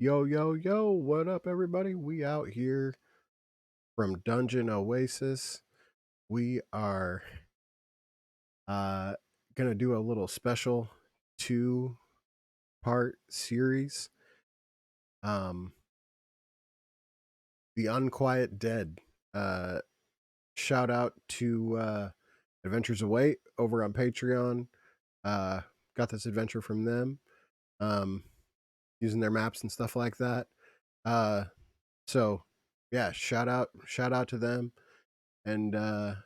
Yo, yo, yo, what up, everybody? We out here from Dungeon Oasis. We are uh gonna do a little special two-part series. Um the Unquiet Dead. Uh Shout out to Adventures Await over on Patreon. Uh got this adventure from them. Um Using their maps and stuff like that. Uh so yeah, shout out to them. And I'm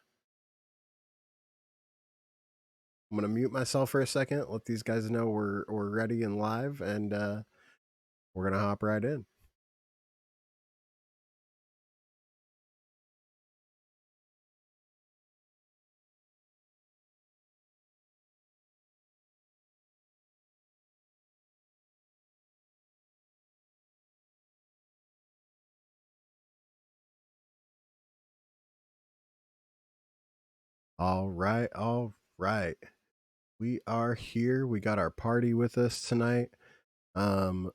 gonna mute myself for a second, let these guys know we're ready and live, and we're gonna hop right in. All right, all right. We are here. We got our party with us tonight. Um,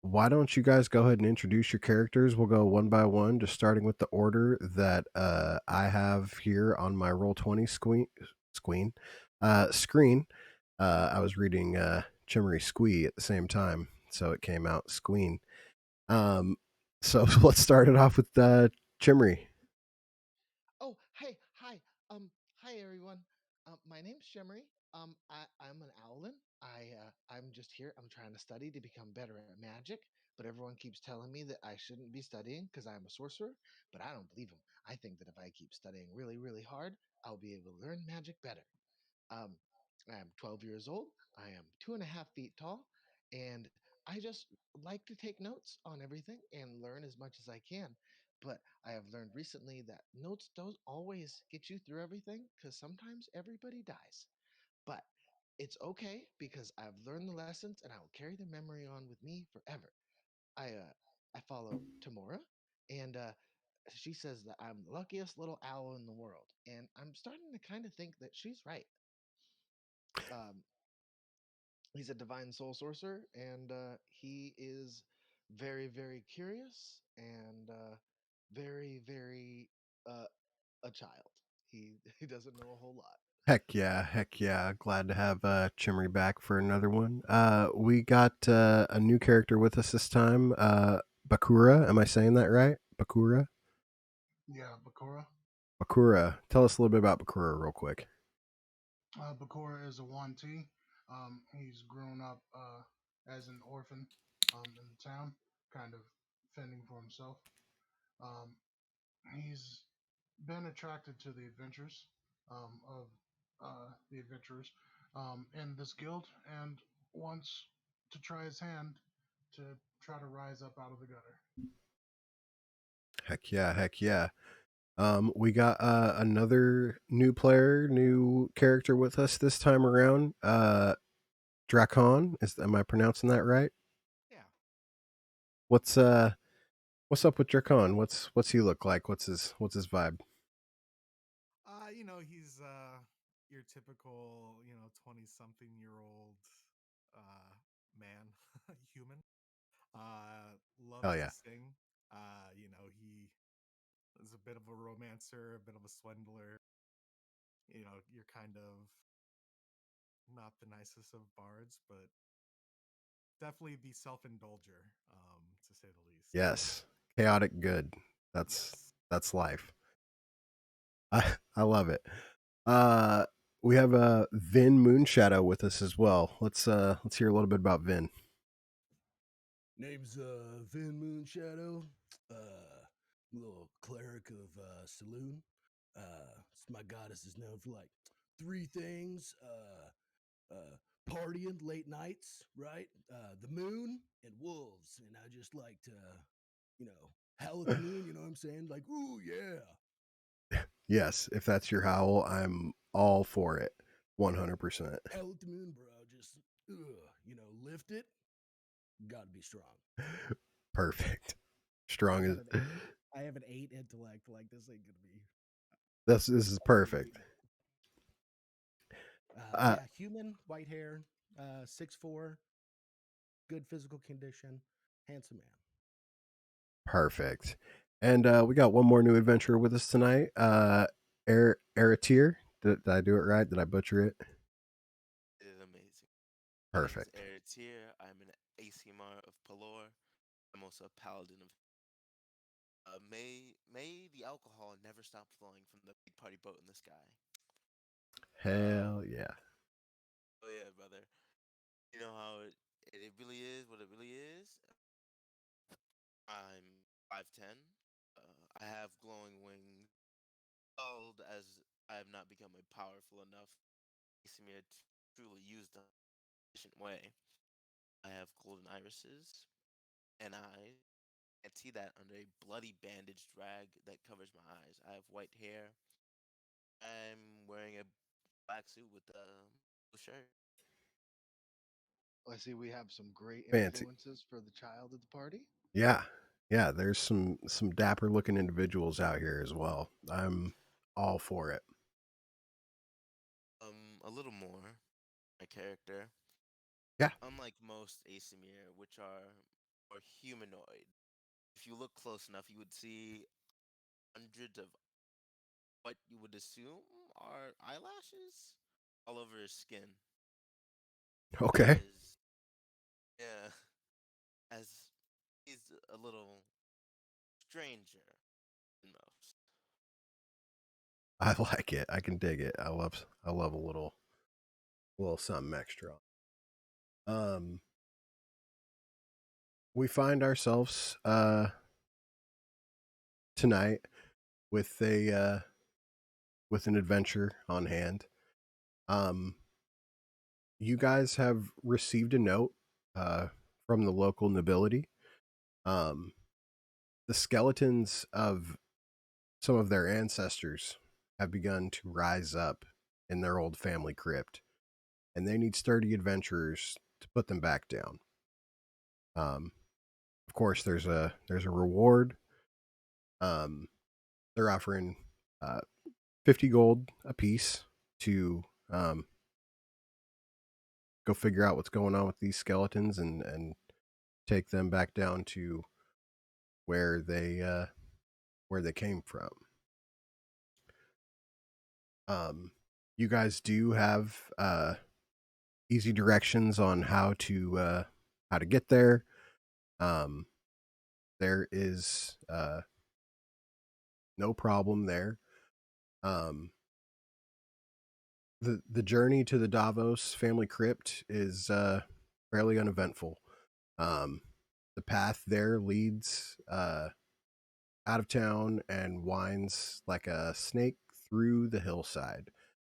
why don't you guys go ahead and introduce your characters? We'll go one by one, just starting with the order that I have here on my Roll20 screen. Screen. I was reading Chimmery Squee at the same time, so it came out Squeen. Um, so let's start it off with Chimmery. Oh, hey, hi, hi everyone. My name's Shimmery. I'm an owlin. I'm just here. I'm trying to study to become better at magic, but everyone keeps telling me that I shouldn't be studying because I'm a sorcerer. But I don't believe them. I think that if I keep studying really, really hard, I'll be able to learn magic better. Um, I am 12 years old. I am 2.5 feet tall, and I just like to take notes on everything and learn as much as I can. But I have learned recently that notes don't always get you through everything because sometimes everybody dies. But it's okay because I've learned the lessons and I will carry the memory on with me forever. I follow Tamora, and she says that I'm the luckiest little owl in the world, and I'm starting to kind of think that she's right. Um, he's a divine soul sorcerer, and he is very, very curious and very, very uh, a child. He doesn't know a whole lot. Heck yeah, heck yeah. Glad to have Chimmery back for another one. We got a new character with us this time, Bakura. Am I saying that right? Bakura? Yeah, Bakura. Bakura. Tell us a little bit about Bakura real quick. Bakura is a 1T. He's grown up as an orphan in the town, kind of fending for himself. Um, he's been attracted to the adventures of the adventurers in this guild and wants to try his hand to try to rise up out of the gutter. Heck yeah, heck yeah. We got another new player, new character with us this time around. Dracon. Am I pronouncing that right? Yeah. What's what's up with Dracon? What's he look like? What's his vibe? He's your typical, 20-something-year-old uh man, human. Oh Loves to yeah. sing. He is a bit of a romancer, a bit of a swindler. You're kind of not the nicest of bards, but definitely the self-indulger, to say the least. Yes. Chaotic good. That's Yes. that's life. I love it. Uh we have Vin Moonshadow with us as well. Let's hear a little bit about Vin. Name's Vin Moonshadow. Little cleric of Saloon. My goddess is known for like three things. Partying late nights, right? The moon and wolves. And I just like to, howl at the moon, you know what I'm saying? Like, ooh, yeah. Yes, if that's your howl, I'm all for it. 100%. Howl at the moon, bro. Just, lift it. Gotta be strong. Perfect. I Strong got as an 8. I have an 8 intellect. Like this ain't gonna be. this is perfect. Uh Yeah, human, white hair, 6'4", good physical condition. handsome man. Perfect. And we got one more new adventurer with us tonight. Aratir. Did I do it right? Did I butcher it? It is amazing. My name is Perfect. Eritir. I'm an ACMR of Pelor. I'm also a paladin of. May the alcohol never stop flowing from the big party boat in the sky. Hell yeah. Oh yeah, brother. You know how it really is what it really is. I'm 5'10". I have glowing wings. Old as I have not become a powerful enough ACMR to truly use them in an efficient way. I have golden irises and eyes. Can't see that under a bloody bandaged rag that covers my eyes. I have white hair. I'm wearing a black suit with a blue shirt. I see we have some great Fancy. influences for the child at the party. Yeah. Yeah, there's some dapper looking individuals out here as well. I'm all for it. A little more. My character, Yeah. unlike most ASMR, which are more humanoid. If you look close enough, you would see hundreds of what you would assume are eyelashes all over his skin. Okay. As yeah, as he's a little stranger than most. I like it. I can dig it. I love a little something extra. We find ourselves tonight with a with an adventure on hand. Um you guys have received a note from the local nobility. Um the skeletons of some of their ancestors have begun to rise up in their old family crypt, and they need sturdy adventurers to put them back down. Um, of course, there's a reward. Um, they're offering uh, 50 gold a piece to go figure out what's going on with these skeletons and take them back down to where they came from. Um, you guys do have easy directions on how to get there. Um, there is no problem there. Um, the journey to the Davos family crypt is fairly uneventful. Um, the path there leads out of town and winds like a snake through the hillside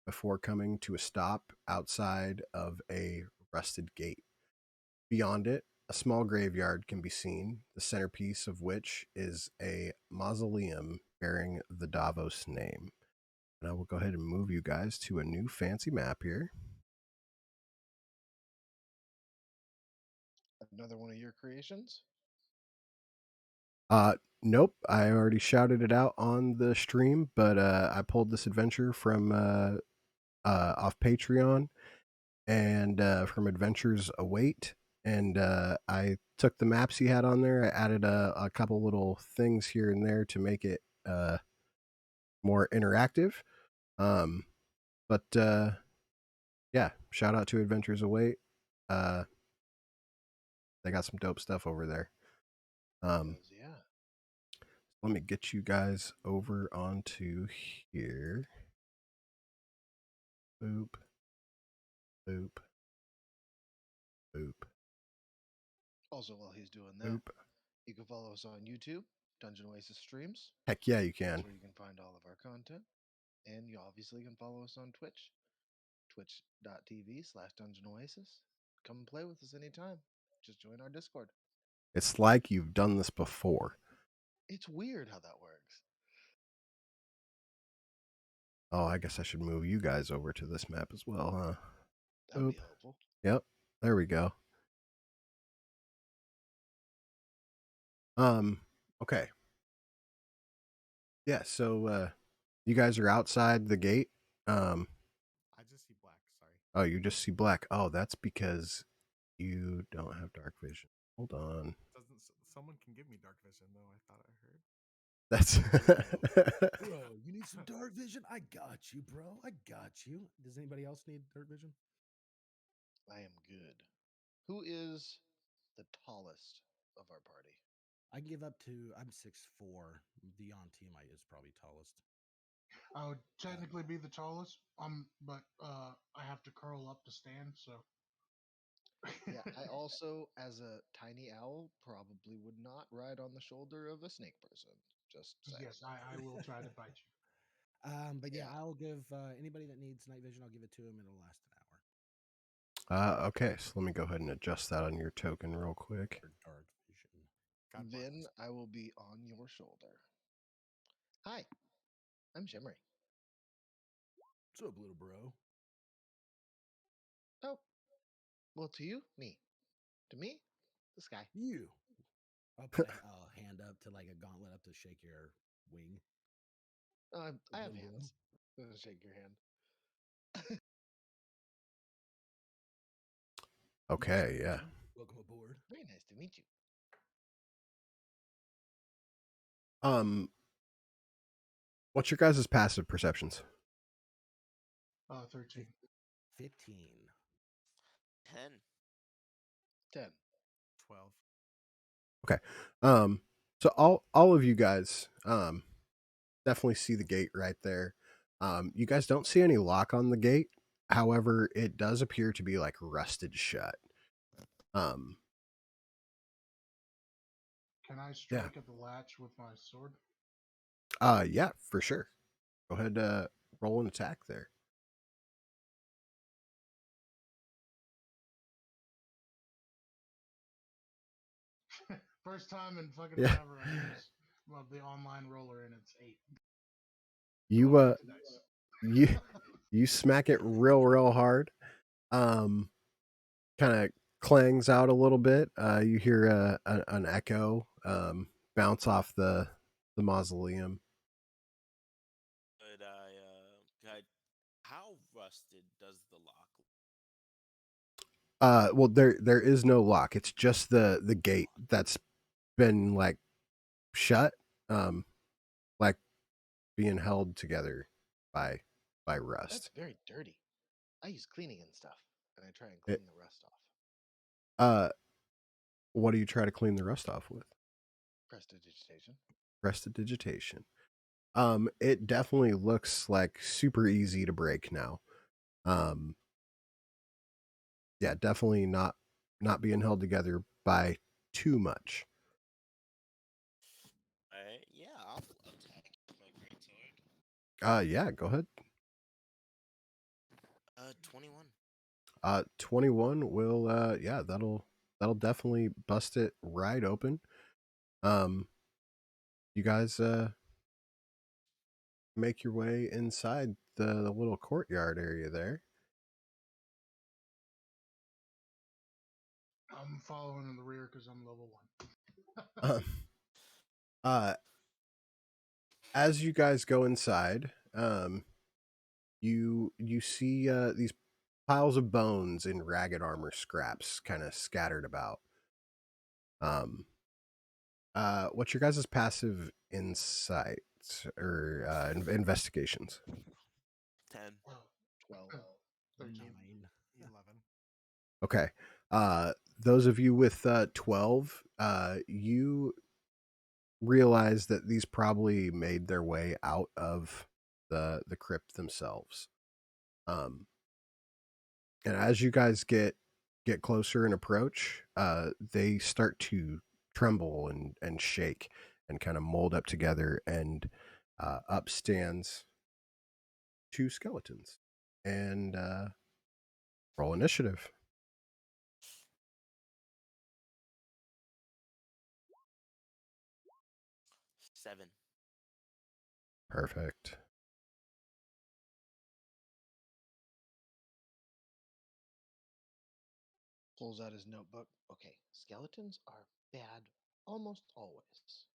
before coming to a stop outside of a rusted gate. Beyond it, a small graveyard can be seen, the centerpiece of which is a mausoleum bearing the Davos name. And I will go ahead and move you guys to a new fancy map here. Another one of your creations? Nope, I already shouted it out on the stream, but I pulled this adventure from off Patreon and from Adventures Await. And I took the maps he had on there. I added a couple little things here and there to make it more interactive. Um, but yeah, shout out to Adventures Await. Uh, they got some dope stuff over there. Yeah. Let me get you guys over onto here. Boop, boop, boop, Also, while he's doing that, boop. you can follow us on YouTube, Dungeon Oasis Streams. Heck yeah, you That's can. where you can find all of our content. And you obviously can follow us on Twitch, twitch.tv/Dungeon Oasis. Come and play with us anytime. Just join our Discord. It's like you've done this before. It's weird how that works. Oh, I guess I should move you guys over to this map as well, huh? That'd Boop. be helpful. Yep. There we go. Okay. Yeah, so you guys are outside the gate. I just see black. Sorry. Oh, you just see black. Oh, that's because you don't have dark vision. Hold on. Someone can give me dark vision, though. I thought I heard. That's Bro, you need some dark vision? I got you, bro. I got you. Does anybody else need dark vision? I am good. Who is the tallest of our party? I can give up to. I'm 6'4". The on team is probably tallest. I would technically be the tallest, but I have to curl up to stand. So Yeah, I also, as a tiny owl, probably would not ride on the shoulder of a snake person. Just saying. yes, I will try to bite you. But yeah, Yeah. I'll give anybody that needs night vision. I'll give it to him. It'll last an hour. okay. So let me go ahead and adjust that on your token real quick. For dark vision. God Then bless. I will be on your shoulder. Hi, I'm Shimmery. What's up, little bro? Oh, well, to you, me. To me, the sky. You. I'll put a hand up to like a gauntlet up to shake your wing. I have Little bro. hands. I'm gonna shake your hand. Okay, yeah. Welcome aboard. Very nice to meet you. What's your guys' passive perceptions? 13. 15. 10. 10. 12. Okay. So all of you guys definitely see the gate right there. You guys don't see any lock on the gate. However, it does appear to be like rusted shut. Can I Yeah. strike at the latch with my sword? Yeah, for sure. Go ahead, roll an attack there. First time in fucking Yeah. forever I use the online roller and it's 8. You Going back to dice. you you smack it real hard. Kind of clangs out a little bit. You hear an echo bounce off the mausoleum. How rusted does the lock look? Well, there is no lock. It's just the gate that's been like shut, like being held together by That's rust. very dirty. I use cleaning and stuff, and I try and It, clean the rust off. what do you try to clean the rust off with? Prestidigitation. Prestidigitation. It definitely looks like super easy to break now. Yeah, definitely not being held together by too much. Alright, yeah, I'll attack my greatsword. Yeah, go ahead. 21. 21 will yeah, that'll definitely bust it right open. You guys make your way inside the little courtyard area there. I'm following in the rear because I'm level 1. Um, uh as you guys go inside, you see these piles of bones and ragged armor scraps kind of scattered about. What's your guys' passive insight or investigations? 10. 12. 13. 9. 11. Okay. Those of you with 12, you realize that these probably made their way out of the crypt themselves. And as you guys get closer and approach, they start to tremble and shake and kind of mold up together, and up stands two skeletons. And roll initiative. 7. Perfect. Pulls out his notebook. Okay, skeletons are bad almost always.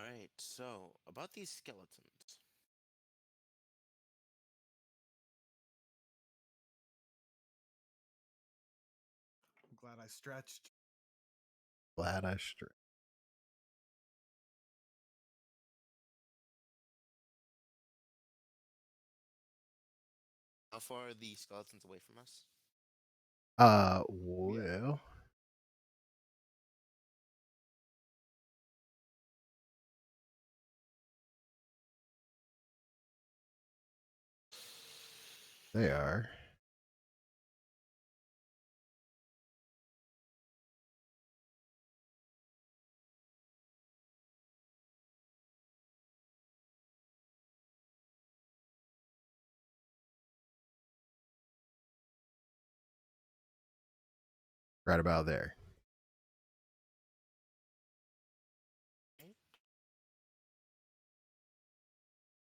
Alright, so about these skeletons. I'm glad I stretched. Glad I stretched. How far are the skeletons away from us? Well, they are. Right about there.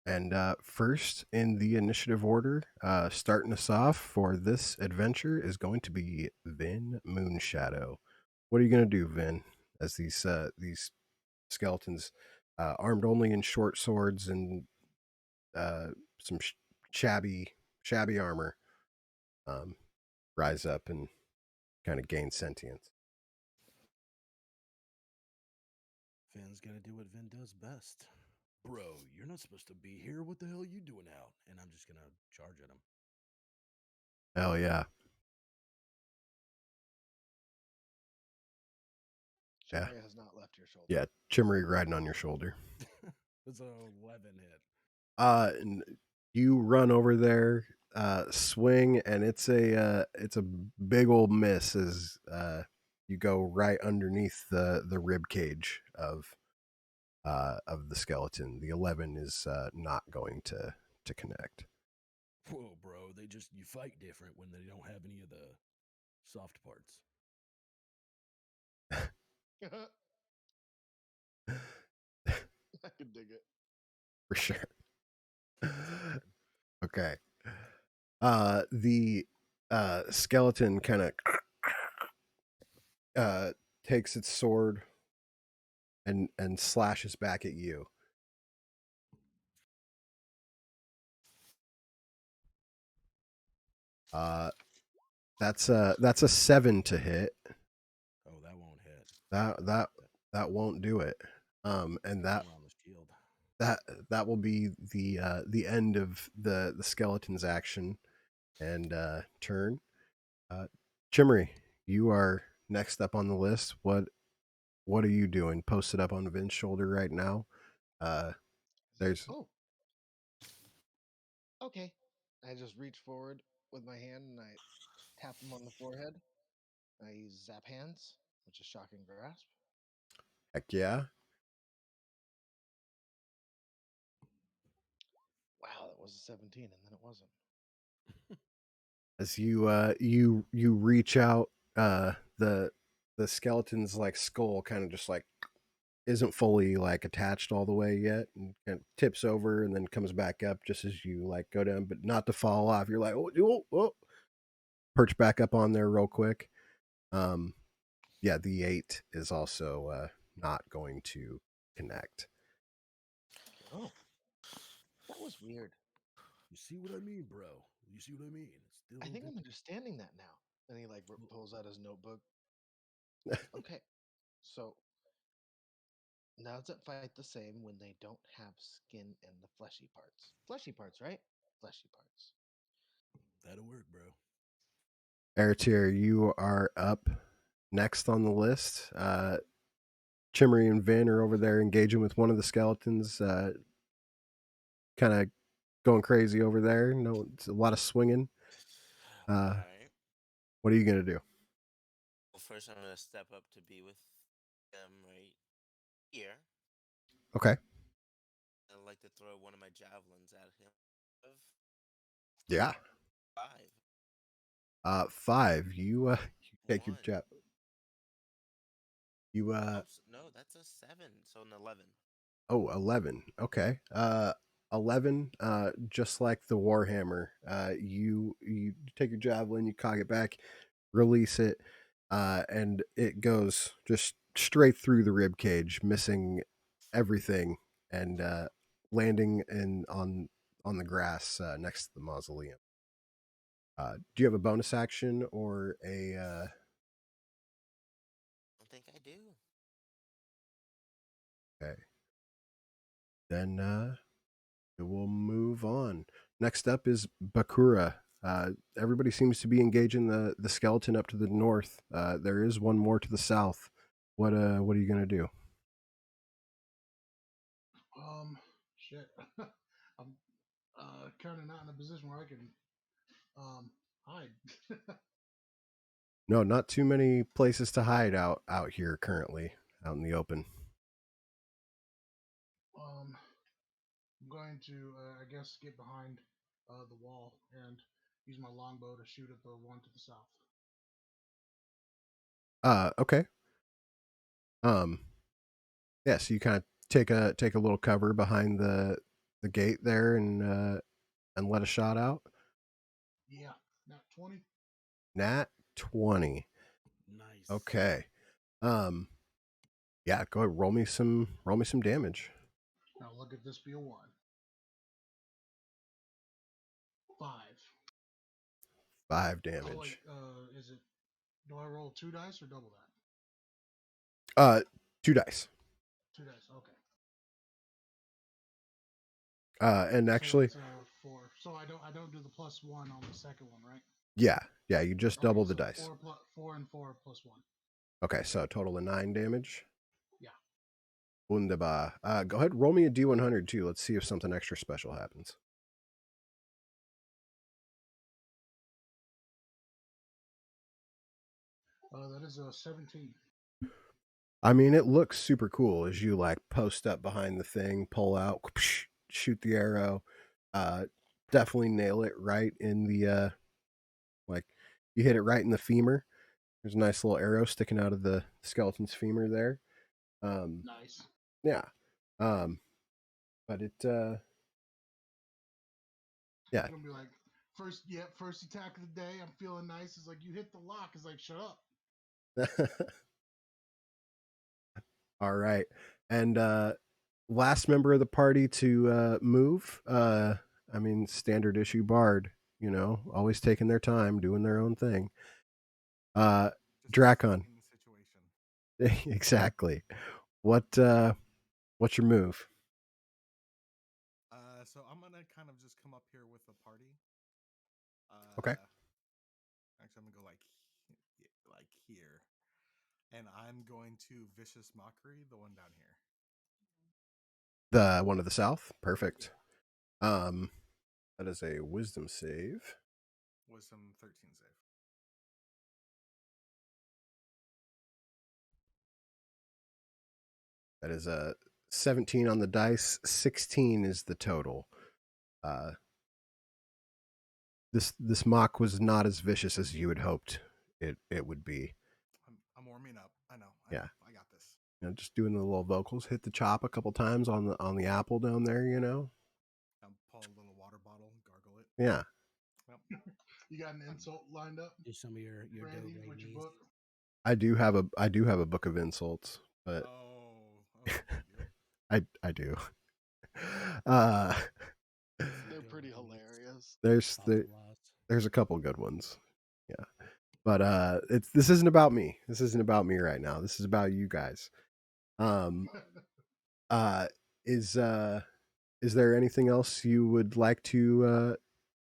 And first in the initiative order, starting us off for this adventure is going to be Vin Moonshadow. What are you going to do, Vin, as these skeletons, armed only in short swords and some shabby armor, um, rise up and kind of gain sentience? Vin's gonna do what Vin does best. Bro, you're not supposed to be here. What the hell are you doing out? And I'm just gonna charge at him. Hell yeah. Yeah. Shimmery has not left your shoulder. Yeah, Chimmery riding on your shoulder. It's an 11 hit. And you run over there, swing, and it's a big old miss as you go right underneath the rib cage of the skeleton. The 11 is not going to connect. Whoa, bro, you fight different when they don't have any of the soft parts. I can dig it. For sure. Okay. The skeleton kind of takes its sword and slashes back at you. That's a 7 to hit. Oh, that won't hit. That won't do it. And that on the shield. that will be the end of the skeleton's action and turn. Chimmery, you are next up on the list. What are you doing? Posted up on Vin's shoulder right now. There's Oh. Okay. I just reach forward with my hand and I tap him on the forehead. I use Zap Hands, which is Shocking Grasp. heck yeah. Wow, that was a 17, and then it wasn't. As you reach out, the skeleton's like skull kind of just like isn't fully like attached all the way yet, and kind of tips over and then comes back up just as you like go down, but not to fall off. You're like, oh, perch back up on there real quick. Yeah, the 8 is also not going to connect. Oh, that was weird. You see what I mean, bro? You see what I mean? It's still I think I'm understanding that now. And he like pulls out his notebook. Okay, so now does it fight the same when they don't have skin and the fleshy parts? Fleshy parts, right? Fleshy parts. That'll work, bro. Eritier, you are up next on the list. Chimmery and Vin are over there engaging with one of the skeletons, kind of going crazy over there. No, it's a lot of swinging. Alright. What are you gonna do? Well, first I'm gonna step up to be with them right here. Okay. I'd like to throw one of my javelins at him. Yeah. 5. 5. You take your 1. jab. You No, that's a 7, so an 11. 11. Okay. 11, just like the Warhammer. You take your javelin, you cock it back, release it, and it goes just straight through the rib cage, missing everything and landing on the grass next to the mausoleum. Do you have a bonus action or a? don't think I do. Okay, then we'll move on. Next up is Bakura. Everybody seems to be engaging the skeleton up to the north. There is one more to the south. What are you gonna do? Shit. I'm kind of not in a position where I can hide. No, not too many places to hide out here currently, out in the open. I'm going to, I guess, get behind the wall and use my longbow to shoot at the one to the south. Okay. Um, yeah, so you kind of take a little cover behind the gate there and let a shot out. Yeah, not 20. Nat 20. Nice. Okay. Um, yeah, go ahead, roll me some damage. Now look at this be a 1. 5. 5 Oh wait, damage. is it? Do I roll 2 dice or double that? 2 dice. 2 dice. Okay. And So actually, that's 4. So I don't do the +1 on the second one, right? yeah, you just Okay, double the so dice. 4 and 4 +1. Okay, so a total of 9 damage. Yeah. Wunderbar. Go ahead, roll me a D100 too. Let's see if something extra special happens. That is a 17. I mean, it looks super cool as you like post up behind the thing, pull out, shoot the arrow. Uh, definitely nail it right in the like you hit it right in the femur. There's a nice little arrow sticking out of the skeleton's femur there. Nice. Yeah. Um, but it yeah. It's gonna be like first attack of the day. I'm feeling nice. It's like you hit the lock. It's like shut up. All right. And last member of the party to move. I mean, standard issue bard, always taking their time, doing their own thing. Just Dracon. respecting the situation. Exactly. What's your move? So I'm gonna kind of just come up here with the party. Okay. Actually, I'm gonna go like here, and I'm going to vicious mockery the one down here. The one to the south? Perfect. Yeah, That is a wisdom save. wisdom 13 save. That is a 17 on the dice. 16 is the total. Uh, this mock was not as vicious as you had hoped it would be. I'm warming up. I know. Yeah. I got this. Just doing the little vocals. Hit the chop a couple times on the apple down there. I'll pull a little water bottle, gargle it. Yeah. Yep. You got an insult lined up, Do some of your Randy, dough with your knees. book. I do have a book of insults, but Oh, you do. I do. Uh, They're pretty hilarious. there's a couple good ones. Yeah. But this isn't about me. This isn't about me right now. This is about you guys. Um uh is uh is there anything else you would like to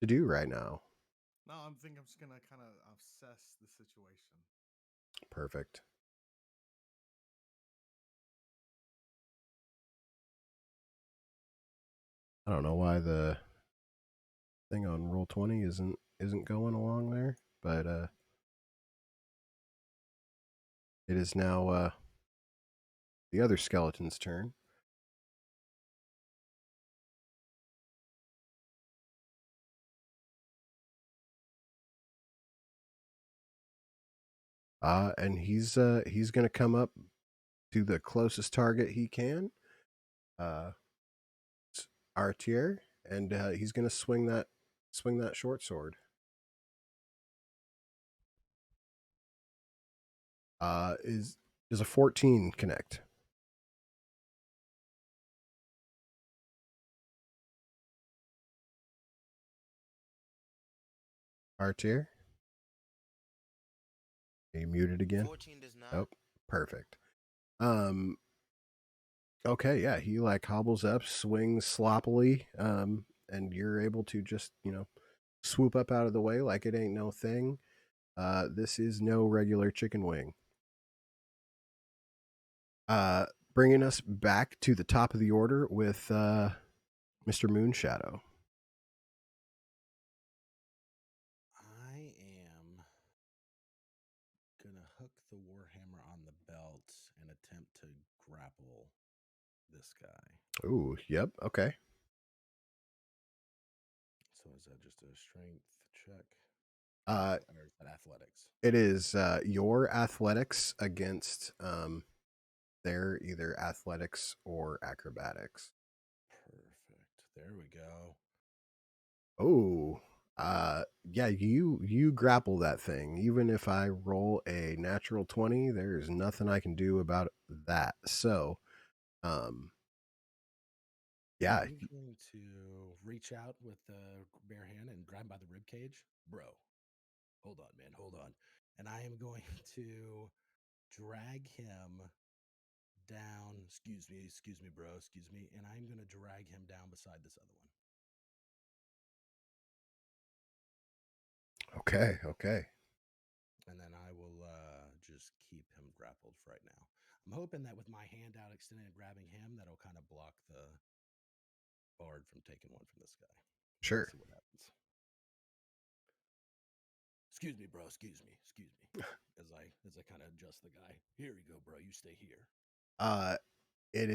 do right now? No, I'm just gonna kind of assess the situation. Perfect. I don't know why the thing on roll 20 isn't going along there, but it is now the other skeleton's turn. And he's going to come up to the closest target he can. Artier, and he's going to swing that short sword. Is a 14 connect? Artier, are you muted again? 14 does not. Oh, perfect. Okay, yeah, he like hobbles up, swings sloppily, and you're able to just, swoop up out of the way like it ain't no thing. This is no regular chicken wing. Bringing us back to the top of the order with Mr. Moonshadow. I am gonna hook the warhammer on the belt and attempt to grapple this guy. Ooh, yep, okay. So is that just a strength check? Uh, Or is that athletics? it is your athletics against their either athletics or acrobatics. Perfect. There we go. Oh, yeah, you grapple that thing. Even if I roll a natural 20, there's nothing I can do about that. So, yeah. I'm going to reach out with the bare hand and grab him by the rib cage. Bro, hold on, man, hold on. And I am going to drag him down. Excuse me, bro, excuse me. And I'm going to drag him down beside this other one. Okay, okay. And then I will just keep him grappled for right now. I'm hoping that with my hand out extended and grabbing him, that'll kind of block the bard from taking one from this guy. Sure. Let's see what happens. Excuse me, bro. Excuse me. As I kind of adjust the guy. Here you go, bro. You stay here. It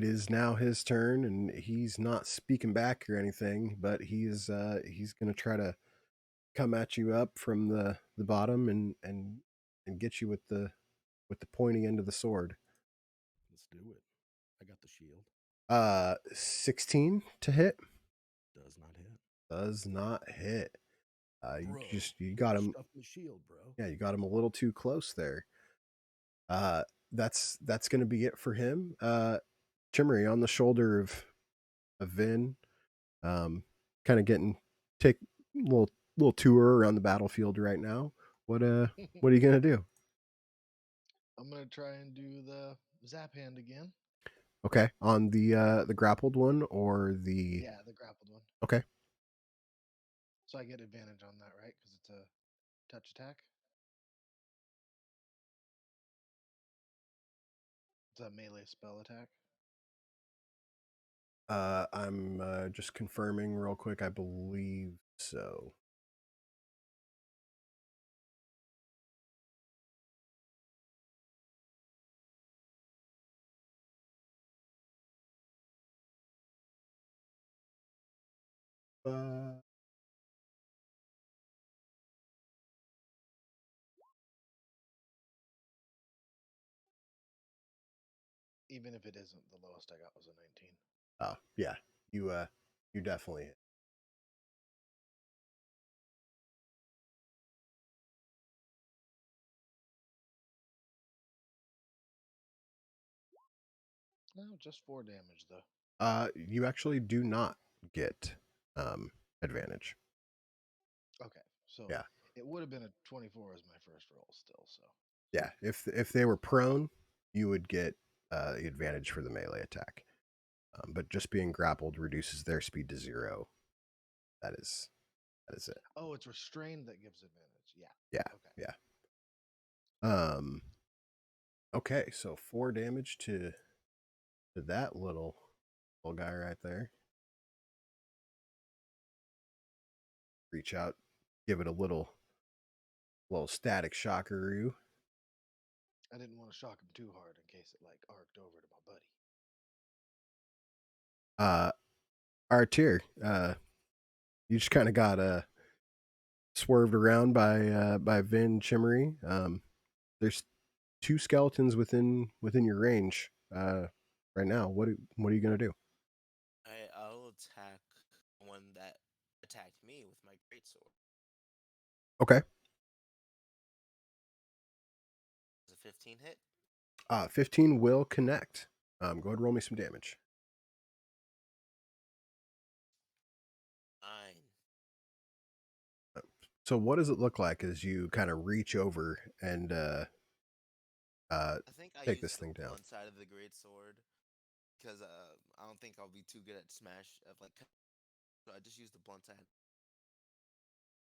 is now his turn, and he's not speaking back or anything, but he's gonna try to come at you up from the bottom and get you with the pointy end of the sword. Let's do it. I got the shield. 16 to hit. Does not hit. Does not hit. Bro, you got him. Stuff in the shield, bro. Yeah, you got him a little too close there. That's gonna be it for him. Chimmery on the shoulder of Vin, kind of take a little tour around the battlefield right now. What are you gonna do? I'm gonna try and do the zap hand again. Okay, on the grappled one or the Yeah, the grappled one. okay. So I get advantage on that, right? Because it's a touch attack. It's a melee spell attack. I'm just confirming real quick. I believe so. Uh, Even if it isn't, the lowest I got was a 19. oh yeah, you definitely hit. No, just 4 damage though. You actually do not get advantage. Okay, so Yeah, it would have been a 24 as my first roll still. So yeah. If they were prone, you would get the advantage for the melee attack. But just being grappled reduces their speed to 0. That is it. oh, it's restrained that gives advantage. Yeah. Yeah, Okay. yeah. Okay, so 4 damage to that little guy right there. Reach out, give it a little static shockeroo. I didn't want to shock him too hard in case it like arced over to my buddy. Artier, you just kind of got swerved around by Vin Chimmery. There's 2 skeletons within your range right now. What are you gonna do? I'll attack the one that attacked me with my greatsword. Okay. Does a 15 hit? 15 will connect. Go ahead and roll me some damage. 9. So what does it look like as you kind of reach over and I think I take use this the thing down? blunt side of the great sword because I don't think I'll be too good at smash of like. So I just use the blunt side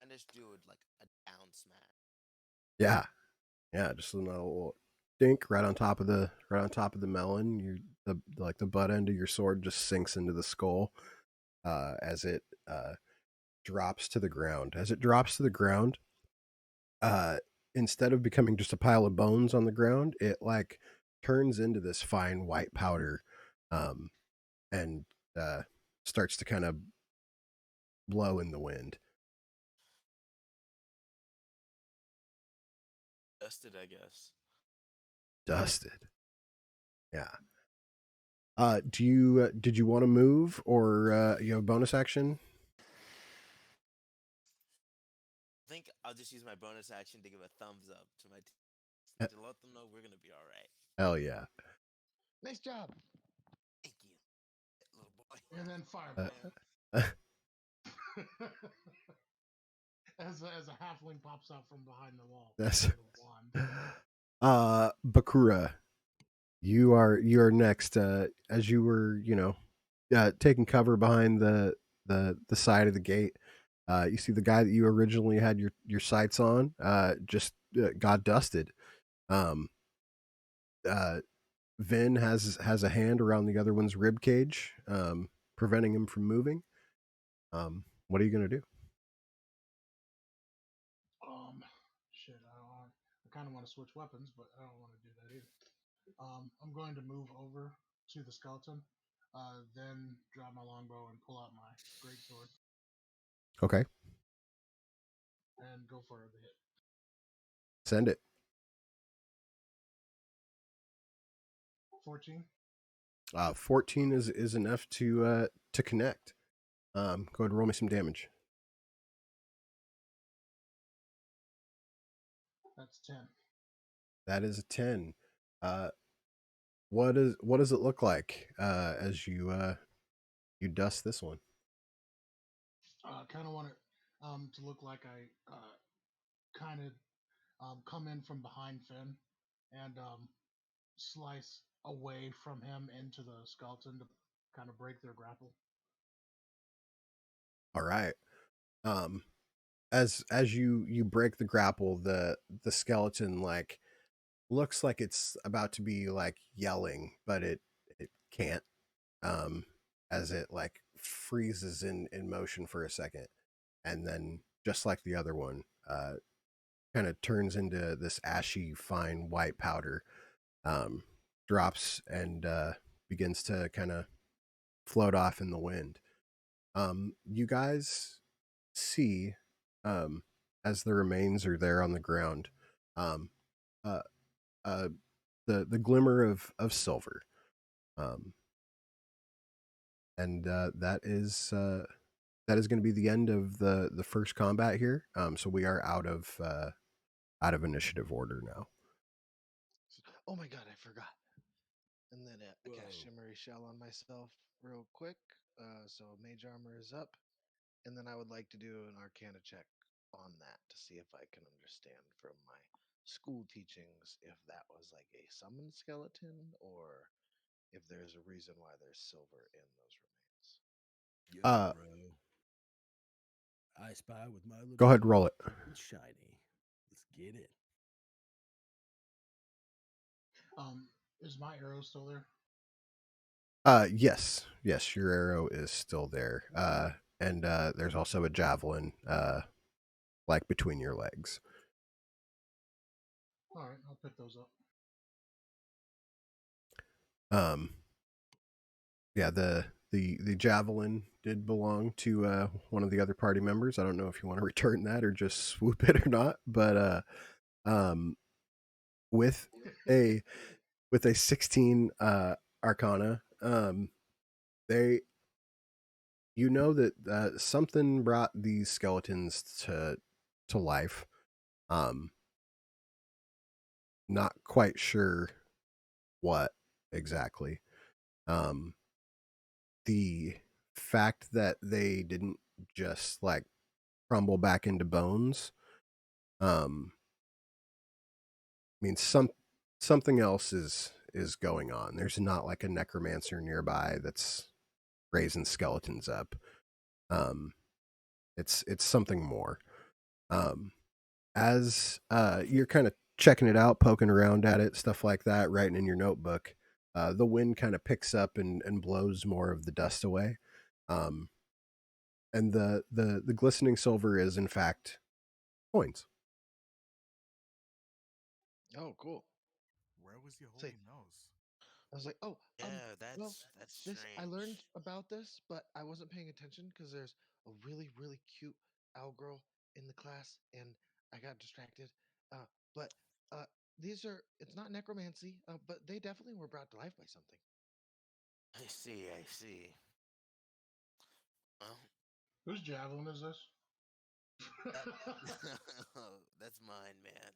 and just do it like a down smash. Yeah, yeah, just a little dink right on top of the melon. You the butt end of your sword just sinks into the skull as it drops to the ground. As it drops to the ground, uh, instead of becoming just a pile of bones on the ground, it like turns into this fine white powder, um, and uh, starts to kind of blow in the wind. Dusted, I guess. Dusted. Yeah. Do you did you want to move or you have a bonus action? I think I'll just use my bonus action to give a thumbs up to my team He- to let them know we're gonna be all right. Hell yeah. Nice job. Thank you, little boy. And then Uh, fireball. As a halfling pops out from behind the wall that's with a wand. Bakura. You are next. As you were, taking cover behind the side of the gate. You see the guy that you originally had your sights on just got dusted. Um, uh, Vin has a hand around the other one's rib cage, preventing him from moving. What are you gonna do? Shit. I kind of want to switch weapons, but I don't want to do that either. I'm going to move over to the skeleton, then drop my longbow and pull out my greatsword Okay, and go for the hit. send it. 14. 14 is enough to connect. Go ahead and roll me some damage. That's 10. That is a 10. Uh, what does it look like as you dust this one? Kind of want it to look like I kind of come in from behind Finn and slice away from him into the skeleton to kind of break their grapple. All right. Um, as you break the grapple, the skeleton like looks like it's about to be like yelling, but it can't. As it like freezes in motion for a second, and then just like the other one, kind of turns into this ashy fine white powder, um, drops and begins to kind of float off in the wind. You guys see, um, as the remains are there on the ground, um, uh, uh, the glimmer of silver, um, and that is going to be the end of the first combat here. So we are out of initiative order now. Oh my god, I forgot. And then I Whoa. cast Shimmery Shell on myself real quick. So Mage Armor is up. And then I would like to do an Arcana check on that to see if I can understand from my school teachings if that was like a summoned skeleton or if there's a reason why there's silver in those remains. Yo, Uh, bro. I spy with my little Go ahead, scope roll it. something shiny. Let's get it. Is my arrow still there? Yes, yes, your arrow is still there. And there's also a javelin, like between your legs. All right, I'll pick those up. Um, yeah, the javelin did belong to one of the other party members. I don't know if you want to return that or just swoop it or not, but um, with a 16 Arcana, they you know that something brought these skeletons to life. Um, Not quite sure what exactly. Um, the fact that they didn't just like crumble back into bones. I mean, something else is going on. There's not like a necromancer nearby that's raising skeletons up. Um, it's something more. As you're kind of checking it out, poking around at it, stuff like that, writing in your notebook, the wind kind of picks up and blows more of the dust away. Um, and the glistening silver is in fact coins. Oh, cool. Where was your Say, holy nose? I was like, oh, Yeah, well, that's this I learned strange. about this, but I wasn't paying attention because there's a really, really cute owl girl in the class, and I got distracted. But these are it's not necromancy, but they definitely were brought to life by something. I see, I see. Well, Whose javelin is this? that that's mine, man.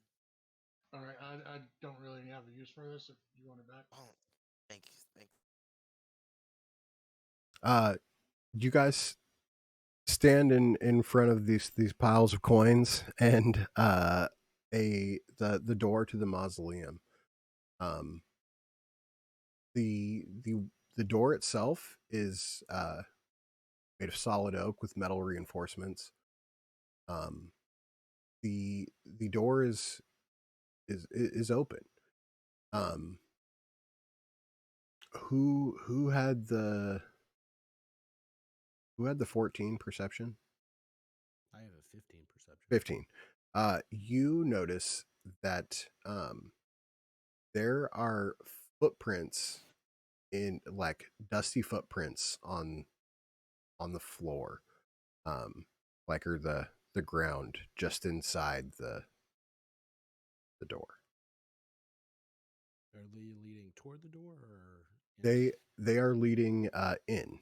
All right, I don't really have a use for this. If you want it back. Oh, thank you, thank. Uh, you guys stand in front of these piles of coins and the door to the mausoleum. Um, the door itself is made of solid oak with metal reinforcements. Um, the door is open. Um, who had the 14 perception? I have a 15 perception. 15. You notice that there are footprints in like dusty footprints on the floor, like or the ground just inside the door. Are they leading toward the door or in? They are leading in.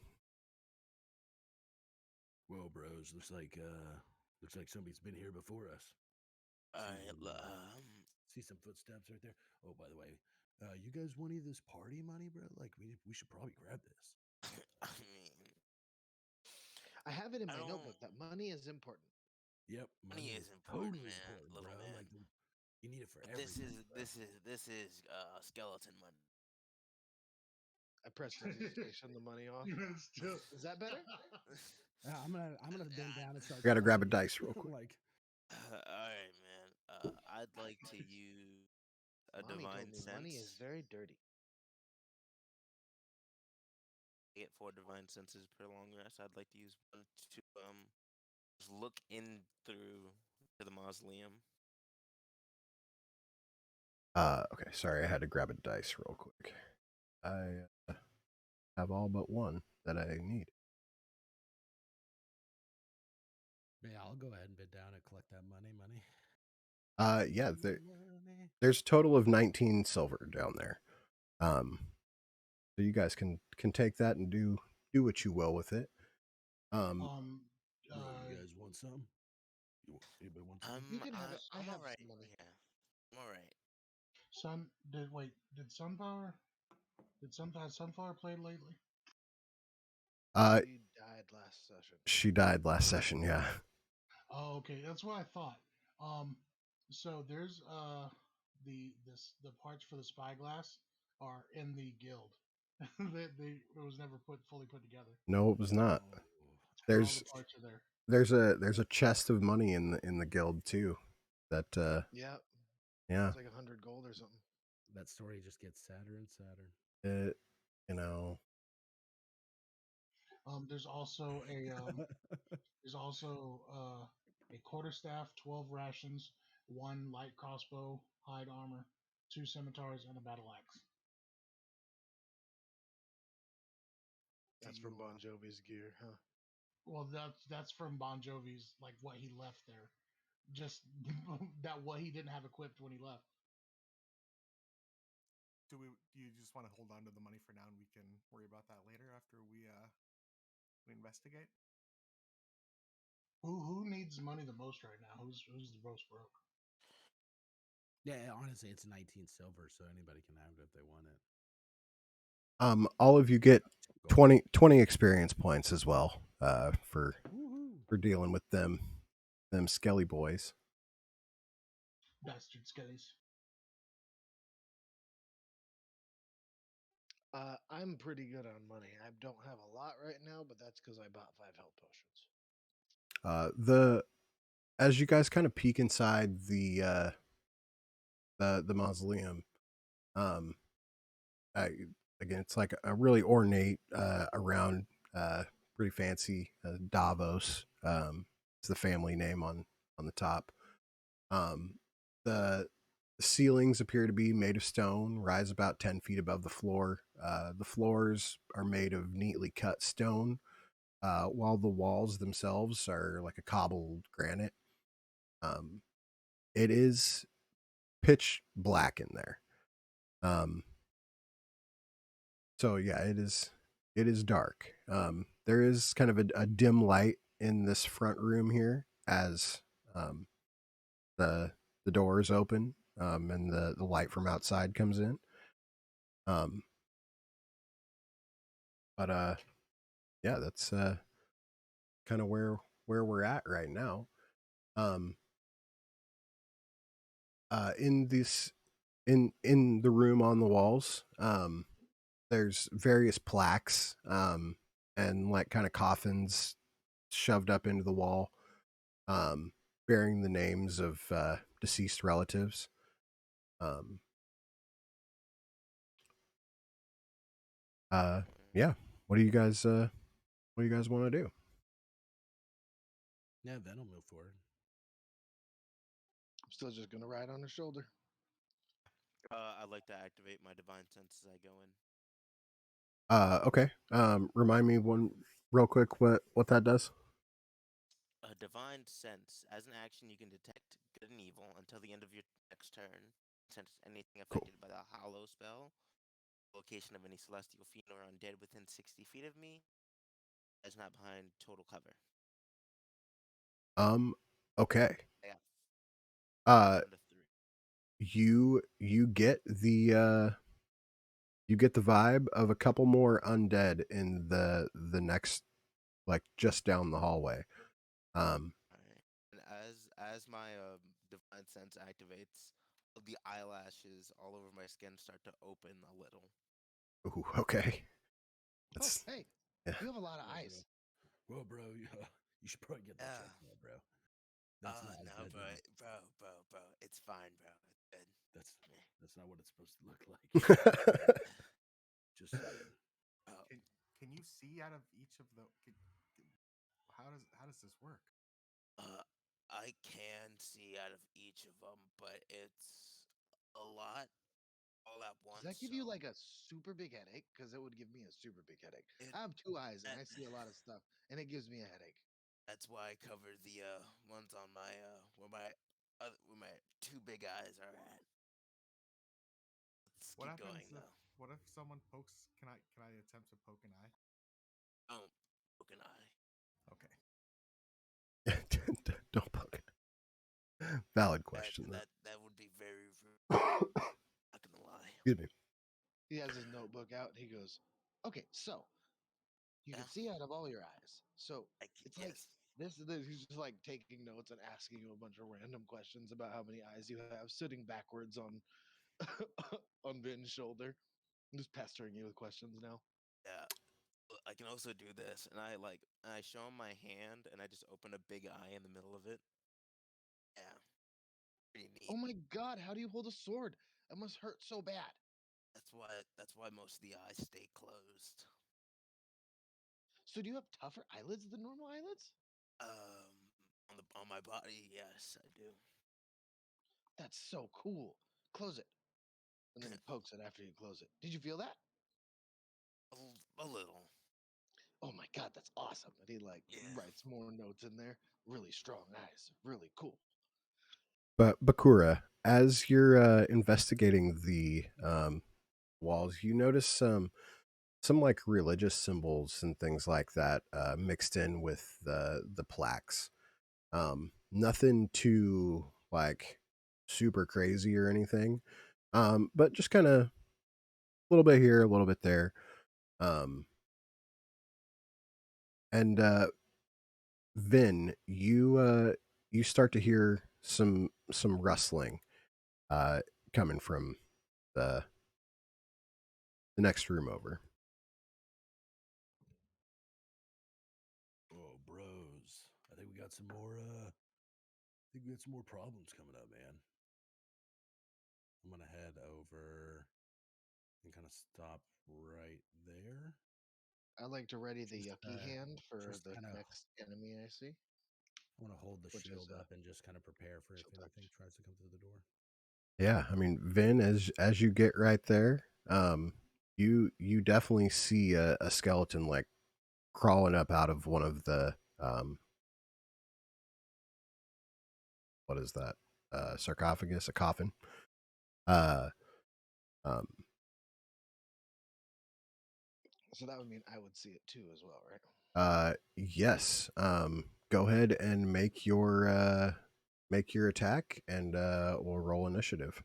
Well, bros, looks like somebody's been here before us. Alright, See some footsteps right there. Oh, by the way, you guys want any of this party money, bro? Like, we should probably grab this. I mean, I have it in I my don't. notebook that money is important. Yep, Money money is is important, totally man, important, bro. little man. Like, you need it for But everything, bro. this is skeleton money. I prestidigitation the money off. Still. Is that better? I'm gonna bend down and start. I gotta grab a counting. dice real quick. Like, All right, man. I'd like to use a Mommy told divine me money is sense. very dirty. I get 4 divine senses per long rest. I'd like to use one to just look in through to the mausoleum. Okay, sorry, I had to grab a dice real quick. I have all but one that I need. yeah, I'll go ahead and bend down and collect that money. Yeah, Money. there's a total of 19 silver down there. So you guys can take that and do what you will with it. Um, bro, you guys want some? Anybody want some? You can have it. I I'm have all right. some money. Yeah, I'm all right. Did Sunflower? Has Sunflower played lately? She died last session. She died last session. Yeah. Oh, okay, that's what I thought. Um, so there's the parts for the spyglass are in the guild. It was never fully put together. No, it was not. Oh, But all There's the parts are there. there's a chest of money in the guild too. That Yeah, yeah. it's like 100 gold or something. that story just gets sadder and sadder. It, you know. There's also a quarterstaff, 12 rations, one light crossbow, hide armor, 2 scimitars, and a battle axe. Do That's you, from Bon Jovi's gear, huh? well, that's from Bon Jovi's, like what he left there. Just that what he didn't have equipped when he left. Do you just want to hold on to the money for now, and we can worry about that later after we investigate? Who needs money the most right now? Who's the most broke? Yeah, honestly, it's 19 silver, so anybody can have it if they want it. All of you get Gold. 20 experience points as well. For Woohoo! dealing with them. them Skelly boys. Bastard skellies. I'm pretty good on money. I don't have a lot right now, but that's because I bought 5 health potions. The as you guys kind of peek inside the mausoleum, um, I, again, it's like a really ornate, around, pretty fancy, Davos. It's the family name on the top. Um, the ceilings appear to be made of stone, rise about 10 feet above the floor. The floors are made of neatly cut stone, while the walls themselves are like a cobbled granite. Um, it is pitch black in there. Um, so yeah, it is dark. There is kind of a dim light in this front room here as um, the the doors open, and the light from outside comes in. Um, but yeah, that's kind of where we're at right now. Um, in this in the room on the walls, there's various plaques, and like kind of coffins shoved up into the wall, um, bearing the names of deceased relatives. Um, uh, yeah. What do you guys want to do? Yeah, that'll move forward. I'm still just gonna ride on her shoulder. I'd like to activate my divine sense as I go in. Okay. Remind me one real quick what that does. A divine sense. As an action, you can detect good and evil until the end of your next turn. Sense anything Cool. affected by the Hollow spell. Location of any celestial fiend or undead within 60 feet of me. Is not behind total cover. Okay. Yeah, Uh, 1 to 3. you get the vibe of a couple more undead in the next, like, just down the hallway. Alright. And as my divine sense activates, the eyelashes all over my skin start to open a little. Ooh, okay. Oh, That's hey, yeah. you have a lot of Oh, eyes. Well, bro, you should probably get that Yeah. checked out, bro. That's not as No, good, man. bro. It's fine, bro. It's good. That's Meh. that's not what it's supposed to look like. Just saying. Oh, Can you see out of each of the? How does this work? uh, I can see out of each of them, but it's a lot all at Does once. that give So you like a super big headache? Because it would give me a super big headache. it I have 2 eyes and that, I see a lot of stuff, and it gives me a headache. that's why I covered the ones on my where my two big eyes are at. Let's What keep happens going if though. what if someone pokes? Can I attempt to poke an eye? Oh, poke an eye. Okay. Don't poke it. Valid That question that that would be very rude. though. Not gonna lie. Excuse me. He has his notebook out and he goes, "Okay, so you Yeah. can see out of all your eyes. So it's like Yes. this. He's just like taking notes and asking you a bunch of random questions about how many eyes you have, sitting backwards on on Vin's shoulder, just pestering you with questions now. Yeah. I can also do this, and I show him my hand, and I just open a big eye in the middle of it. Yeah, pretty neat. Oh my god, how do you hold a sword? It must hurt so bad. That's why most of the eyes stay closed. So do you have tougher eyelids than normal eyelids? On my body, yes, I do. That's so cool. Close it. And then he pokes it after you close it. Did you feel that? A little. Oh my god, that's awesome. And he like Yeah. writes more notes in there. Really strong eyes. Really cool. But Bakura, as you're investigating the walls, you notice some like religious symbols and things like that, mixed in with the plaques. Nothing too like super crazy or anything, but just kind of a little bit here, a little bit there. Um, and Vin, you you start to hear some rustling coming from the next room over. Oh, bros. I think we got some more problems coming up, man. I'm gonna head over and kind of stop right there. I like to ready the Just, yucky hand for just the kinda next enemy I see. I want to hold the Which is, shield up and just kind of prepare for if shield anything touch. tries to come through the door. Yeah, I mean, Vin, as you get right there, you definitely see a skeleton like crawling up out of one of the what is that? Sarcophagus, a coffin. Uh, um, So that would mean I would see it too as well, right? yes. Go ahead and make your attack, and we'll roll initiative.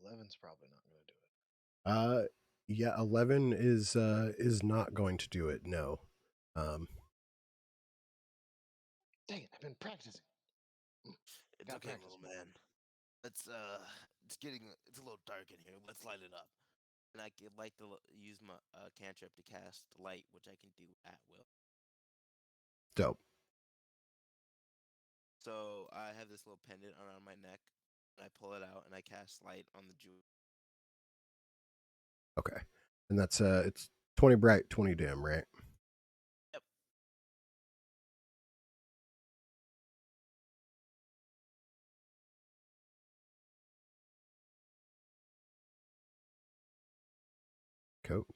11's probably not going to do it. Yeah, 11 is not going to do it. No. Dang it! I've been practicing. It's Got okay, practice. little man. Let's it's a little dark in here. Let's light it up. And I could like to use my cantrip to cast light, which I can do at will. Dope. So I have this little pendant around my neck, and I pull it out and I cast light on the jewel. Okay. And that's it's 20 bright, 20 dim, right? Yep. Cool.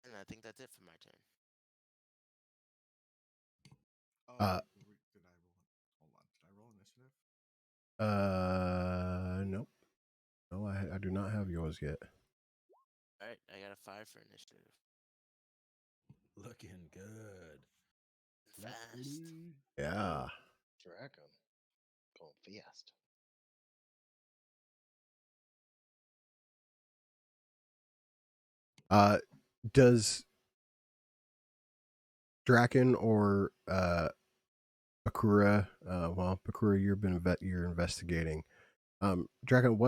And I think that's it for my turn. Oh, Uh, did I roll? Hold on. Did I roll initiative? Nope. No, I do not have yours yet. All right, I got a 5 for initiative. Looking good. Fast. Yeah. Dracon. Going fast. Does Dracon or Bakura? Well, Bakura, you're investigating. Dracon,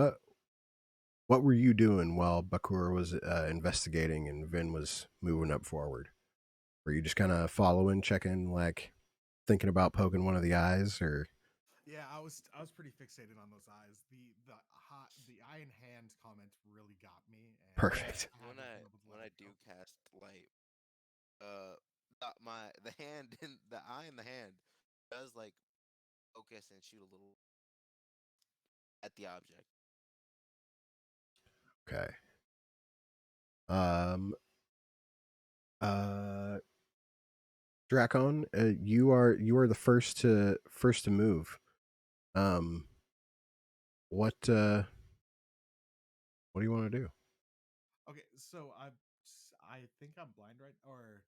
what were you doing while Bakura was investigating and Vin was moving up forward? Were you just kind of following, checking, like thinking about poking one of the eyes, or? Yeah, I was pretty fixated on those eyes. The eye and hand comment really got me. And Perfect. When I do cast light, the hand in the eye in the hand does like focus and shoot a little at the object. Okay. Um. Dracon, you are the first to move. Um. What do you want to do? Okay, so I think I'm blind, right? Or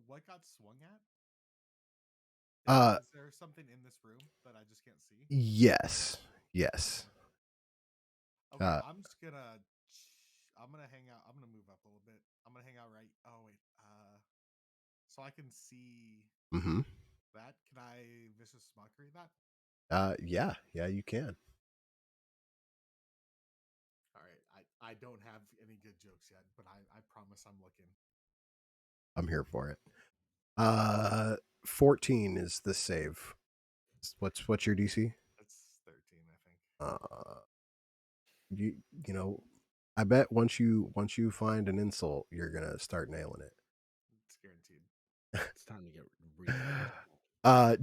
what got swung at? Uh. Is there something in this room that I just can't see? Yes. Yes. Okay, I'm just gonna. I'm gonna hang out. I'm gonna move up a little bit. I'm gonna hang out right. Oh wait. So I can see Mm-hmm. that. Can I vicious mockery that? Yeah. Yeah, you can. All right. I don't have any good jokes yet, but I promise I'm looking. I'm here for it. 14 is the save. What's your DC? That's 13, I think. You you know, I bet once you find an insult, you're gonna start nailing it. It's guaranteed. It's time to get real.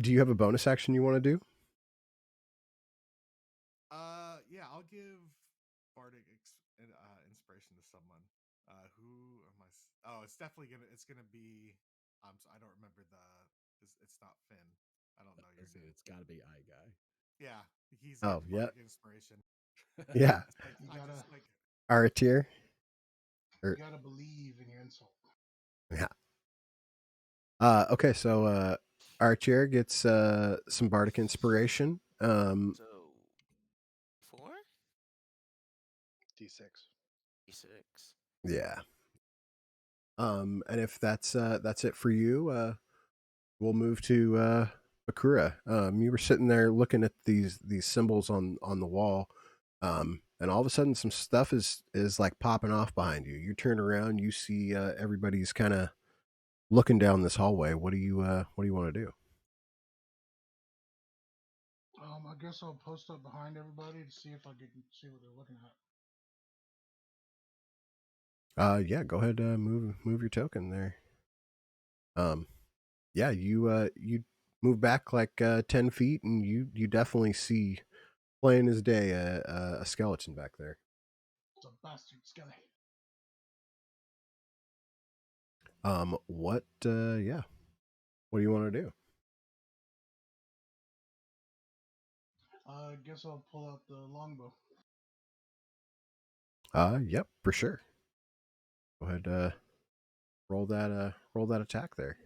Do you have a bonus action you want to do? Yeah, I'll give bardic inspiration to someone. Who am I? Oh, it's definitely gonna. It's gonna be. I don't remember the. It's not Finn. I don't know your name. It's got to be Eye Guy. Yeah, he's Oh, getting yeah. bardic inspiration. Yeah. Like You I gotta, just like. Aratier? you gotta believe in your insult. Yeah. Okay, so Archer gets some bardic inspiration. So 4 D6. d6. Yeah. And if that's it for you, we'll move to Bakura. You were sitting there looking at these symbols on the wall, and all of a sudden some stuff is like popping off behind you. You turn around, you see everybody's kind of looking down this hallway. What do you want to do? I guess I'll post up behind everybody to see if I can see what they're looking at. Yeah, go ahead, move your token there. Yeah, you move back like 10 feet, and you definitely see plain as day a skeleton back there. It's a bastard skelly. What? Yeah, what do you want to do? I guess I'll pull out the longbow. Yep, for sure. Go ahead, roll that attack there.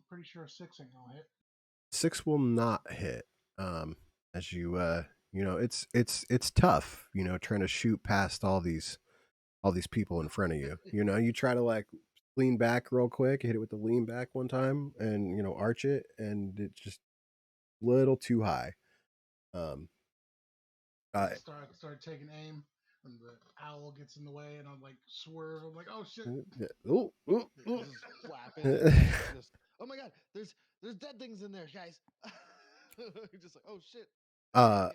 Pretty sure 6 ain't gonna hit. 6 will not hit. As you it's tough, trying to shoot past all these people in front of you. You try to like lean back real quick, hit it with the lean back one time, and arch it, and it's just a little too high. Um, uh, Start taking aim, and the owl gets in the way, and I'm like swerve. I'm like, oh shit! ooh, ooh, ooh. Just flapping. And just, oh my god! There's dead things in there, guys. Just like, oh shit! uh,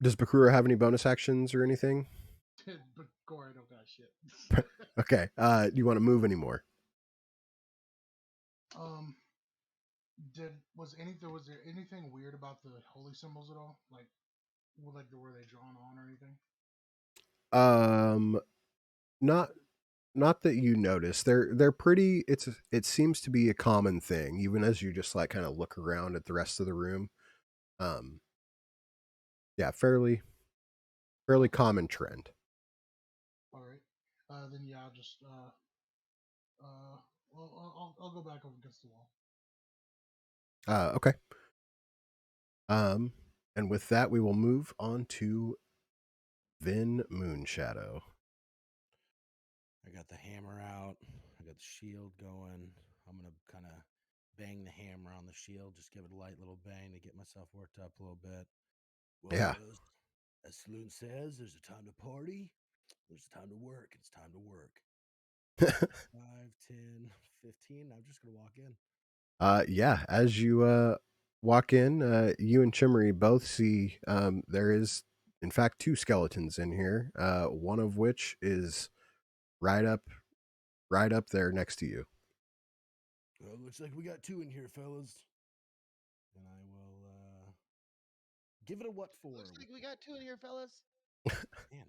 does Bakura have any bonus actions or anything? But Gore, I don't got shit. Okay. Do you want to move anymore? Was there anything weird about the holy symbols at all? Like were they drawn on or anything? Not that you notice. They're pretty. It seems to be a common thing, even as you just like kind of look around at the rest of the room. Um, yeah, fairly common trend. All right. Then yeah, I'll just I'll go back over against the wall. Okay. And with that, we will move on to Vin Moonshadow. I got the hammer out. I got the shield going. I'm going to kind of bang the hammer on the shield, just give it a light little bang to get myself worked up a little bit. Well, Yeah. as Saloon says, there's a time to party. There's a time to work. It's time to work. 5, 10, 15. I'm just going to walk in. Yeah, as you walk in, you and Chimmery both see there is, in fact, 2 skeletons in here. One of which is right up there next to you. Well, looks like we got 2 in here, fellas. And I will give it a what for. Looks like we got 2 in here, fellas. Man,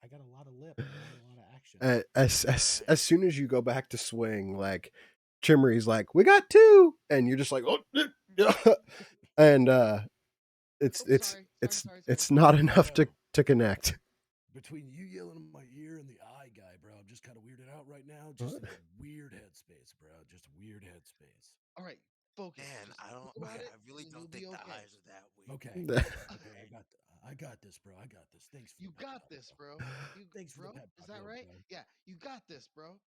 I got a lot of lip. I got a lot of action. As soon as you go back to swing, like Chimmery's like, "We got 2," and you're just like, "Oh," and it's not enough to connect. Between you yelling in my ear and the eye guy, bro, I'm just kind of weirded out right now. Just in a weird headspace, bro. Just weird headspace. All right, focus. Man, Just I don't. think about I it, really and don't you'll think be the okay. eyes are that weird. Okay, I got this, bro. I got this. Thanks for You the pep got talk, this, bro. Thanks for bro, the pep is talk, that little right? bro. Yeah, you got this, bro.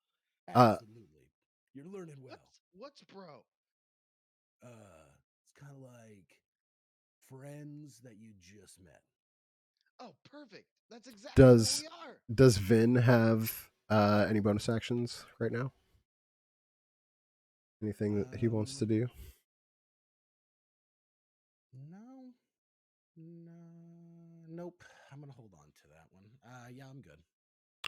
Absolutely. You're learning well. What's bro? It's kind of like friends that you just met. Oh, perfect. That's exactly what Does we are. does Vin have any bonus actions right now? Anything that he wants to do? Nope. I'm gonna hold on to that one. Yeah, I'm good.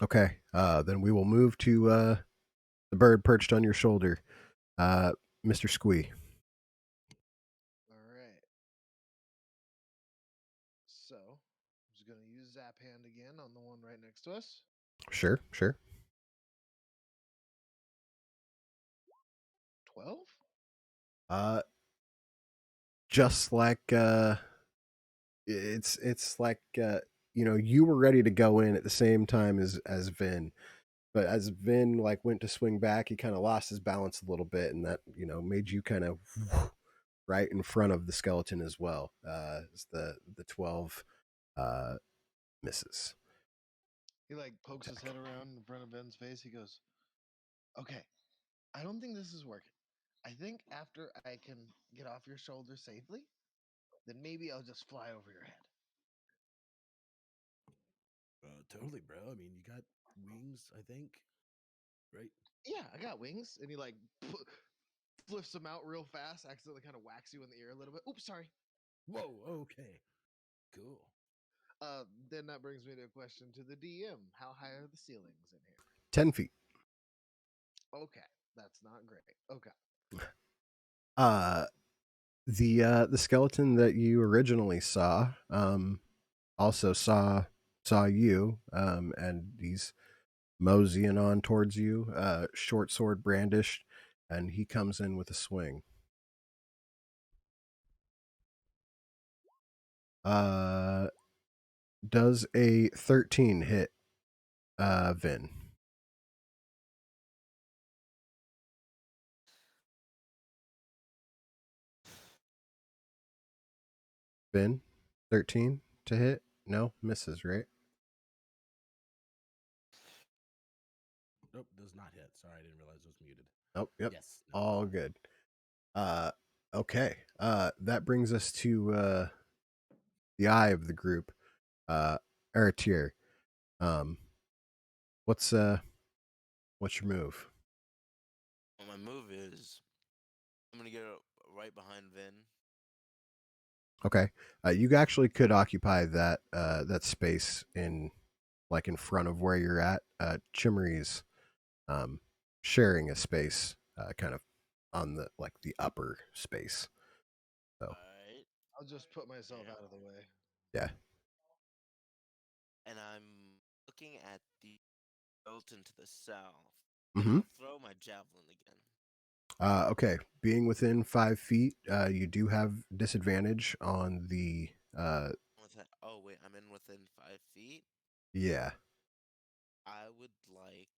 Okay. Then we will move to the bird perched on your shoulder, Mr. Squee. All right. So, I'm just going to use Zap Hand again on the one right next to us. Sure. 12? Just like it's like you were ready to go in at the same time as Vin, But as Vin like went to swing back, he kind of lost his balance a little bit, and that made you kind of right in front of the skeleton as well. As the 12 misses. He like pokes his head around in front of Ben's face. He goes, "Okay, I don't think this is working. I think after I can get off your shoulder safely, then maybe I'll just fly over your head." Totally, bro. I mean, you got wings, I think, right? Yeah, I got wings, and he like flips them out real fast, accidentally kind of whacks you in the ear a little bit. Oops, sorry. Whoa, okay. Cool. Then that brings me to a question to the DM. How high are the ceilings in here? 10 feet. Okay, that's not great. Okay. Uh, the skeleton that you originally saw also saw you, and he's moseying on towards you, short sword brandished, and he comes in with a swing. Does a 13 hit Vin? Vin, 13 to hit? No, misses, right? Nope, does not hit. Sorry, I didn't realize it was muted. Oh, yep. Yes. No. All good. Okay. That brings us to the eye of the group. Eratier. Um, what's your move? Well, my move is I'm gonna get right behind Vin. Okay. You actually could occupy that space in front of where you're at. Chimmery's sharing a space kind of on the upper space. So Alright. I'll just put myself Yeah. out of the way. yeah. And I'm looking at the skeleton to the south. And Mm-hmm. I'll throw my javelin again. Okay. Being within 5 feet, you do have disadvantage on the Oh wait, I'm in within 5 feet. yeah. I would like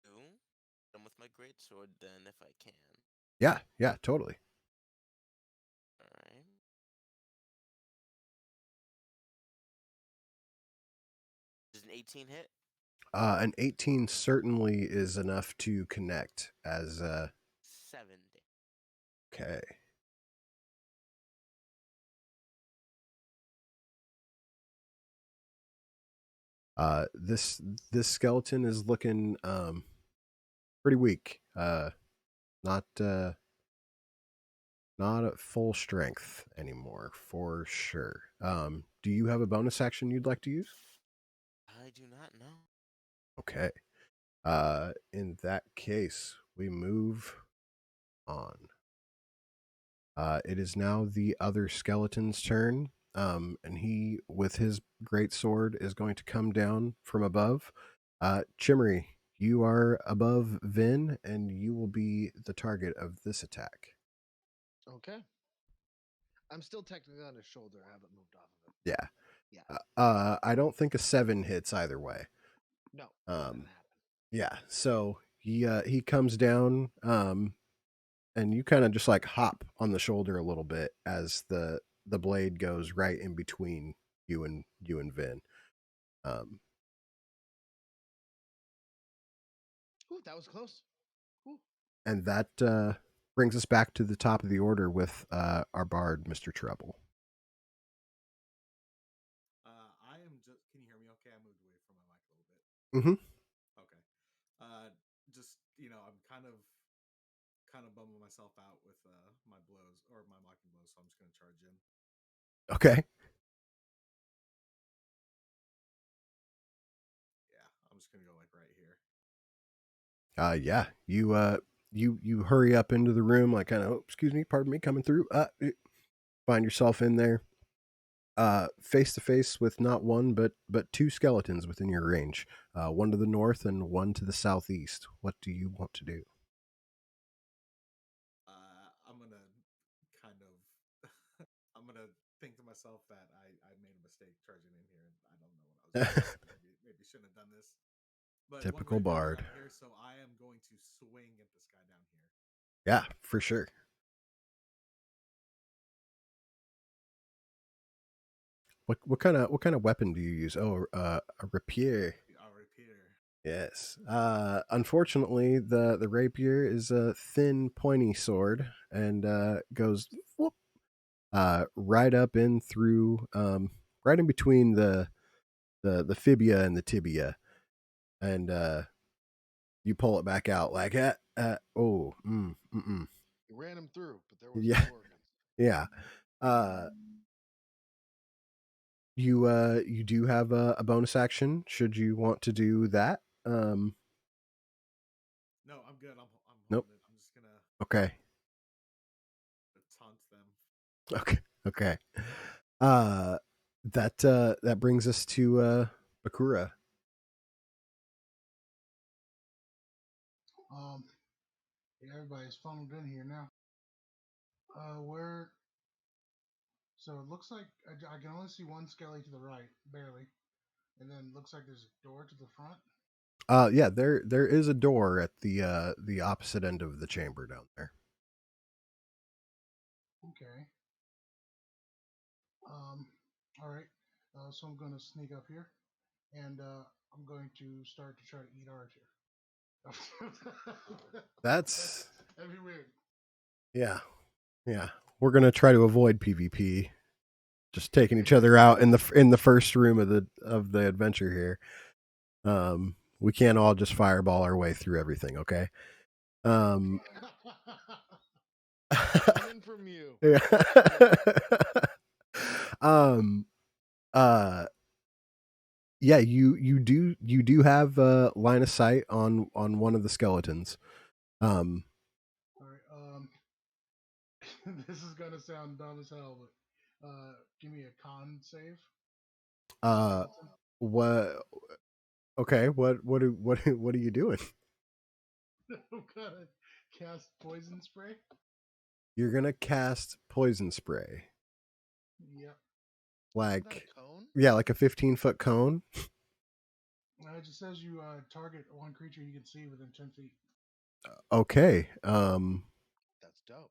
to hit him with my great sword then, if I can. Yeah, totally. All right. Does an 18 hit? An 18 certainly is enough to connect as 7 damage. okay. This skeleton is looking pretty weak. Not not at full strength anymore for sure. Do you have a bonus action you'd like to use? I do not know. Okay. In that case, we move on. It is now the other skeleton's turn. And he, with his great sword, is going to come down from above. Chimmery, you are above Vin, and you will be the target of this attack. Okay. I'm still technically on his shoulder. I haven't moved off of it. Yeah. Yeah. I don't think a 7 hits either way. No, not gonna happen. Yeah. So he comes down, and you kind of just like hop on the shoulder a little bit as the blade goes right in between you and Vin. Ooh, that was close. Ooh. And that brings us back to the top of the order with our bard, Mr. Trouble. I am just. Can you hear me? Okay, I moved away from my mic a little bit. Mm-hmm. Okay. Just I'm kind of bumming myself out with my blows or my mocking blows, so I'm just gonna charge in. Okay. Yeah, I'm just gonna go like right here. Yeah. You hurry up into the room, like kind of, oh, excuse me, pardon me, coming through. Find yourself in there, face to face with not one but two skeletons within your range. One to the north and one to the southeast. What do you want to do? I'm gonna kind of. I'm gonna think to myself that I made a mistake charging in here, and I don't know what I was doing. Maybe shouldn't have But one Typical rapier bard. down here, so I am going to swing at this guy down here. Yeah, for sure. What kind of weapon do you use? Oh, a rapier. A rapier. Yes. Unfortunately, the rapier is a thin, pointy sword and goes whoop, right up in through, right in between the fibia and the tibia, and you pull it back out like oh, You ran him through, but there was yeah, no organs. yeah. Uh, you do have a bonus action should you want to do that. No, I'm good. I'm Nope. holding it. I'm just gonna Okay. taunt them. Okay. Okay. That brings us to Bakura. Yeah, everybody's funneled in here now. Where? So it looks like I can only see one skelly to the right, barely, and then looks like there's a door to the front. Yeah, there is a door at the opposite end of the chamber down there. Okay. All right. So I'm going to sneak up here, and I'm going to start to try to eat Archer. That's That'd be weird. yeah, yeah. We're gonna try to avoid PvP. Just taking each other out in the first room of the adventure here. We can't all just fireball our way through everything, okay? Learning from you. Yeah. um yeah, you do have line of sight on one of the skeletons. All right. This is gonna sound dumb as hell, but give me a con save. Uh what okay, what are you doing? I'm gonna cast poison spray. You're gonna cast poison spray. Yep. Isn't that Like a cone? yeah, like a 15-foot cone. It just says you target one creature you can see within 10 feet. Okay. That's dope.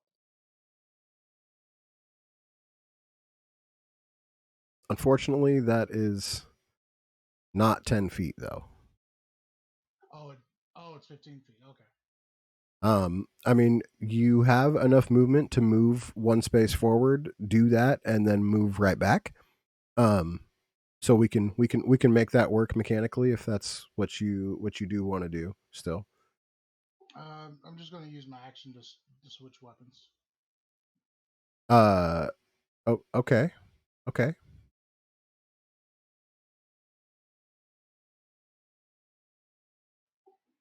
Unfortunately, that is not 10 feet though. Oh, it's 15 feet. Okay. I mean, you have enough movement to move one space forward, do that, and then move right back. Um, so we can make that work mechanically if that's what you do want to do. Still, I'm just gonna use my action to switch weapons. uh, oh, okay, okay.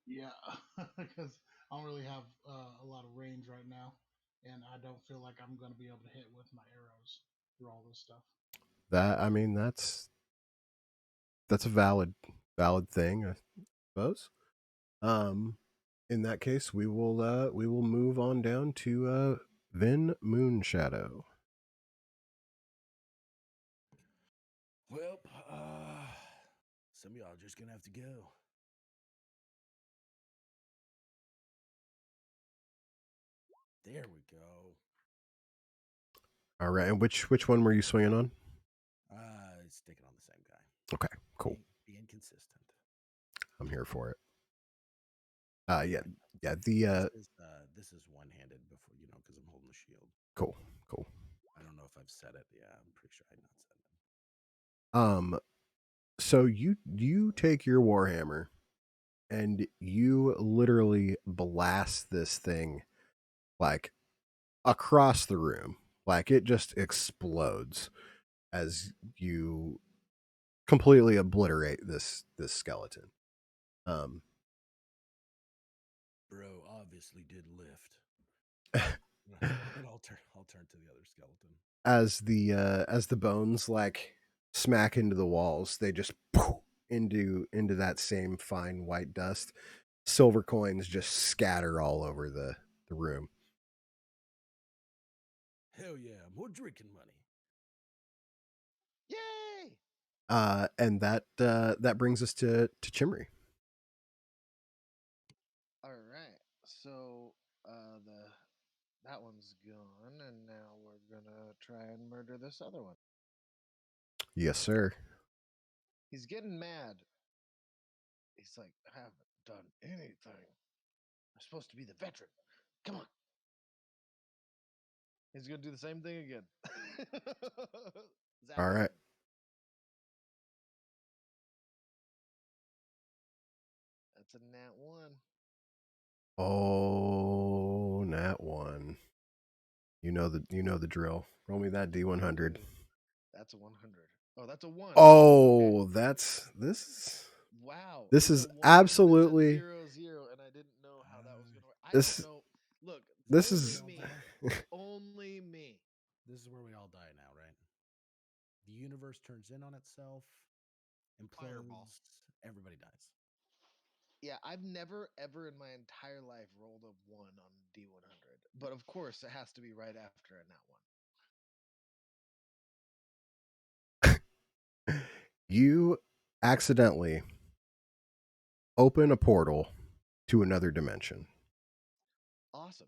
Yeah, because I don't really have a lot of range right now, and I don't feel like I'm gonna be able to hit with my arrows through all this stuff. That I mean, that's a valid thing, I suppose. Um, in that case, we will move on down to Vin Moonshadow. Well, some of y'all are just gonna have to go. There we go. All right, and which one were you swinging on? Sticking on the same guy. Okay, cool. Being consistent. I'm here for it. Yeah, yeah. This is one-handed before because I'm holding the shield. Cool, cool. I don't know if I've said it. Yeah, I'm pretty sure I've not said it. So you take your warhammer and you literally blast this thing like across the room, like it just explodes as you completely obliterate this skeleton. Bro obviously did lift. And I'll turn to the other skeleton. As the bones like smack into the walls, they just into that same fine white dust. Silver coins just scatter all over the room. Hell yeah, more drinking money. Yay! And that brings us to Chimry. that one's gone, and now we're gonna try and murder this other one. Yes, sir. He's getting mad. He's like, I haven't done anything. I'm supposed to be the veteran. Come on. He's gonna do the same thing again. Zap All right. again. That's a nat one. Oh, nat one. You know the drill. Roll me that D100. Ooh, that's a 100. Oh, that's a one. Okay. Oh, this Wow. this It's is a one, absolutely 0, 0, and I didn't know how that was gonna work. I this don't know. Look, this only is me. Only me. This is where we all die now, right? The universe turns in on itself, Fireball. implodes, everybody dies. Yeah, I've never ever in my entire life rolled a one on D100, but of course it has to be right after a nat one. you accidentally open a portal to another dimension. Awesome.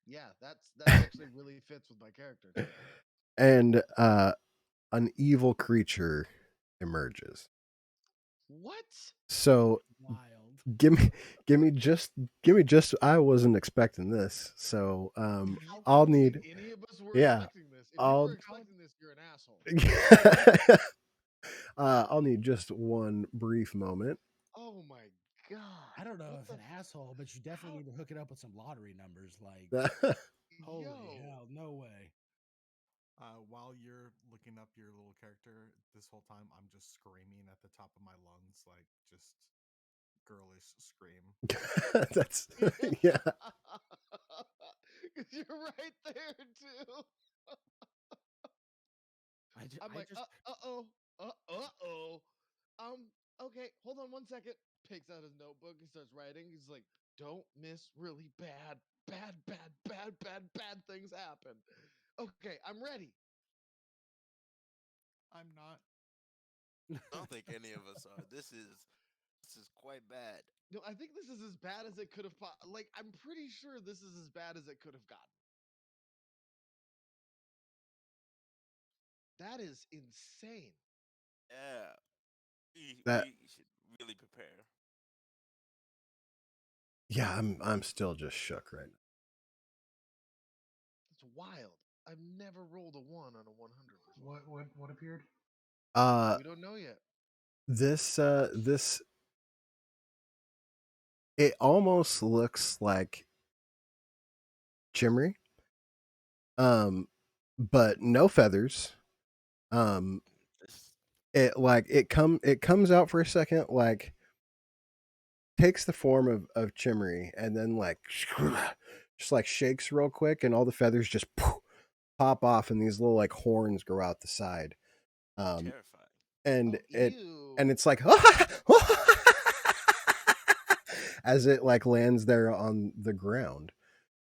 Yeah, that actually really fits with my character too. And an evil creature emerges. What? So Wild. give me just I wasn't expecting this. So How I'll can you need think any of us were yeah, expecting this? If you I'll were expecting this, you're an asshole. I'll need just one brief moment. Oh my god. I don't know What if the an asshole, but you definitely how need to hook it up with some lottery numbers. Like, holy yo. hell, no way. While you're looking up your little character, this whole time I'm just screaming at the top of my lungs, like just girlish scream. That's yeah. Cause you're right there too. I'm I like, just uh-oh. Okay, hold on 1 second. Takes out his notebook and starts writing. He's like, don't miss really bad things happen. Okay, I'm ready. I'm not. I don't think any of us are. This is quite bad. No, I think this is as bad as it could have. Like, I'm pretty sure this is as bad as it could have gotten. That is insane. Yeah, we That we should really prepare. yeah, I'm still just shook right It's wild. I've never rolled a one on a 100 before. What appeared? now. We don't know yet. This it almost looks like Chimney, but no feathers. Um, This it comes out for a second, like takes the form of Chimney, and then like just like shakes real quick, and all the feathers just pop off, and these little like horns grow out the side. Um, terrifying. and Oh, ew. it's like as it like lands there on the ground.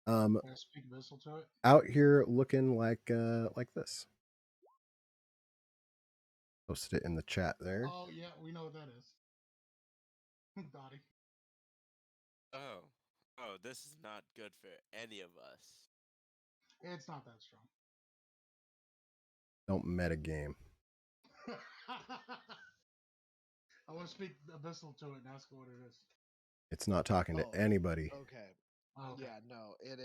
Can I speak Vessel to it? Out here looking like this. Posted it in the chat there. Oh yeah, we know what that is. Dottie. Oh, oh, this is not good for any of us. It's not that strong. Don't metagame. I want to speak Abyssal to it and ask what it is. It's not talking to Oh, anybody. okay. Oh, okay. Yeah, no, it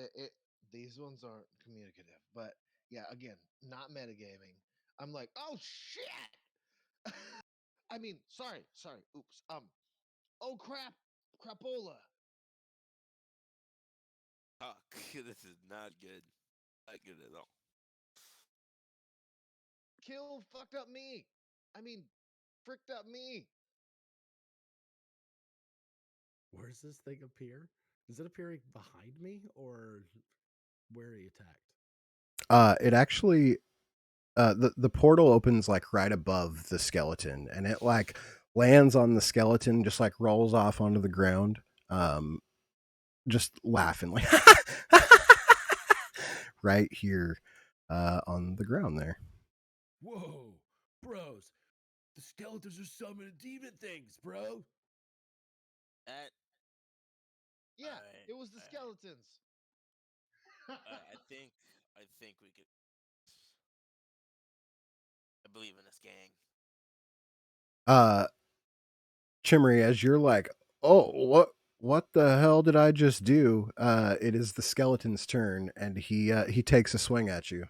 these ones aren't communicative, but yeah, again, not metagaming. I'm like, oh shit. I mean, sorry, oops. Oh crap, crapola. Fuck, this is not good. Not good at all. Kill fucked up me. I mean, fricked up me. where's this thing appear? Is it appearing behind me or where he attacked? It actually the portal opens like right above the skeleton, and it like lands on the skeleton, just like rolls off onto the ground. Just laughing like right here on the ground there. Whoa, bros! The skeletons are summoning demon things, bro. That Yeah, Alright, it was the alright. skeletons. I think we could. I believe in this gang. Chimmery, as you're like, oh, what the hell did I just do? It is the skeleton's turn, and he takes a swing at you.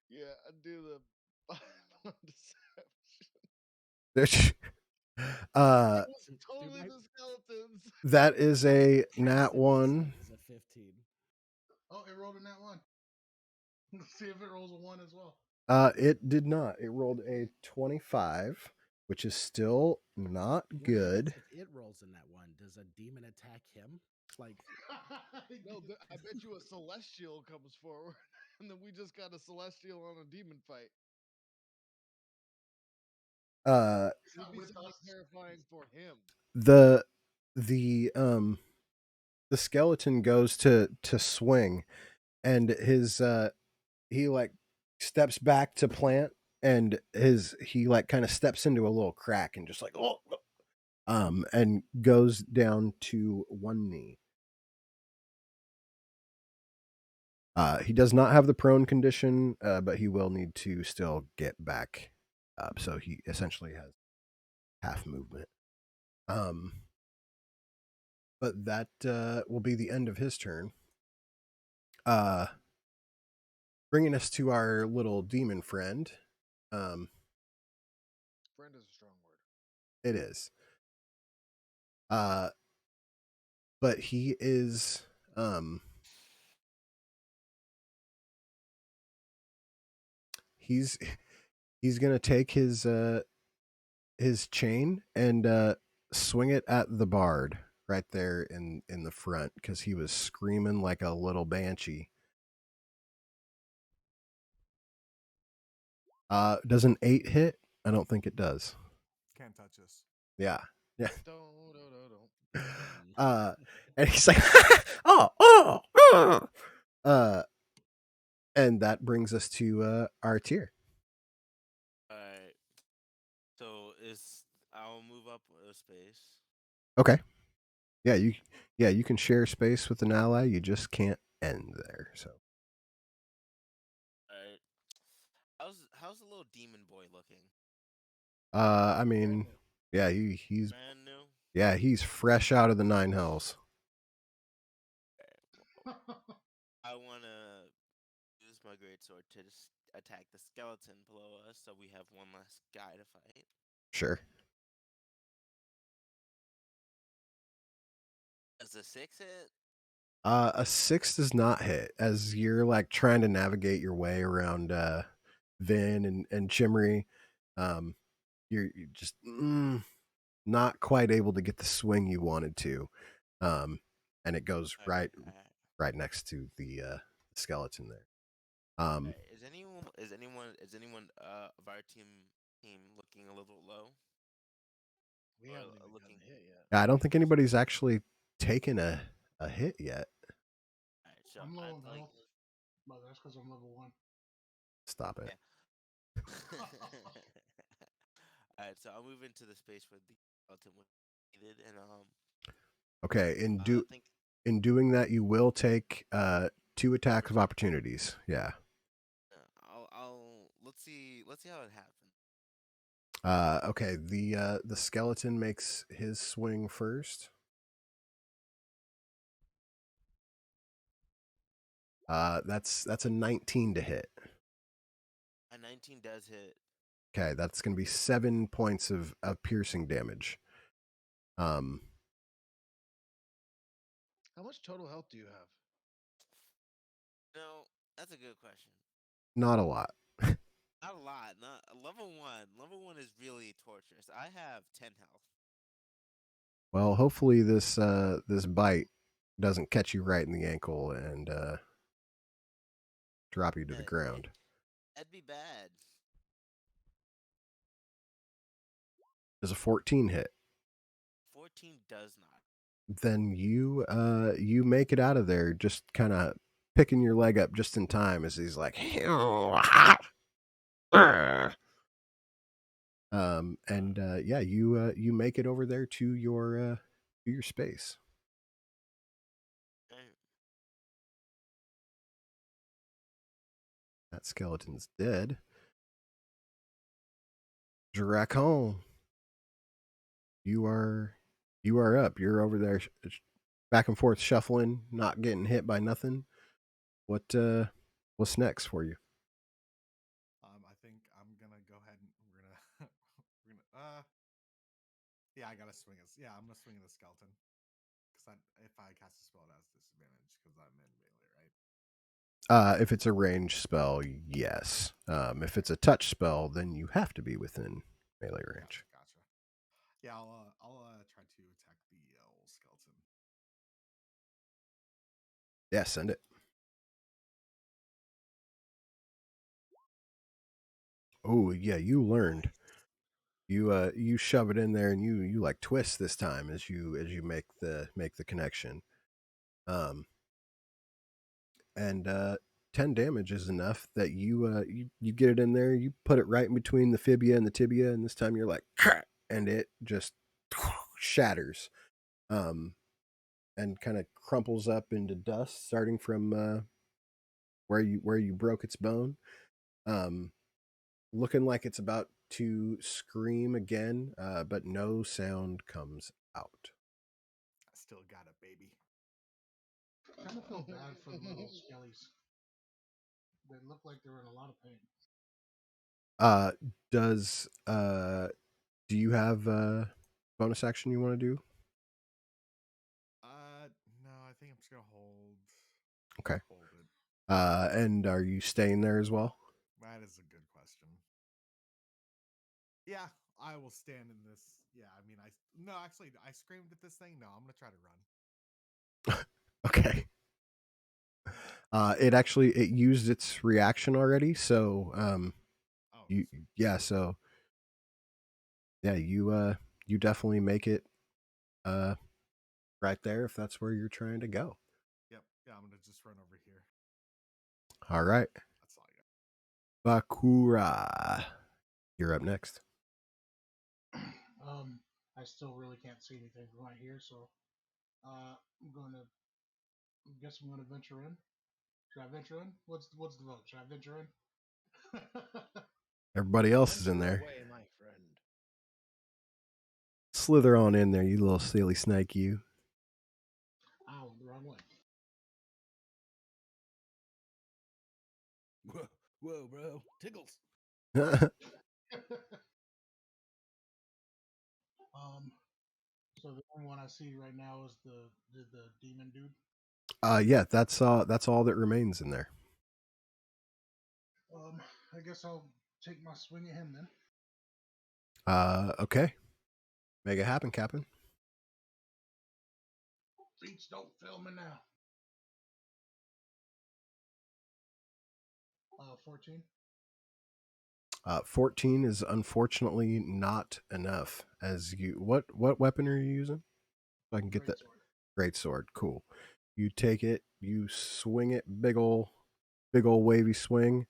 Yeah, I do the deception. There's- uh, It was totally the skeletons. that is a nat Passive one. insight is a 15. Oh, it rolled a nat one. Let's see if it rolls a one as well. It did not. It rolled a 25, which is still not What good. happens if it rolls in that one? Does a demon attack him? Like, No, I bet you a celestial comes forward, and then we just got a celestial on a demon fight. It's It'd not be with something us. terrifying for him. the the skeleton goes to swing, and his he like steps back to plant, and he like kind of steps into a little crack and just like and goes down to one knee. He does not have the prone condition, but he will need to still get back up. So he essentially has half movement. But that will be the end of his turn. Bringing us to our little demon friend. Friend is a strong word. It is. But he is he's gonna take his chain and swing it at the bard right there in the front, because he was screaming like a little banshee. Does an 8 hit? I don't think it does. Can't touch us. Yeah. Yeah. Don't. And he's like, oh. And that brings us to our tier. Alright. So I'll move up a space. Okay. Yeah, you can share space with an ally. You just can't end there. So Alright. How's the little demon boy looking? I mean, yeah, he's Brand new? yeah, he's fresh out of the nine hells. I wanna use my greatsword to just attack the skeleton below us, so we have one less guy to fight. Sure. Does a 6 hit? A 6 does not hit. As you're like trying to navigate your way around Vin and Chimmery, you're just not quite able to get the swing you wanted to, and it goes right next to the skeleton there. Is anyone of our team looking a little low? We haven't even gotten hit yet. I don't think anybody's actually taken a hit yet. Alright, so I'm low I'd on like. health, but that's because I'm level 1. Stop it. Yeah. Alright, so I'll move into the space where the skeleton was needed, and Okay, think in doing that, you will take 2 attacks of opportunities. Yeah. I'll let's see how it happens. Okay, the skeleton makes his swing first. That's a 19 to hit. A 19 does hit. Okay, that's going to be 7 points of piercing damage. How much total health do you have? No, that's a good question. Not a lot. Not a lot. Not level 1. Level 1 is really torturous. I have 10 health. Well, hopefully this bite doesn't catch you right in the ankle and drop you to the ground. That'd be bad. Does a 14 hit? 14 does not. Then you make it out of there, just kind of picking your leg up just in time as he's like yeah, you make it over there to your space. That skeleton's dead. Dracon, you are up. You're over there, back and forth shuffling, not getting hit by nothing. What's next for you? I think I'm gonna go ahead and we're gonna we're gonna yeah, I gotta swing it. Yeah, I'm gonna swing the skeleton because if I cast a spell, it has disadvantage because I'm in melee, right? If it's a range spell, yes. If it's a touch spell, then you have to be within melee range. Gotcha. Yeah, I'll try to attack the old skeleton. Yeah, send it. Oh yeah, you learned. You shove it in there and you like twist this time as you make the connection. And 10 damage is enough that you get it in there, you put it right in between the fibia and the tibia, and this time you're like, and it just shatters, and kind of crumples up into dust, starting from where you broke its bone, um, looking like it's about to scream again, but no sound comes out. I still got it, baby. I kind of feel bad for the little skellies. They look like they're in a lot of pain. Does do you have a bonus action you want to do? No, I think I'm just gonna hold. Okay. Hold it. And are you staying there as well? That is a good question. Yeah, I will stand in this. Yeah, I mean, actually, I screamed at this thing. No, I'm gonna try to run. Okay. It used its reaction already, so Oh, you sweet. yeah, so yeah, you definitely make it right there if that's where you're trying to go. Yep. Yeah, I'm gonna just run over here. All right. That's all I got. Bakura. You're up next. I still really can't see anything from right here, so I'm gonna. I guess I'm gonna venture in. Should I venture in? What's the vote? Should I venture in? Everybody else is in Venture there. away, my friend. Slither on in there, you little silly snake, you. Ow, the wrong way. Whoa, bro. Tickles. So the only one I see right now is the demon dude. Yeah, that's all that remains in there. I guess I'll take my swing at him then. Okay. Make it happen, Captain. Beats don't fail me now. 14. 14 is unfortunately not enough. As you, what weapon are you using? So I can get that. Great sword. Cool. You take it, you swing it, big ol' wavy swing.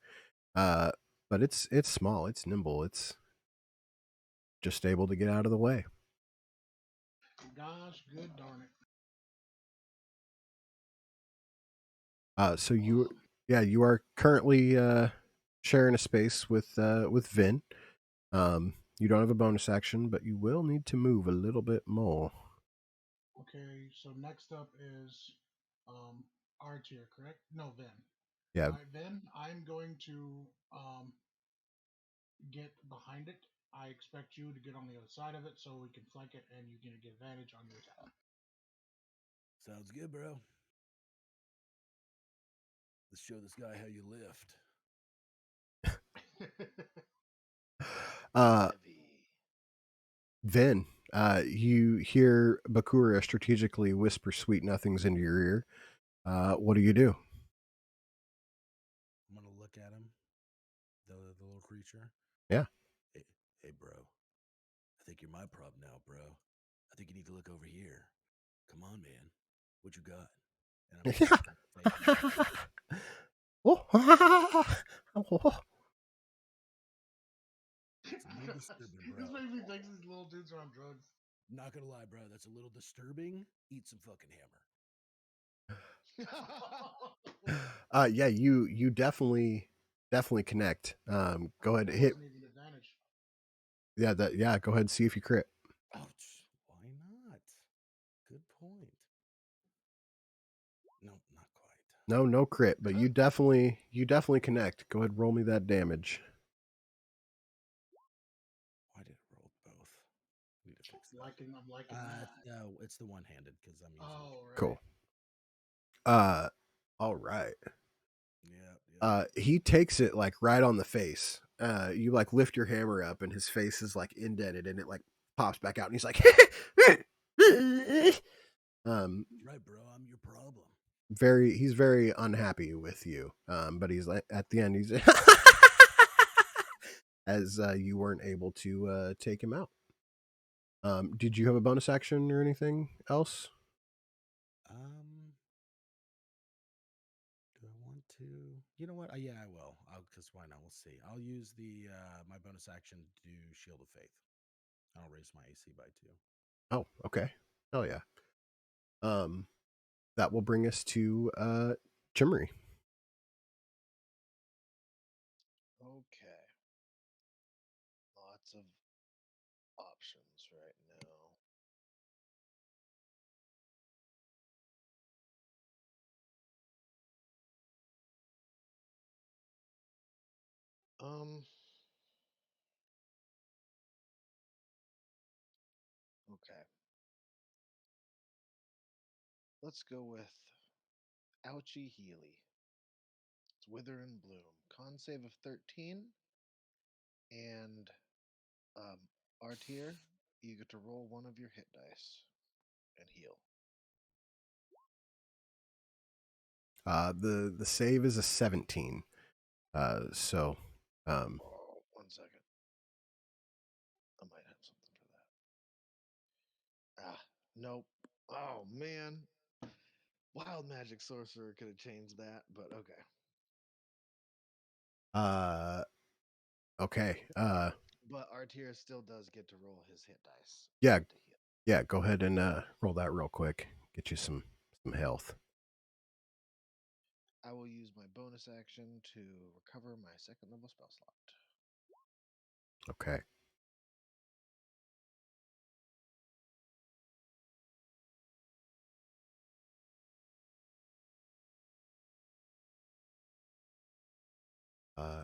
But it's small, it's nimble, it's just able to get out of the way. Gosh, good darn it. So you are currently sharing a space with Vin. You don't have a bonus action, but you will need to move a little bit more. Okay, so next up is R tier, correct? No, Vin. Yeah. All right, Vin, I'm going to get behind it. I expect you to get on the other side of it so we can flank it and you can get advantage on your attack. Sounds good, bro. Let's show this guy how you lift. Heavy. Vin, you hear Bakura strategically whisper sweet nothings into your ear. What do you do? I'm gonna look at him, the little creature. Yeah. Hey, bro. I think you're my problem now, bro. I think you need to look over here. Come on, man. What you got? And I'm It's a little disturbing, bro. This makes me think these little dudes are on drugs. Not gonna lie, bro. That's a little disturbing. Eat some fucking hammer. Yeah, you definitely definitely connect. Go ahead, That hit. wasn't even advantage. Yeah, go ahead and see if you crit. Ouch. Why not? Good point. No, not quite. No crit, but you definitely connect. Go ahead, roll me that damage. Why did it roll both? Need to fix that. I'm liking that. No, it's the one-handed because I'm using. Oh, right. Cool. All right. Yeah. He takes it like right on the face. You like lift your hammer up, and his face is like indented, and it like pops back out, and he's like, Right, bro. I'm your problem. he's very unhappy with you. But he's like at the end, he's as you weren't able to take him out. Did you have a bonus action or anything else? Do I want to? You know what? Yeah, I will. Because why not? We'll see. I'll use the my bonus action to Shield of Faith. I'll raise my AC by 2. Oh, okay. Hell yeah. That will bring us to Chimmery. Okay. Lots of options right now. Okay. Let's go with Ouchie Healy. It's Wither and Bloom. Con save of 13. And Artier, you get to roll one of your hit dice and heal. The save is a 17. So Oh, 1 second. I might have something for that. Ah, nope. Oh man. Wild Magic Sorcerer could have changed that, but okay. Okay. But Artier still does get to roll his hit dice. Yeah. To heal. Yeah, go ahead and roll that real quick. Get you some health. I will use my bonus action to recover my second level spell slot. Okay.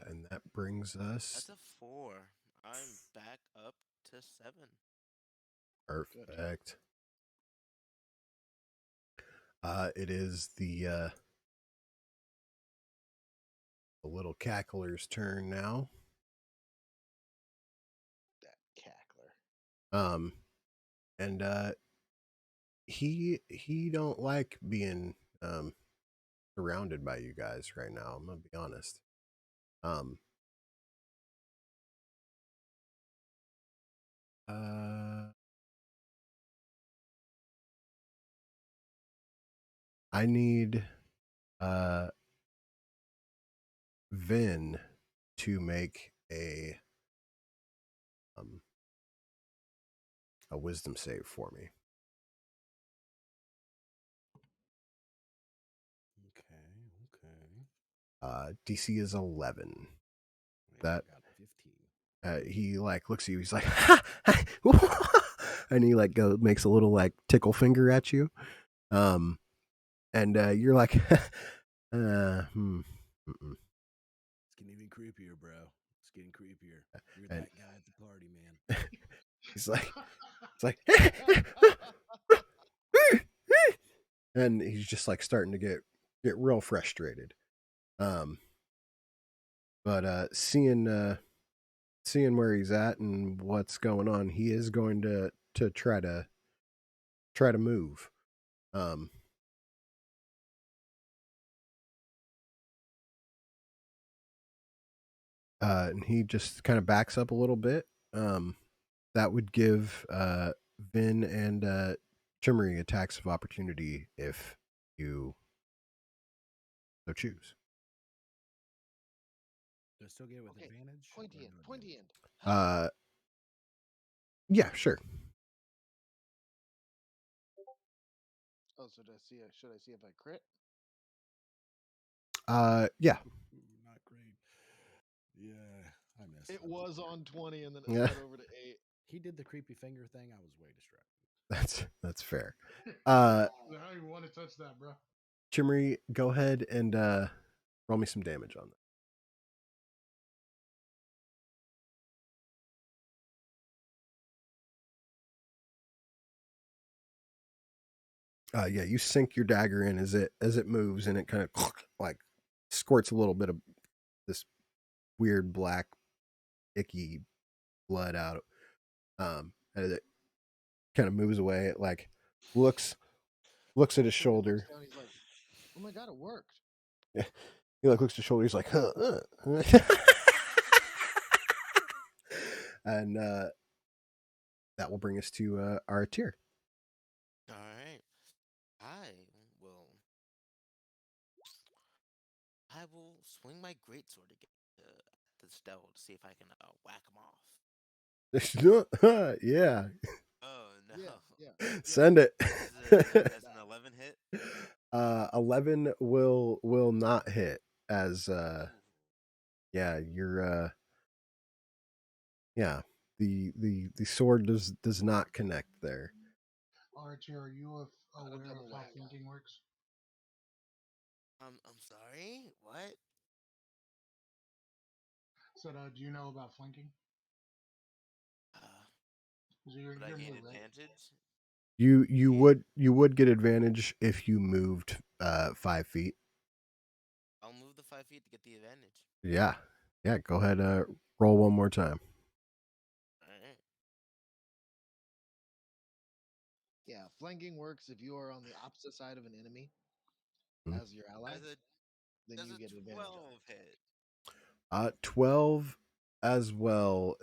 And that brings us That's a 4. I'm back up to 7. perfect. It is the little cackler's turn now. That cackler. And he don't like being surrounded by you guys right now. I'm gonna be honest. I need Vin to make a wisdom save for me. Okay. DC is 11. Man, That I got 15. he like looks at you. He's like, and he like makes a little like tickle finger at you. And you're like, It's getting even creepier, bro. It's getting creepier. You're and that guy at the party, man. he's like, it's like, and he's just like starting to get real frustrated. But seeing where he's at and what's going on, he is going to try to move. And he just kind of backs up a little bit. That would give Vin and Chimmery attacks of opportunity if you so choose. Do I still get it with Okay, advantage? Pointy or end. no Pointy advantage? end. Yeah, sure. Oh, so should I see if I crit? Yeah. Ooh, not great. It was on 20 and then it Yeah. slid over to 8. He did the creepy finger thing. I was way distracted. That's fair. How you want to touch that, bro? Chimmery, go ahead and roll me some damage on that. Yeah, you sink your dagger in as it moves, and it kind of like squirts a little bit of this weird black icky blood out. And it kind of moves away. It like looks at his So he looks shoulder. down, he's like, "Oh my god, it worked." He like looks at his shoulder. He's like, huh. And that will bring us to our tier. All right. will. I will swing my greatsword again to the devil to see if I can whack him off. Yeah. Oh no! Yeah. Send it. Does an 11 hit? 11 will not hit as yeah, you're yeah, the sword does not connect there. Archie, are you aware double of how whack. flanking works? I'm sorry. What? So, do you know about flanking? Would I gain New, right? advantage? You would get advantage if you moved 5 feet. I'll move the 5 feet to get the advantage. Yeah. Yeah, go ahead roll one more time. All right. Yeah, flanking works if you are on the opposite side of an enemy as your ally. Then Does you a get advantage. 12 hit? 12 as well,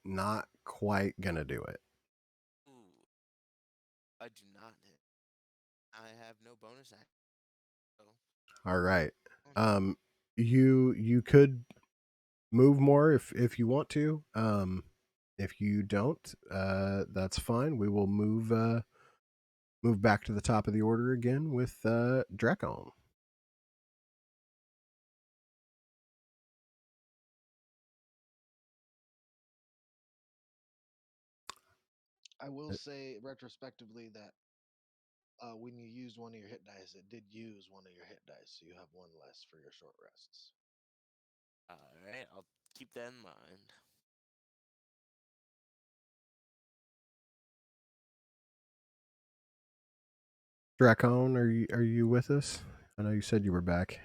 not quite gonna do it. Ooh, I do not hit. I have no bonus action. So. All right. You could move more if you want to. If you don't, that's fine. We will move back to the top of the order again with Dracon. I will say retrospectively that when you used one of your hit dice, it did use one of your hit dice, so you have one less for your short rests. All right, I'll keep that in mind. Dracon, are you with us? I know you said you were back.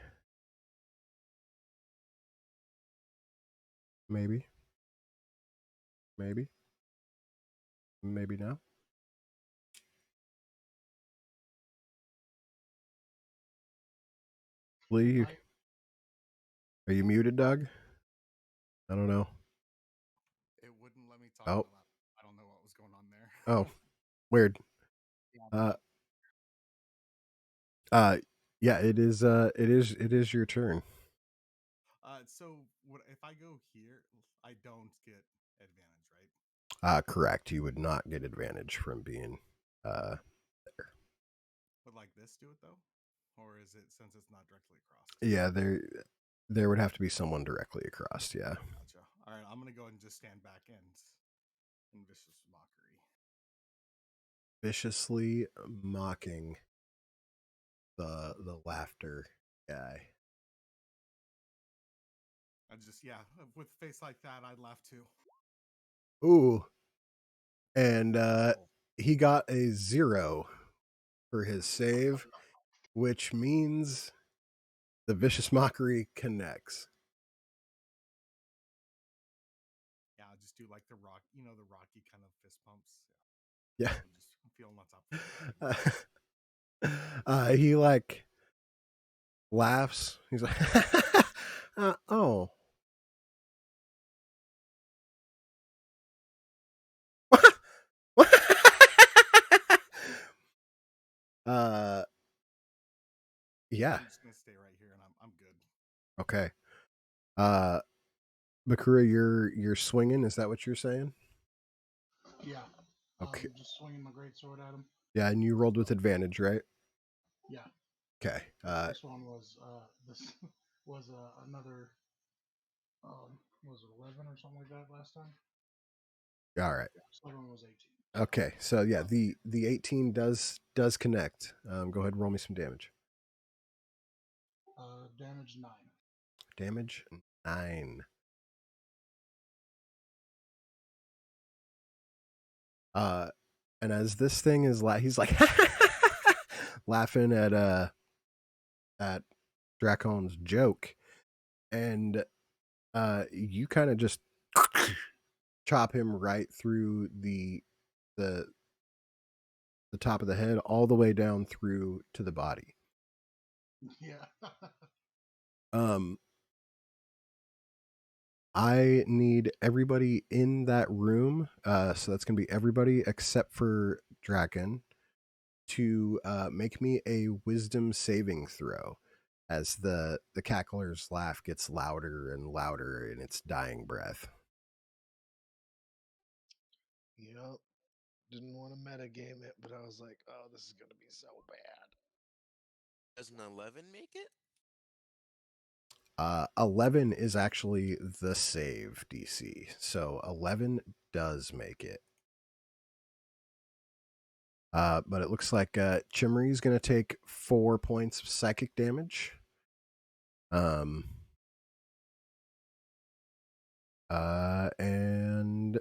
Maybe. Maybe. Maybe now. Lee, are you muted, Doug? I don't know. It wouldn't let me talk. Oh. I don't know what was going on there. Oh, weird. Yeah, it is your turn. So if I go here, I don't get advantage, right? Correct. You would not get advantage from being there. Would like this do it though, or is it since it's not directly across? Yeah, there would have to be someone directly across. Yeah. Gotcha. All right, I'm gonna go and just stand back in vicious mockery. Viciously mocking the laughter guy. I just with a face like that, I'd laugh too. Ooh. And he got a 0 for his save, which means the vicious mockery connects. Yeah, I'll just do like the rocky kind of fist pumps. Yeah. I'm just feeling on top. He like laughs. He's like, oh. Yeah. I'm just gonna stay right here, and I'm good. Okay. Bakura, you're swinging. Is that what you're saying? Yeah. Okay. Just swinging my great sword at him. Yeah, and you rolled with advantage, right? Yeah. Okay. This one was another Was it 11 or something like that last time? All right. Second one was 18. Okay. So yeah, the 18 does connect. Go ahead and roll me some damage. Damage 9. Damage 9. And as this thing is he's like laughing at Dracon's joke, and you kind of just chop him right through the the top of the head all the way down through to the body. Yeah. Um, I need everybody in that room. So that's gonna be everybody except for Dracon to make me a wisdom saving throw as the cackler's laugh gets louder and louder in its dying breath. Yep. Didn't want to metagame it, but I was like, oh, this is gonna be so bad. Does an 11 make it? 11 is actually the save DC, so 11 does make it. But it looks like Chimney's going to take 4 points of psychic damage. And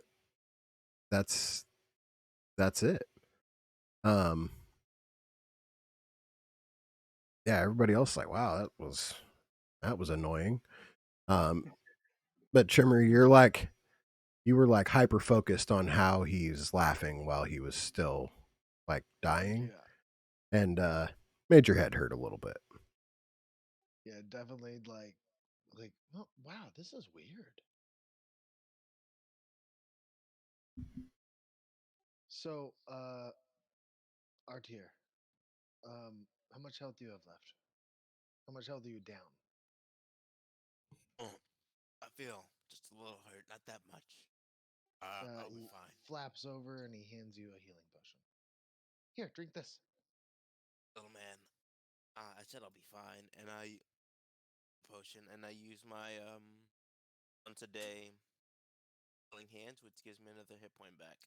that's it. Yeah, everybody else like, wow, that was annoying. But Chimney, you were like hyper focused on how he's laughing while he was still like dying, Yeah. and made your head hurt a little bit. Yeah, definitely like, oh, wow, this is weird. So, Artier, how much health do you have left? How much health are you down? Oh, I feel just a little hurt, not that much. I'll be He fine. flaps over and he hands you a healing potion. Here, drink this. Little man, I said I'll be fine, and I potion, and I use my once a day healing hands, which gives me another hit point back.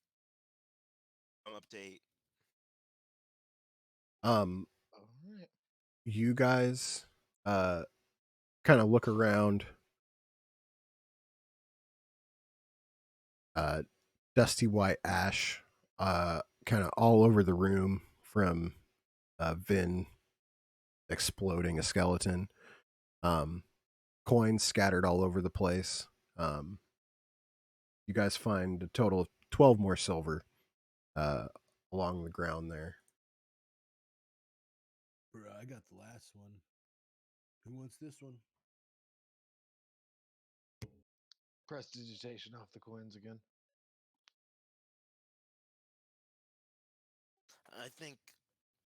I'm up to 8. Um, All right. you guys kind of look around. Dusty white ash kind of all over the room from Vin exploding a skeleton. Coins scattered all over the place. You guys find a total of 12 more silver uh, along the ground there. Bro, I got the last one. Who wants this one? Prestidigitation off the coins again. I think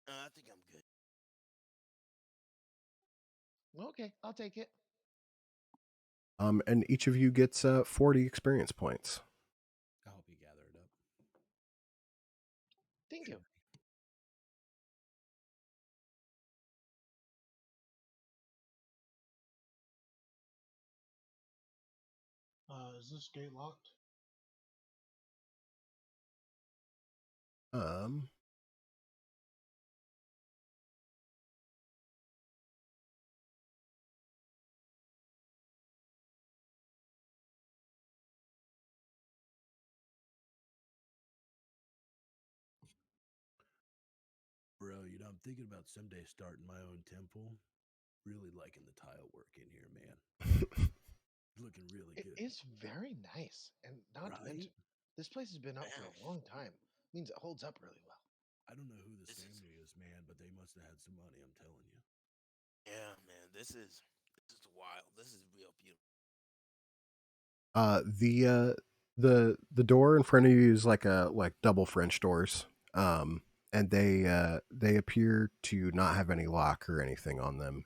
I'm good. Okay, I'll take it. And each of you gets 40 experience points. I'll help you gather it up. Thank you. Is this gate locked? Um, Bro, I'm thinking about someday starting my own temple. Really liking the tile work in here, man. Looking really It good. is very nice, and not to mention, Right? this place has been up for Man, a long time. Means it holds up really well. I don't know who this this is family is, man, but they must have had some money, I'm telling you. yeah, man. This is wild. This is real beautiful. The door in front of you is like double French doors. And they appear to not have any lock or anything on them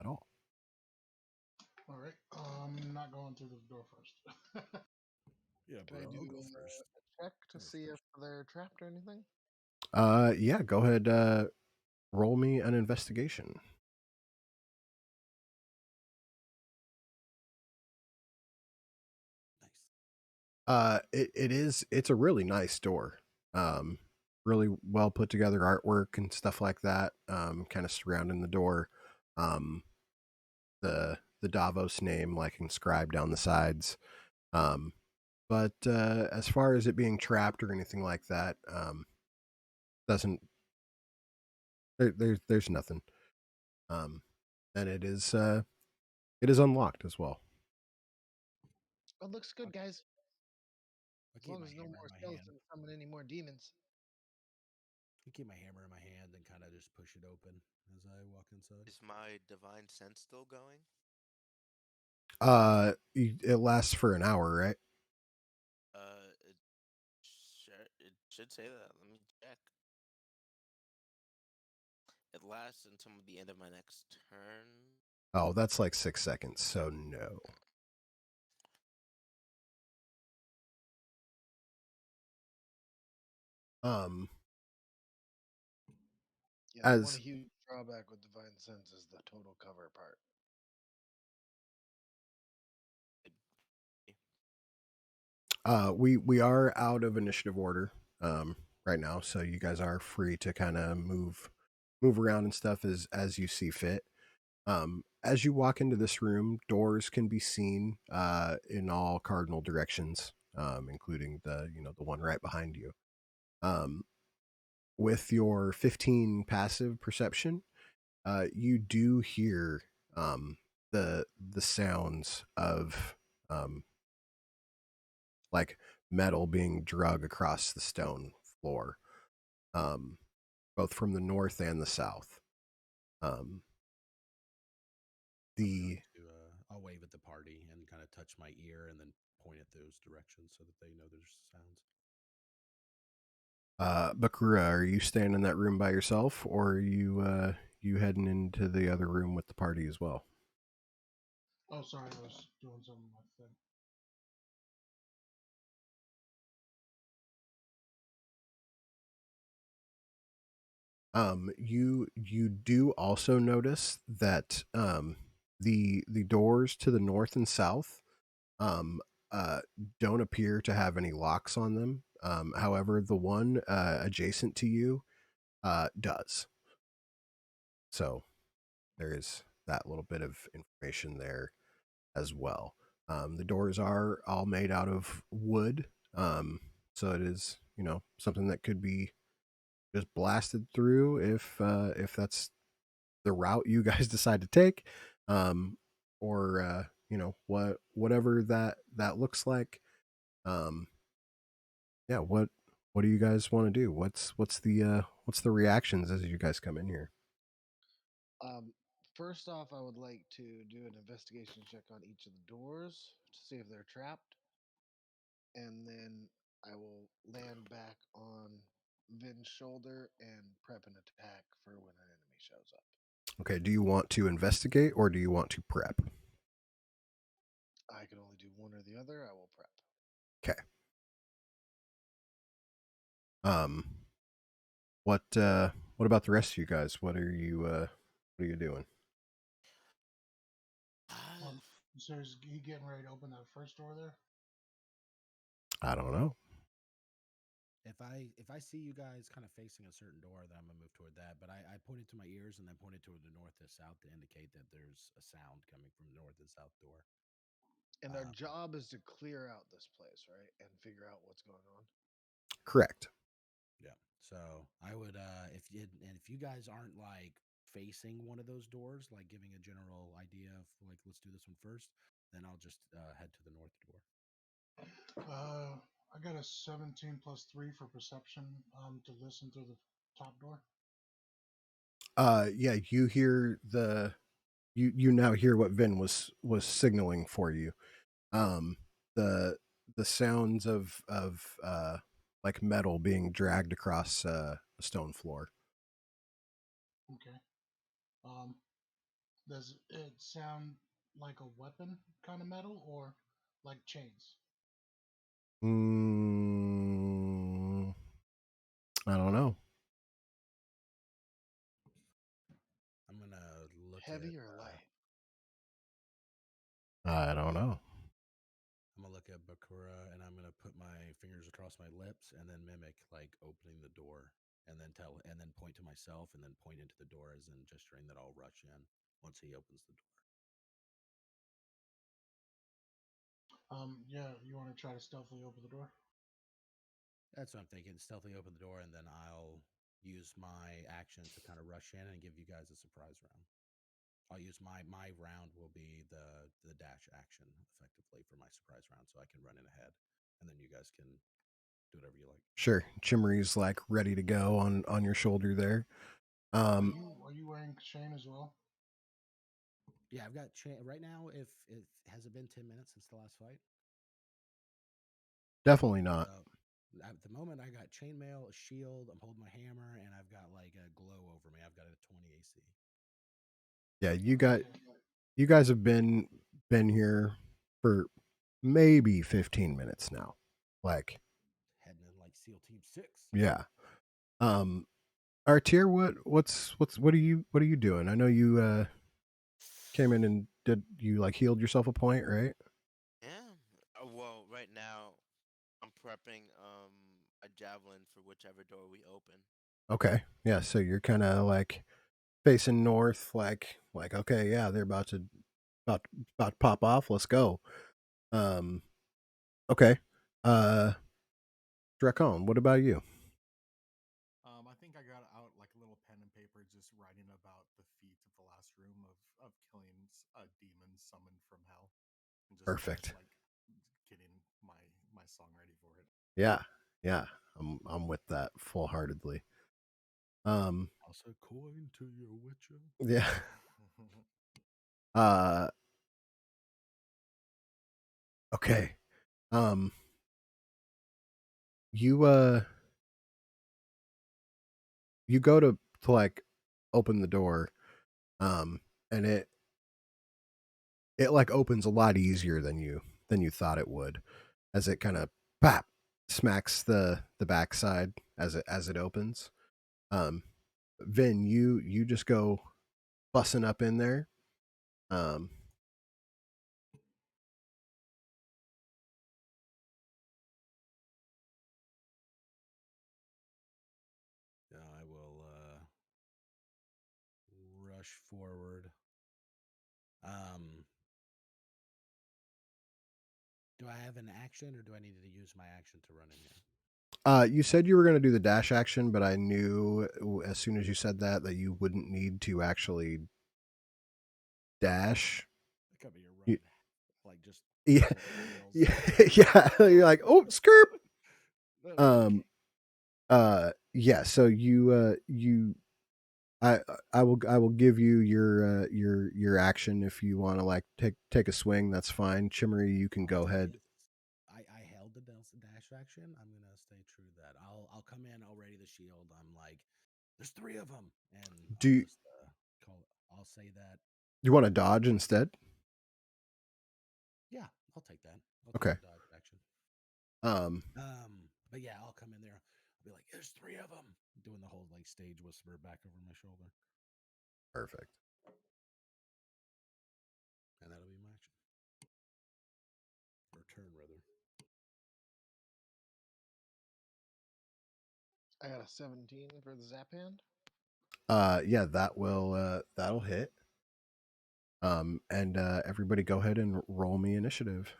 at all. All right. Not going through the door first. Yeah, Can bro, I do I'll go first. a check to I'll go see if first. they're trapped or anything? Yeah, go ahead. Roll me an investigation. It's a really nice door. Um, really well put together artwork and stuff like that. Kind of surrounding the door. Um, the Davos name like inscribed down the sides. Um, but as far as it being trapped or anything like that, doesn't there's nothing. Um, and it is unlocked as well. It looks good, guys. I As keep long my as no hammer more in my hand. skeletons summon any more demons. I keep my hammer in my hand and kind of just push it open as I walk inside. Is my divine sense still going? It lasts for an hour, right? It, it should say that. Let me check. It lasts until the end of my next turn. Oh, that's like 6 seconds, so no. Um, Yeah, the one as huge drawback with Divine Sense is the total cover part. we are out of initiative order right now, so you guys are free to kind of move around and stuff as you see fit. As you walk into this room, doors can be seen in all cardinal directions, including the one right behind you. Um, with your 15 passive perception, you do hear the sounds of um, like metal being drug across the stone floor, um, both from the north and the south. Um, I'm going the to, I'll wave at the party and kind of touch my ear and then point at those directions so that they know there's sounds. Bakura, are you staying in that room by yourself, or are you heading into the other room with the party as well? Oh, sorry, I was doing something with my thing. You do also notice that the doors to the north and south um uh don't appear to have any locks on them. However, the one adjacent to you does. So there is that little bit of information there as well. The doors are all made out of wood, so it is something that could be just blasted through if that's the route you guys decide to take, um, or whatever that looks like. Um, yeah, what do you guys want to do? What's the reactions as you guys come in here? Um, First off, I would like to do an investigation check on each of the doors to see if they're trapped, and then I will land back on Vin's shoulder and prep an attack for when an enemy shows up. Okay, do you want to investigate or do you want to prep? I can only do one or the other. I will prep. Okay. Um, what about the rest of you guys? What are you doing? So is he getting ready to open that first door there? I don't know. If I see you guys kind of facing a certain door, then I'm gonna move toward that. But I pointed to my ears and then pointed toward the north and south to indicate that there's a sound coming from the north and south door. And our job is to clear out this place, right? And figure out what's going on. Correct. Yeah. So I would if you guys aren't like facing one of those doors, like giving a general idea of like let's do this one first, then I'll just head to the north door. I got a 17 plus 3 for perception to listen through the top door. Yeah, you now hear what Vin was signaling for you. Um, the the sounds of like metal being dragged across a stone floor. Okay. Um, does it sound like a weapon kind of metal or like chains? Mm, I don't know. I'm gonna look Heavy at or light? I don't know. I'm gonna look at Bakura, and I'm gonna put my fingers across my lips and then mimic like opening the door, and then point to myself, and then point into the door as in gesturing that I'll rush in once he opens the door. Yeah, you want to try to stealthily open the door? That's what I'm thinking. Stealthily open the door, and then I'll use my action to kind of rush in and give you guys a surprise round. I'll use my round will be the dash action effectively for my surprise round, so I can run in ahead, and then you guys can do whatever you like. Sure. Chimmery's like ready to go on your shoulder there. Um, Are you wearing chain as well? Yeah, I've got right now. If it has it been 10 minutes since the last fight? definitely not. So at the moment, I got chainmail, a shield. I'm holding my hammer, and I've got like a glow over me. I've got a 20 AC. Yeah, Okay. you guys have been here for maybe 15 minutes now. Like, Heading in like SEAL Team 6. yeah. Um Artier, what are you doing? I know you came in and did you like healed yourself a point, right? Yeah. Well, right now I'm prepping a javelin for whichever door we open. Okay. Yeah, so you're kind of like facing north like okay, yeah, they're about about to pop off. Let's go. Um okay. Uh Dracon, what about you? I think I got out like a little pen and paper, just writing about the feat of the last room of killing a demon summoned from hell, and just kind of Perfect. like getting my song ready for it. Yeah. Yeah. I'm with that full-heartedly. Um Also, coin to your witcher. yeah. Uh okay. Um you you go to like open the door, um and it like opens a lot easier than you thought it would, as it kind of pop smacks the backside as it opens. um Vin, you just go bussing up in there. um I will rush forward. Um, do I have an action, or do I need to use my action to run in here? you said you were going to do the dash action, but I knew as soon as you said that you wouldn't need to actually dash. That could be your You, running, like just yeah, wheels. yeah, yeah. You're like, oh, skirp. Okay. Yeah. So you I will give you your action if you want to like take a swing. That's fine. Chimmery, you can go ahead. I held the dash action. I'm gonna stay true to that. I'll come in. I'll ready the shield. I'm like, there's three of them, and Do I'll you, just call. I'll say that. you want to dodge instead? Yeah, I'll take that. I'll take Okay. the dodge action. Um. But yeah, I'll come in there. I'll be like, there's three of them, doing the whole like stage whisper back over my shoulder, Perfect. and that'll be my action or turn rather. I got a 17 for the zap hand. Yeah, that'll hit. And everybody go ahead and roll me initiative.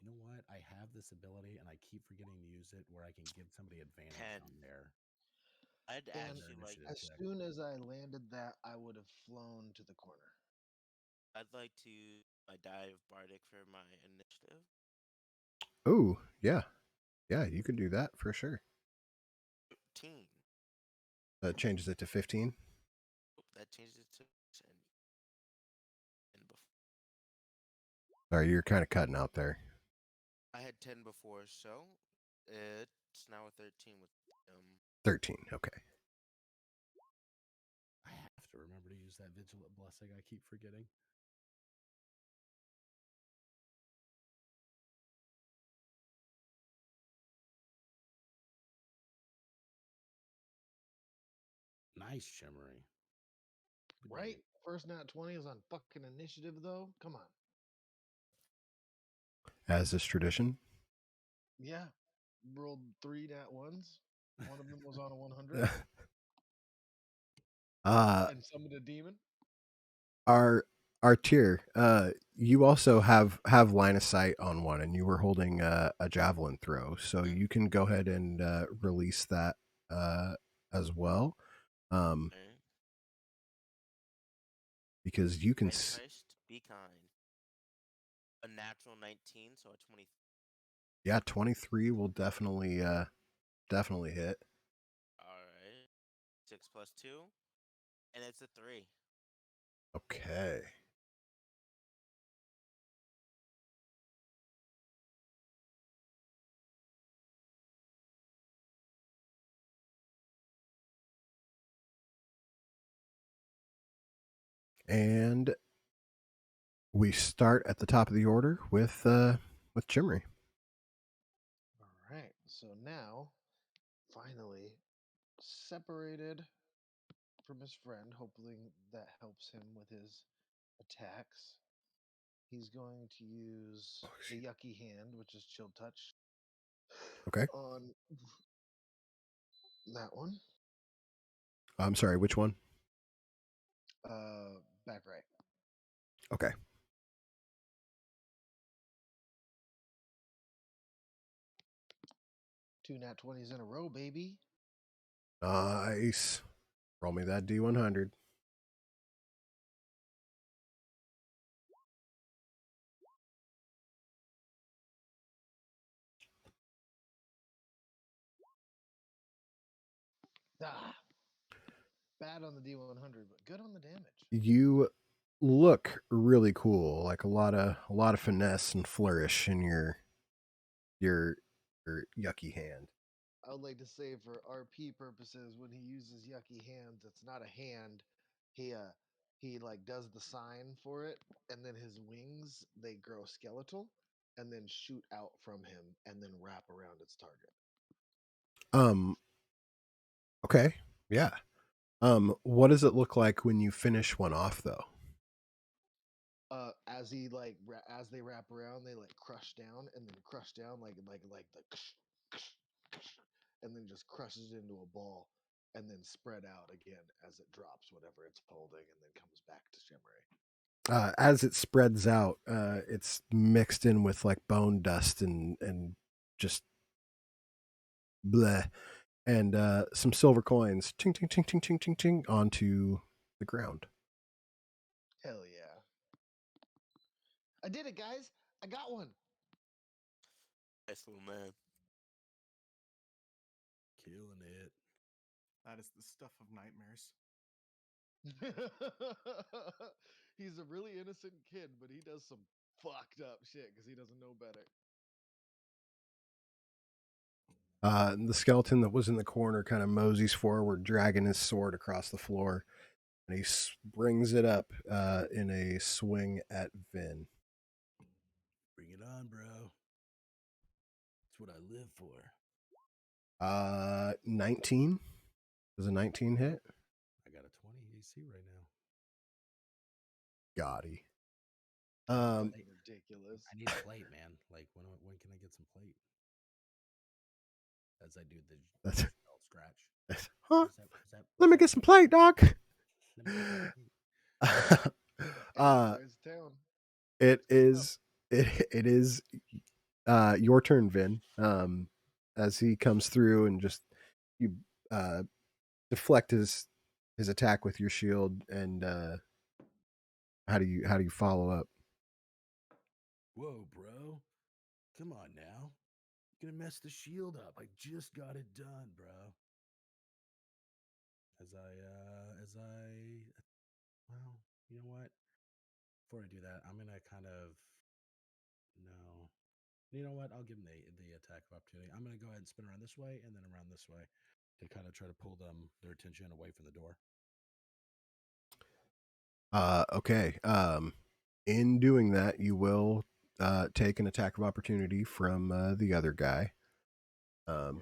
You know what? I have this ability, and I keep forgetting to use it, where I can give somebody advantage 10. on their I'd And their actually like initiative as check. soon as I landed that, I would have flown to the corner. I'd like to use my die of bardic for my initiative. Oh, yeah. Yeah, you can do that for sure. 15. That changes it to 15. That changes it to 10. And before Sorry, you're kind of cutting out there. I had 10 before, so it's now a 13 with 13. Okay. I have to remember to use that vigilant blessing. I keep forgetting. Nice, Shimmery. Good Right? job. First nat 20 is on fucking initiative, though. Come on. as is tradition. Yeah, rolled 3 nat ones. One of them was on a 100, uh, and summoned a demon. our tier, you also have line of sight on one, and you were holding a javelin throw, so you can go ahead and release that as well, Okay. because you can. Enticed, be kind. A natural 19, so a 20. Yeah, 23 will definitely hit. All right. 6 plus 2, and it's a 3. Okay. And we start at the top of the order with Chimry. All right, so now, finally, separated from his friend, hoping that helps him with his attacks. He's going to use Oh, the shoot. yucky hand, which is chill touch, Okay. on that one. I'm sorry, which one? Back right. Okay. 2 nat 20s in a row, baby. Nice. Roll me that D100. Ah, bad on the D100, but good on the damage. You look really cool, like a lot of finesse and flourish in your your yucky hand. I would like to say, for RP purposes, when he uses yucky hands, it's not a hand. He like does the sign for it, and then his wings they grow skeletal, and then shoot out from him, and then wrap around its target. Um. Okay. Yeah. What does it look like when you finish one off, though? As he like as they wrap around, they like crush down, and then crush down like the and then just crushes it into a ball, and then spread out again as it drops whatever it's holding, and then comes back to Shimmery. As it spreads out, it's mixed in with like bone dust and just bleh, and some silver coins, ting ting ting ting ting ting ting, onto the ground. Hell yeah! I did it, guys. I got one. Nice little man. Killing it. That is the stuff of nightmares. He's a really innocent kid, but he does some fucked up shit because he doesn't know better. The skeleton that was in the corner kind of moseys forward, dragging his sword across the floor, and he brings it up in a swing at Vin. Bring it on, bro. That's what I live for. 19. Does a 19 hit? I got a 20 AC right now. Gaudy. Ridiculous. I need plate, man. Like when can I get some plate? As I do the That's spell scratch. huh? Was that, Let me get some plate, Doc. Let me get that plate. uh, Where's town? it is it is your turn, Vin. As he comes through and just you deflect his attack with your shield, and how do you follow up? Whoa, bro. Come on now. You're gonna mess the shield up. I just got it done, bro. Well, you know what? Before I do that, I'm gonna kind of no. You know what? I'll give them the attack of opportunity. I'm gonna go ahead and spin around this way and then around this way to kind of try to pull their attention away from the door. Okay. In doing that, you will take an attack of opportunity from the other guy. Work.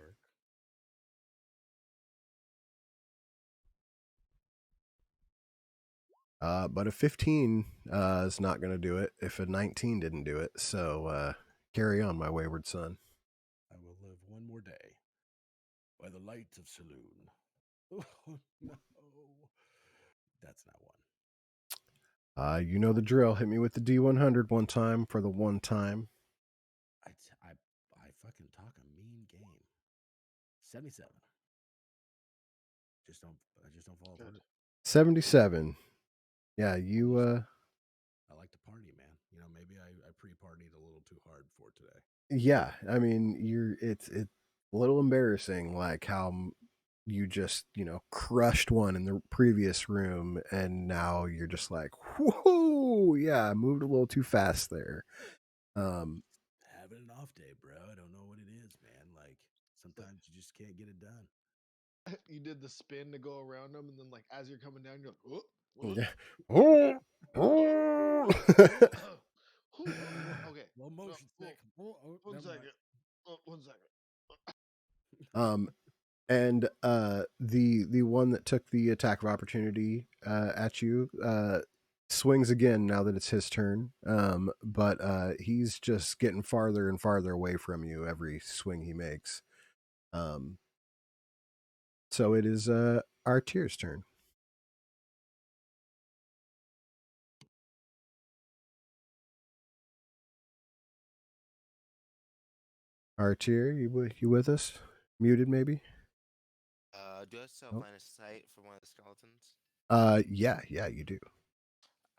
But a 15 is not going to do it if a 19 didn't do it. So Carry on, my wayward son. I will live one more day by the lights of Saloon. Oh, no. That's not one. You know the drill. Hit me with the D100 one time for the one time. I fucking talk a mean game. 77. I just don't follow Good. through. 77. Yeah, you I like to party, man. You know, maybe I pre-partied a little too hard for today. yeah, I mean, it's a little embarrassing like how you just, crushed one in the previous room and now you're just like, "Whoa, yeah, I moved a little too fast there." Um Having an off day, bro. I don't know what it is, man. Like sometimes you just can't get it done. You did the spin to go around them, and then like as you're coming down, you're like, yeah. Oh, oh. okay. Well, motion stick. One Never mind. second. 1 second. um and the one that took the attack of opportunity at you swings again now that it's his turn, but he's just getting farther and farther away from you every swing he makes. So it is Artier's turn. Artier, you with us? Muted maybe? Do I still have Oh. line of sight for one of the skeletons? Yeah, you do.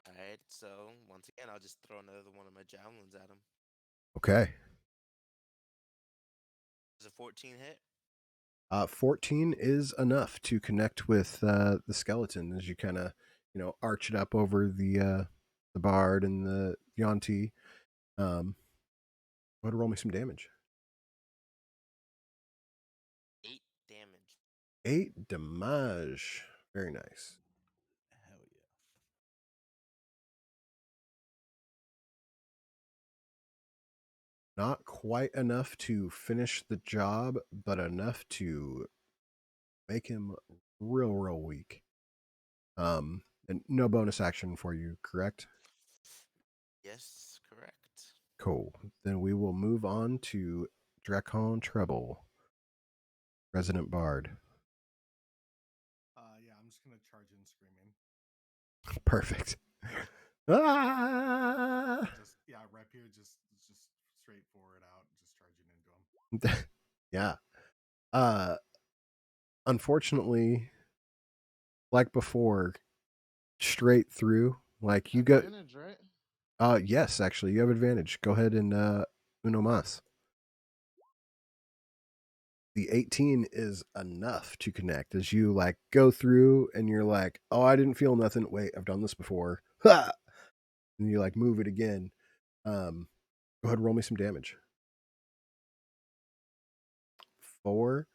Alright, so once again, I'll just throw another one of my javelins at him. Okay. Does a 14 hit? 14 is enough to connect with the skeleton as you kind of, arch it up over the bard and the Yonti. Go ahead and roll me some damage. 8 damage. 8 damage. Very nice. Hell yeah. Not quite enough to finish the job, but enough to make him real weak. And no bonus action for you, correct? Yes, correct. Cool. Then we will move on to Dracon Treble, Resident Bard. Yeah, I'm just gonna charge in screaming. Perfect. Ah! Rep here, just straightforward out, just charging into him. Yeah. Unfortunately, like before, straight through. Like you got Advantage, right? yes, actually, you have advantage. Go ahead and uno mas. The 18 is enough to connect as you like go through and you're like, oh, I didn't feel nothing. Wait, I've done this before. Ha! And you like move it again. Go ahead and roll me some damage. 4.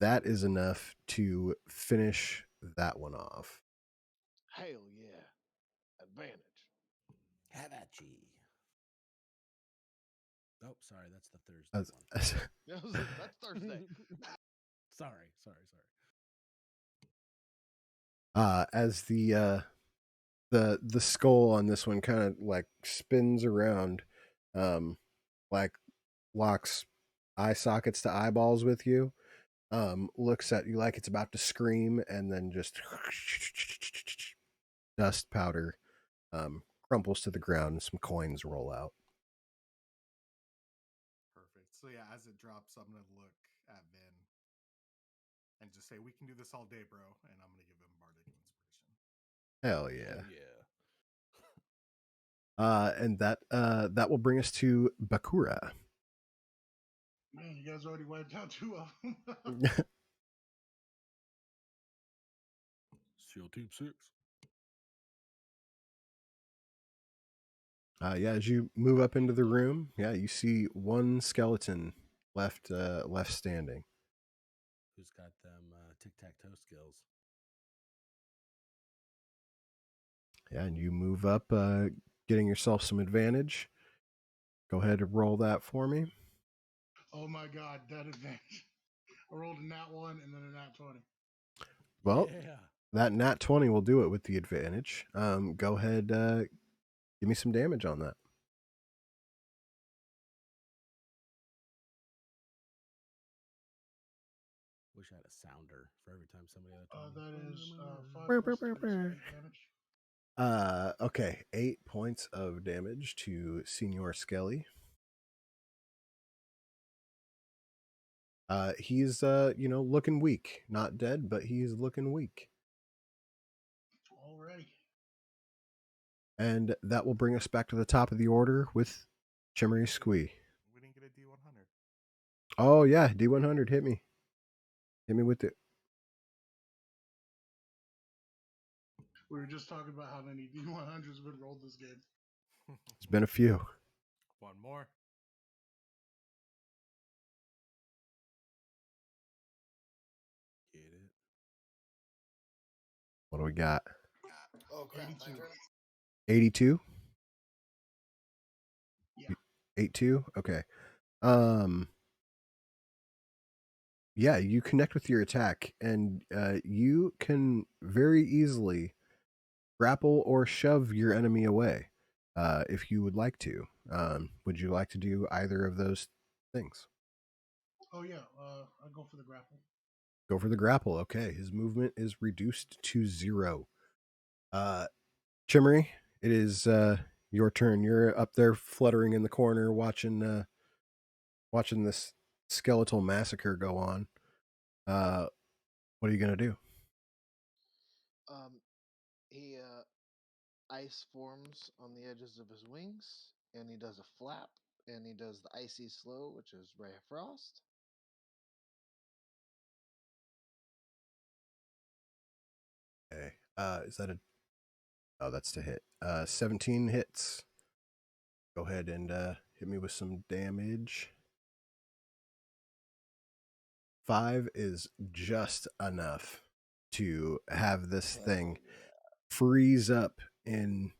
That is enough to finish that one off. Hell yeah. Advantage. Have at ye. Oh, sorry, that's the Thursday one. Yeah, I was like, that's Thursday. Sorry. As the skull on this one kind of like spins around, like locks eye sockets to eyeballs with you, looks at you like it's about to scream, and then just dust powder crumples to the ground and some coins roll out. Perfect. So yeah, as it drops, I'm gonna look at Vin and just say, "We can do this all day, bro." And I'm gonna give him bardic inspiration. Hell yeah. Hell yeah. And that will bring us to Bakura. Man, you guys already wiped out 2 of them. SEAL Team 6. Yeah, as you move up into the room, yeah, you see one skeleton left standing. Who's got them tic-tac-toe skills? Yeah, and you move up, getting yourself some advantage. Go ahead and roll that for me. Oh my god, that advantage. I rolled a nat 1 and then a nat 20. Well, yeah. that nat 20 will do it with the advantage. Go ahead, give me some damage on that. wish I had a sounder for every time somebody other told me. That is 5 plus 3, so 8 damage. Okay, 8 points of damage to Senior Skelly. He's looking weak. Not dead, but he's looking weak. Alrighty. And that will bring us back to the top of the order with Chimmery Squee. We didn't get a D100. Oh yeah, D100 hit me. Hit me with it. We were just talking about how many D100s have been rolled this game. It's been a few. One more. Get it. What do we got? Oh crap! 82. My turn. 82? Yeah. 82? Okay. Yeah, you connect with your attack, and you can very easily grapple or shove your enemy away if you would like to. Would you like to do either of those things? Oh yeah. I go for the grapple. Go for the grapple. Okay, his movement is reduced to 0. Chimmery, it is your turn. You're up there fluttering in the corner watching this skeletal massacre go on. What are you going to do? He ice forms on the edges of his wings, and he does a flap, and he does the icy slow, which is ray of frost. Okay. Is that a... Oh, that's to hit. 17 hits. Go ahead and hit me with some damage. 5 is just enough to have this thing freeze up in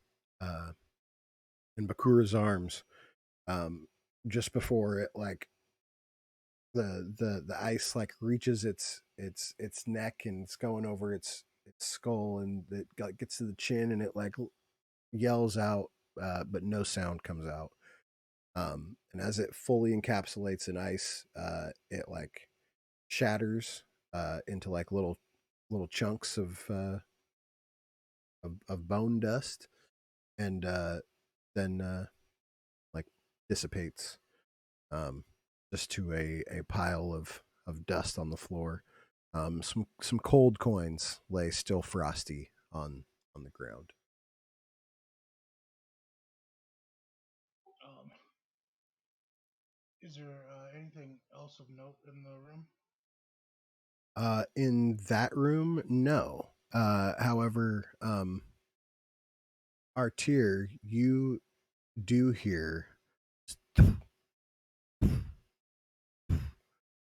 Bakura's arms. Just before it the ice reaches its neck, and it's going over its skull, and it gets to the chin, and it yells out, but no sound comes out. And as it fully encapsulates in ice, it shatters into little chunks of bone dust, and then dissipates, just to a pile of dust on the floor. Some cold coins lay still frosty on the ground. Is there anything else of note in the room? In that room, no. However, Artir, you do hear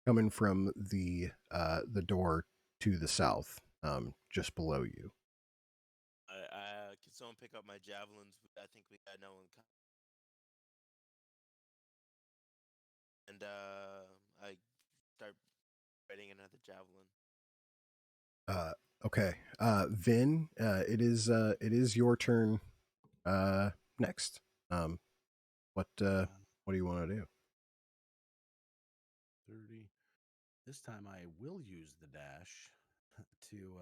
coming from the door to the south, just below you. Can someone pick up my javelins? I think we got no one. And I start writing another javelin. Okay. Vin, it is your turn next. What do you want to do? 30. This time I will use the dash to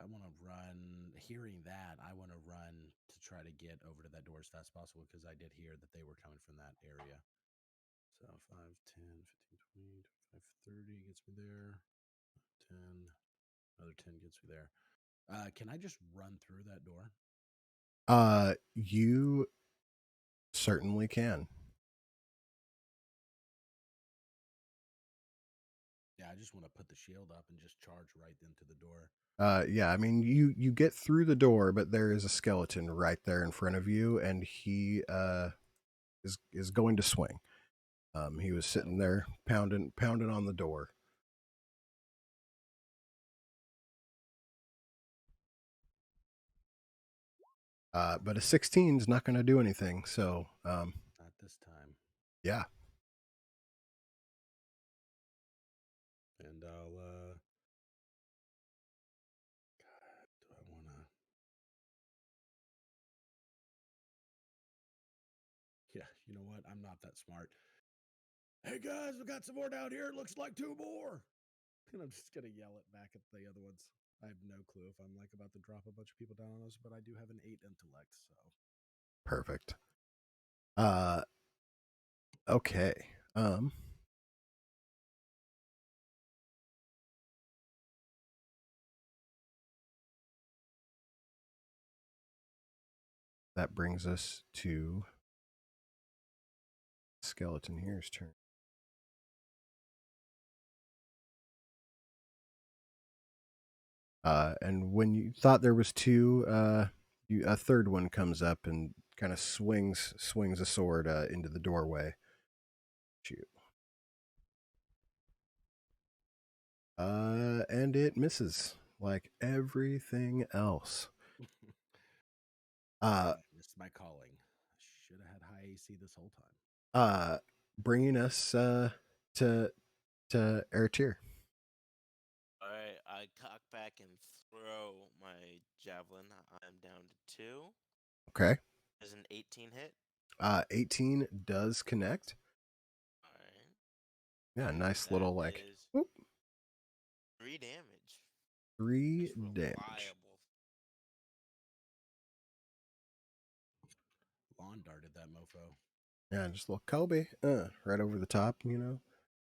I want to run. Hearing that, I want to run to try to get over to that door as fast as possible, because I did hear that they were coming from that area. So 5, 10, 15, 20, 25, 30 gets me there. 10, another 10 gets me there. Can I just run through that door? You certainly can. Yeah, I just want to put the shield up and just charge right into the door. Yeah, I mean, you get through the door, but there is a skeleton right there in front of you, and he is going to swing. He was sitting there pounding on the door. But a 16 is not going to do anything. So, not this time. Yeah. And I'll God, do I want to? Yeah, you know what? I'm not that smart. Hey guys, we got some more down here. It looks like 2 more. And I'm just gonna yell it back at the other ones. I have no clue if I'm like about to drop a bunch of people down on us, but I do have an 8 intellect, so Perfect. Okay. That brings us to Skeleton here's turn. And when you thought there was two, a third one comes up and kind of swings a sword into the doorway. Shoot. And it misses like everything else. I missed my calling. I should have had high AC this whole time. Bringing us to Ertir. All right, I cock back and throw my javelin. I'm down to 2. Okay. Is an 18 hit? 18 does connect. All right. Yeah, nice That little like is whoop, 3 damage. 3 Just damage. reliable. Lawn darted that mofo. Yeah, just a little Kobe, right over the top.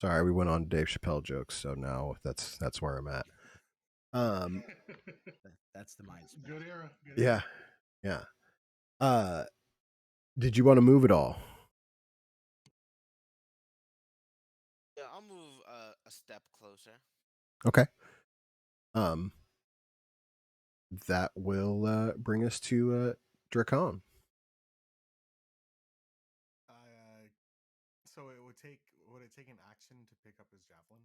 Sorry, we went on Dave Chappelle jokes, so now that's where I'm at. That's the mind space. Good era. Good Yeah, era. yeah. Did you want to move at all? Yeah, I'll move a step closer. Okay. That will bring us to Dracon. So would it take an action to pick up his javelin?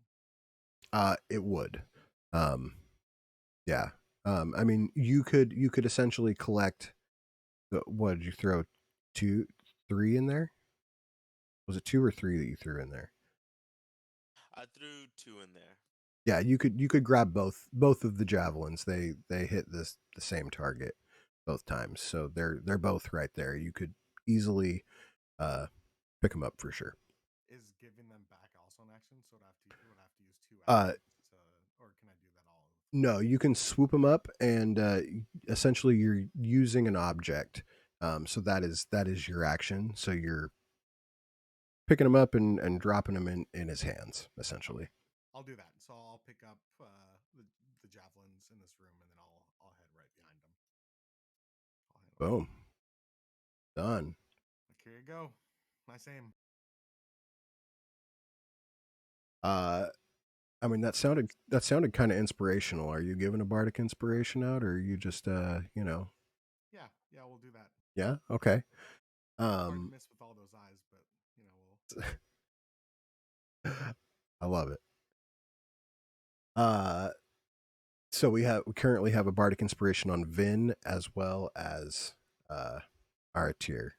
It would. Yeah. I mean, you could essentially collect. What did you throw? 2, 3 in there? Was it 2 or 3 that you threw in there? I threw 2 in there. Yeah, you could grab both of the javelins. They hit the same target both times, so they're both right there. You could easily pick them up for sure. Is giving them back also an action? So would have to use 2 Uh, actions or can I do that all? No, you can swoop them up, and essentially you're using an object. So that is your action. So you're picking them up and dropping them in his hands, essentially. I'll do that. So I'll pick up the javelins in this room, and then I'll head right behind them. Boom. Done. Like, here you go. Nice aim. I mean that sounded kind of inspirational. Are you giving a bardic inspiration out, or are you just Yeah, we'll do that. Yeah. Okay. Hard to miss with all those eyes, but we'll. I love it. So we currently have a bardic inspiration on Vin as well as our tier.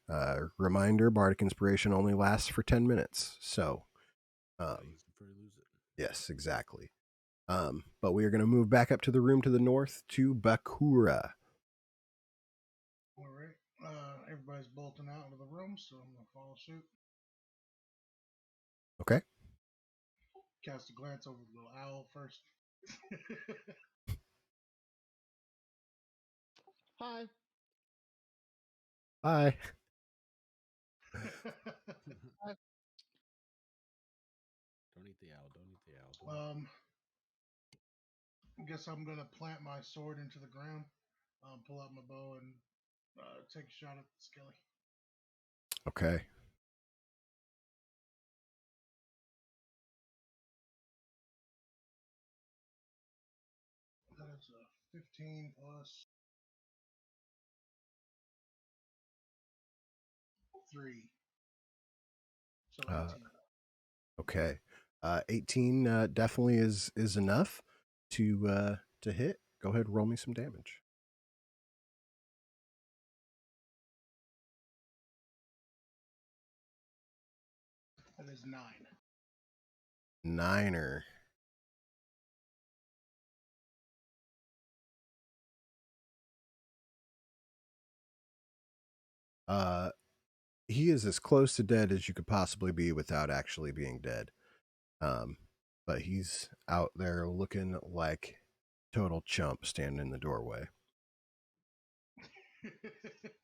Reminder: bardic inspiration only lasts for 10 minutes. So, Use it before you lose it. yes, exactly. But we are going to move back up to the room to the north to Bakura. All right. Everybody's bolting out of the room, so I'm gonna follow suit. Okay. Cast a glance over the little owl first. Hi. Hi. Don't eat the owl. Don't eat the owl. I guess I'm gonna plant my sword into the ground, pull out my bow, and take a shot at the skelly. Okay. That's a 15 plus 3. So 18. Okay. 18 definitely is enough to hit. Go ahead, roll me some damage. That is 9. Niner. he is as close to dead as you could possibly be without actually being dead. But he's out there looking like total chump standing in the doorway.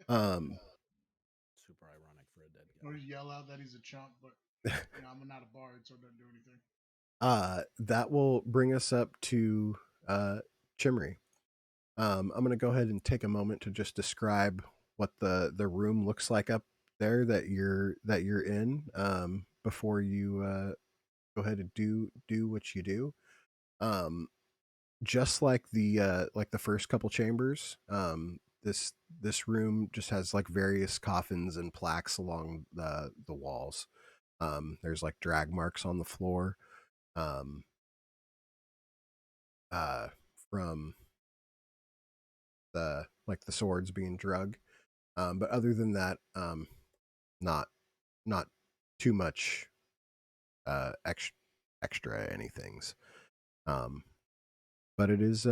Super ironic for a dead Or guy. yell out that he's a chump, but I'm not a bard, so it doesn't do anything. That will bring us up to Chimry. I'm going to go ahead and take a moment to just describe what the room looks like up there that you're in before you go ahead and do what you do. Just like the first couple chambers, this room just has like various coffins and plaques along the walls. There's like drag marks on the floor um, from the swords being drug. But other than that, not not too much extra anythings. But it is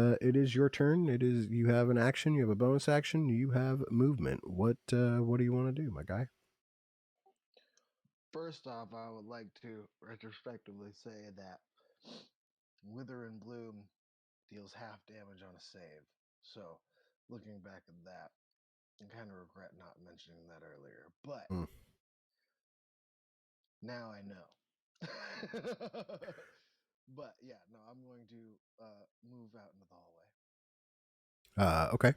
your turn. It is you have an action, you have a bonus action, you have movement. What do you want to do, my guy? First off, I would like to retrospectively say that Wither and Bloom deals half damage on a save. So, looking back at that, I kind of regret not mentioning that earlier. But Mm. now I know. But yeah, no, I'm going to move out into the hallway. Okay.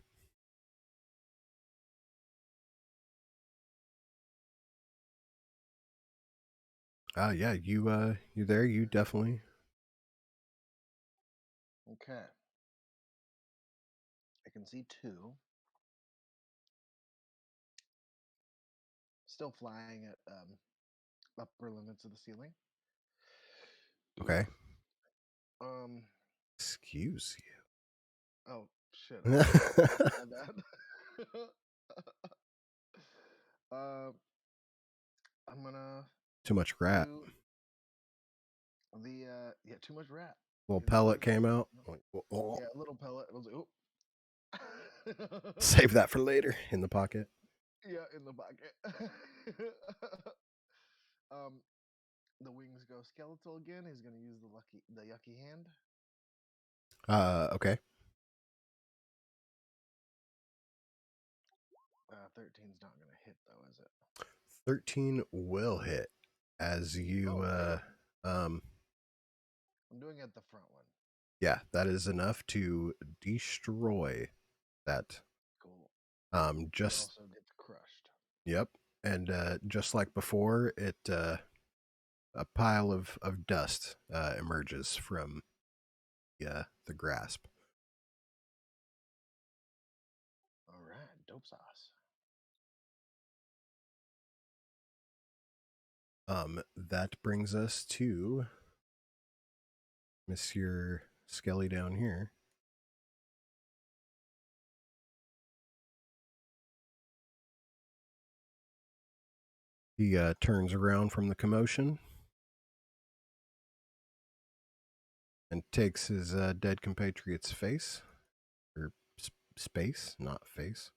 Yeah, you there, you definitely. Okay. I can see two. Still flying at upper limits of the ceiling. Okay. Um. Excuse Oh shit! you. My bad. uh, I'm gonna Too much rat. do the yeah, too much rat. Little Is pellet exactly came what out. Like, oh. yeah, a little pellet. I was like, oh. Save that for later in the pocket. Yeah, in the pocket. um, the wings go skeletal again. He's gonna use the yucky hand. Okay. 13's not gonna hit though, is it? 13 will hit as you I'm doing it the front one. yeah, that is enough to destroy that. Cool. Just also gets crushed. Yep. And just like before, it a pile of dust emerges from the grasp. All right, dope sauce. That brings us to Monsieur Skelly down here. He turns around from the commotion and takes his dead compatriot's face, or space, not face,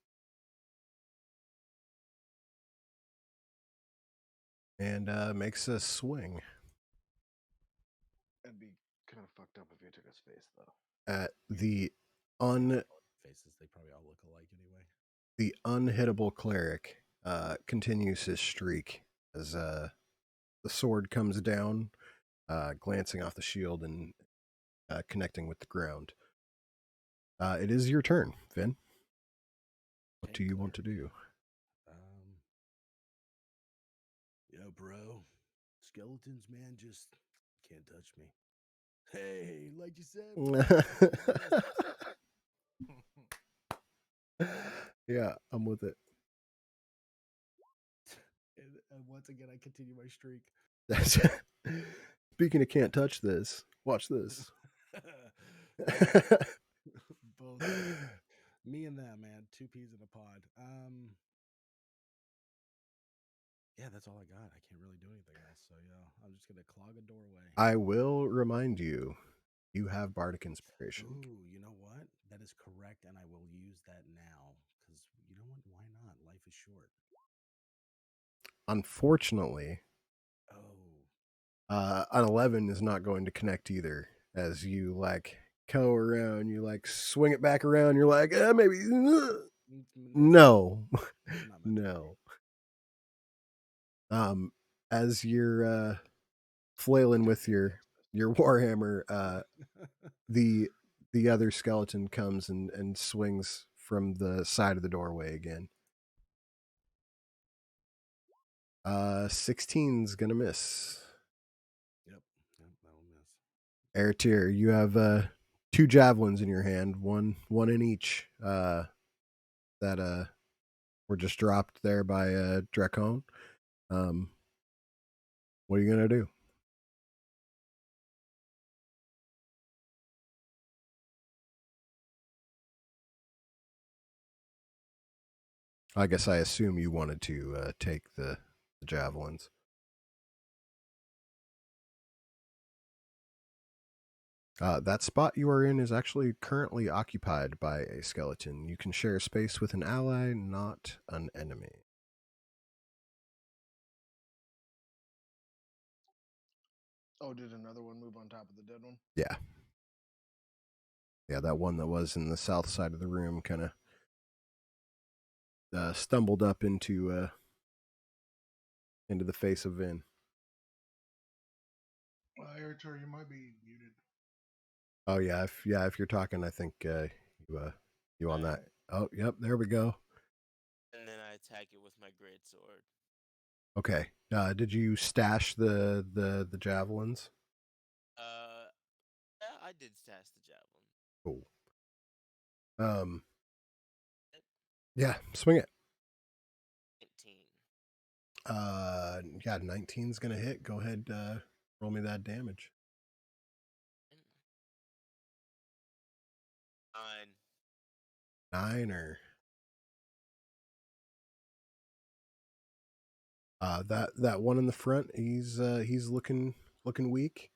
and makes a swing It'd be kind of fucked up if you took his face though. at the un Faces, they probably all look alike anyway. the unhittable cleric. Continues his streak as the sword comes down, glancing off the shield and connecting with the ground. It is your turn, Finn. What do you want to do? Yo, bro. Skeletons, man, just can't touch me. Hey, like you said. Yeah, I'm with it. And once again, I continue my streak. Speaking of can't touch this, watch this. Both me and them, man, two peas in a pod. Yeah, that's all I got. I can't really do anything else. So yeah, I'm just gonna clog a doorway. I will remind you, you have bardic inspiration. Ooh, you know what? That is correct, and I will use that now because you know what? Why not? Life is short. Unfortunately, Oh. an 11 is not going to connect either. As you like go around, you like swing it back around. You're like, maybe no, It's not meant to no. As you're flailing with your warhammer, the other skeleton comes and swings from the side of the doorway again. 16's gonna miss. Yep, that'll miss. Air you have 2 javelins in your hand, one in each. That were just dropped there by Dracon. What are you gonna do? I guess I assume you wanted to take the javelins. That spot you are in is actually currently occupied by a skeleton. You can share space with an ally, not an enemy. Oh, did another one move on top of the dead one? Yeah. Yeah, that one that was in the south side of the room kind of stumbled up into the face of Vin. Eritor, you might be muted. Oh yeah, if you're talking, I think you on that. Oh, yep, there we go. And then I attack it with my greatsword. Okay. Did you stash the javelins? Yeah, I did stash the javelin. Cool. Yeah, swing it. 19. Yeah, 19's gonna hit. Go ahead, roll me that damage. 9. 9 or that one in the front, he's looking weak.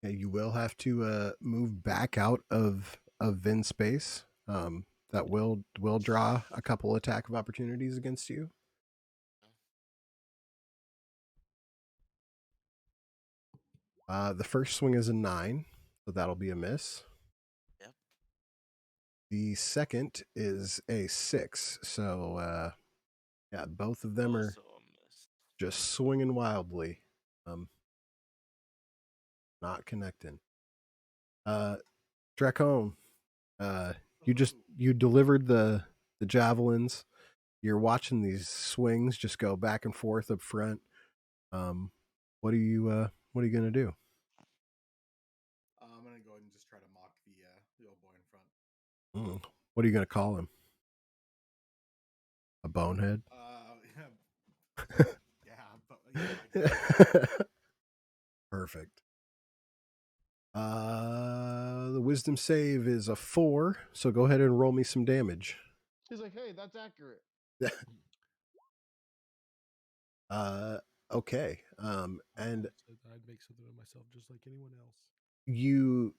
Yeah, you will have to move back out of Vin's space. That will draw a couple attack of opportunities against you. The first swing is a 9, so that'll be a miss. Yep. The second is a 6, so yeah, both of them are Also a miss. just swinging wildly, not connecting. Dracon, you delivered the javelins. You're watching these swings just go back and forth up front. What are you gonna do? I'm gonna go ahead and just try to mock the old boy in front. What are you gonna call him? A bonehead? Yeah. Perfect. The wisdom save is a 4, so go ahead and roll me some damage. He's like, hey, that's accurate. Okay. And I'd make something of myself just like anyone else. you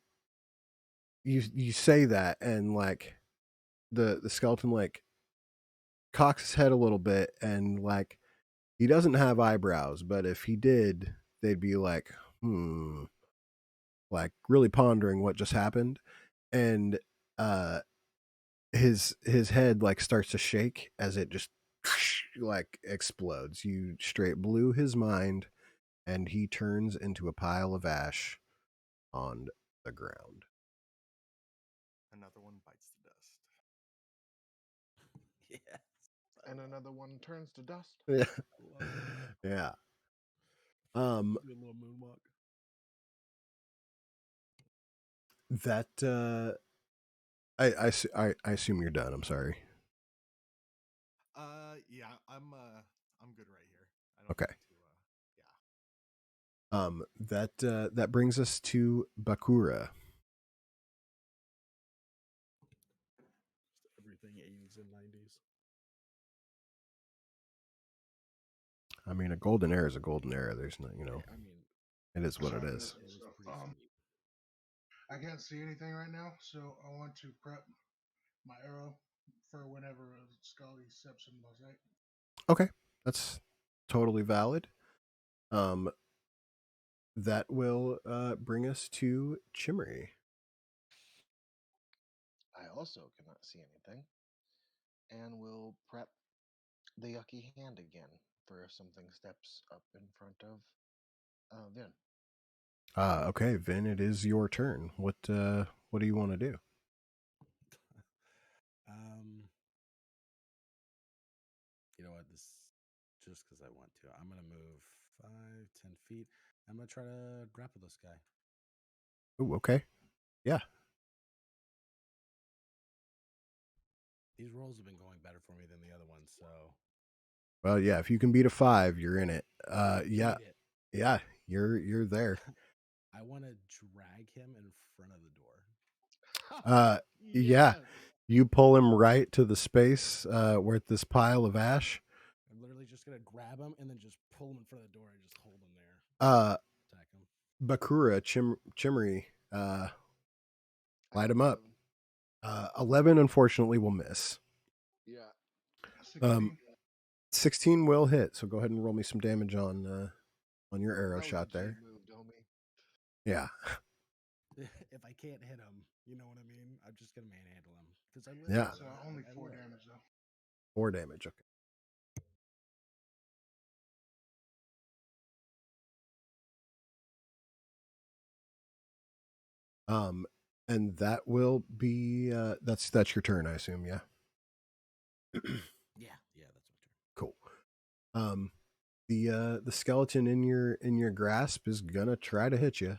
say that, and like the skeleton like cocks his head a little bit, and like he doesn't have eyebrows, but if he did, they'd be like, like really pondering what just happened. And his head like starts to shake as it just like explodes. You straight blew his mind, and he turns into a pile of ash on the ground. Another one bites the dust. Yes. And another one turns to dust. Yeah. Yeah. Do a little moonwalk. That I assume you're done. I'm sorry. Yeah, I'm good right here. I don't Okay. need to, yeah. That brings us to Bakura. Everything 80s and 90s. I mean, a golden era is a golden era. There's no, I mean, it is what it Sorry, is. it was so, pretty sweet. I can't see anything right now, so I want to prep my arrow for whenever a skull deception mosaic. Okay, that's totally valid. Um, that will bring us to Chimmery. I also cannot see anything, and will prep the yucky hand again for if something steps up in front of Vin. Okay, Vin, it is your turn. What do you want to do? um, you know what? This just because I want to. I'm gonna move 5, 10 feet. I'm gonna try to grapple this guy. Oh, okay. Yeah. These rolls have been going better for me than the other ones, so Well, yeah. If you can beat a 5, you're in it. Yeah, beat it. yeah. You're there. I want to drag him in front of the door. Yeah. Yes. You pull him right to the space where at this pile of ash. I'm literally just gonna grab him and then just pull him in front of the door and just hold him there. Uh, Attack him. Bakura, Chimmery, I light got him up. 11. 11, unfortunately, will miss. Yeah. 16. 16 will hit. So go ahead and roll me some damage on your arrow That was shot a G there. move, homie. Yeah. If I can't hit him, you know what I mean. I'm just gonna manhandle him because I live. Yeah. So only I 4 live. damage though. 4 damage. Okay. And that will be that's your turn, I assume. Yeah. Yeah, that's my turn. Cool. The skeleton in your grasp is gonna try to hit you.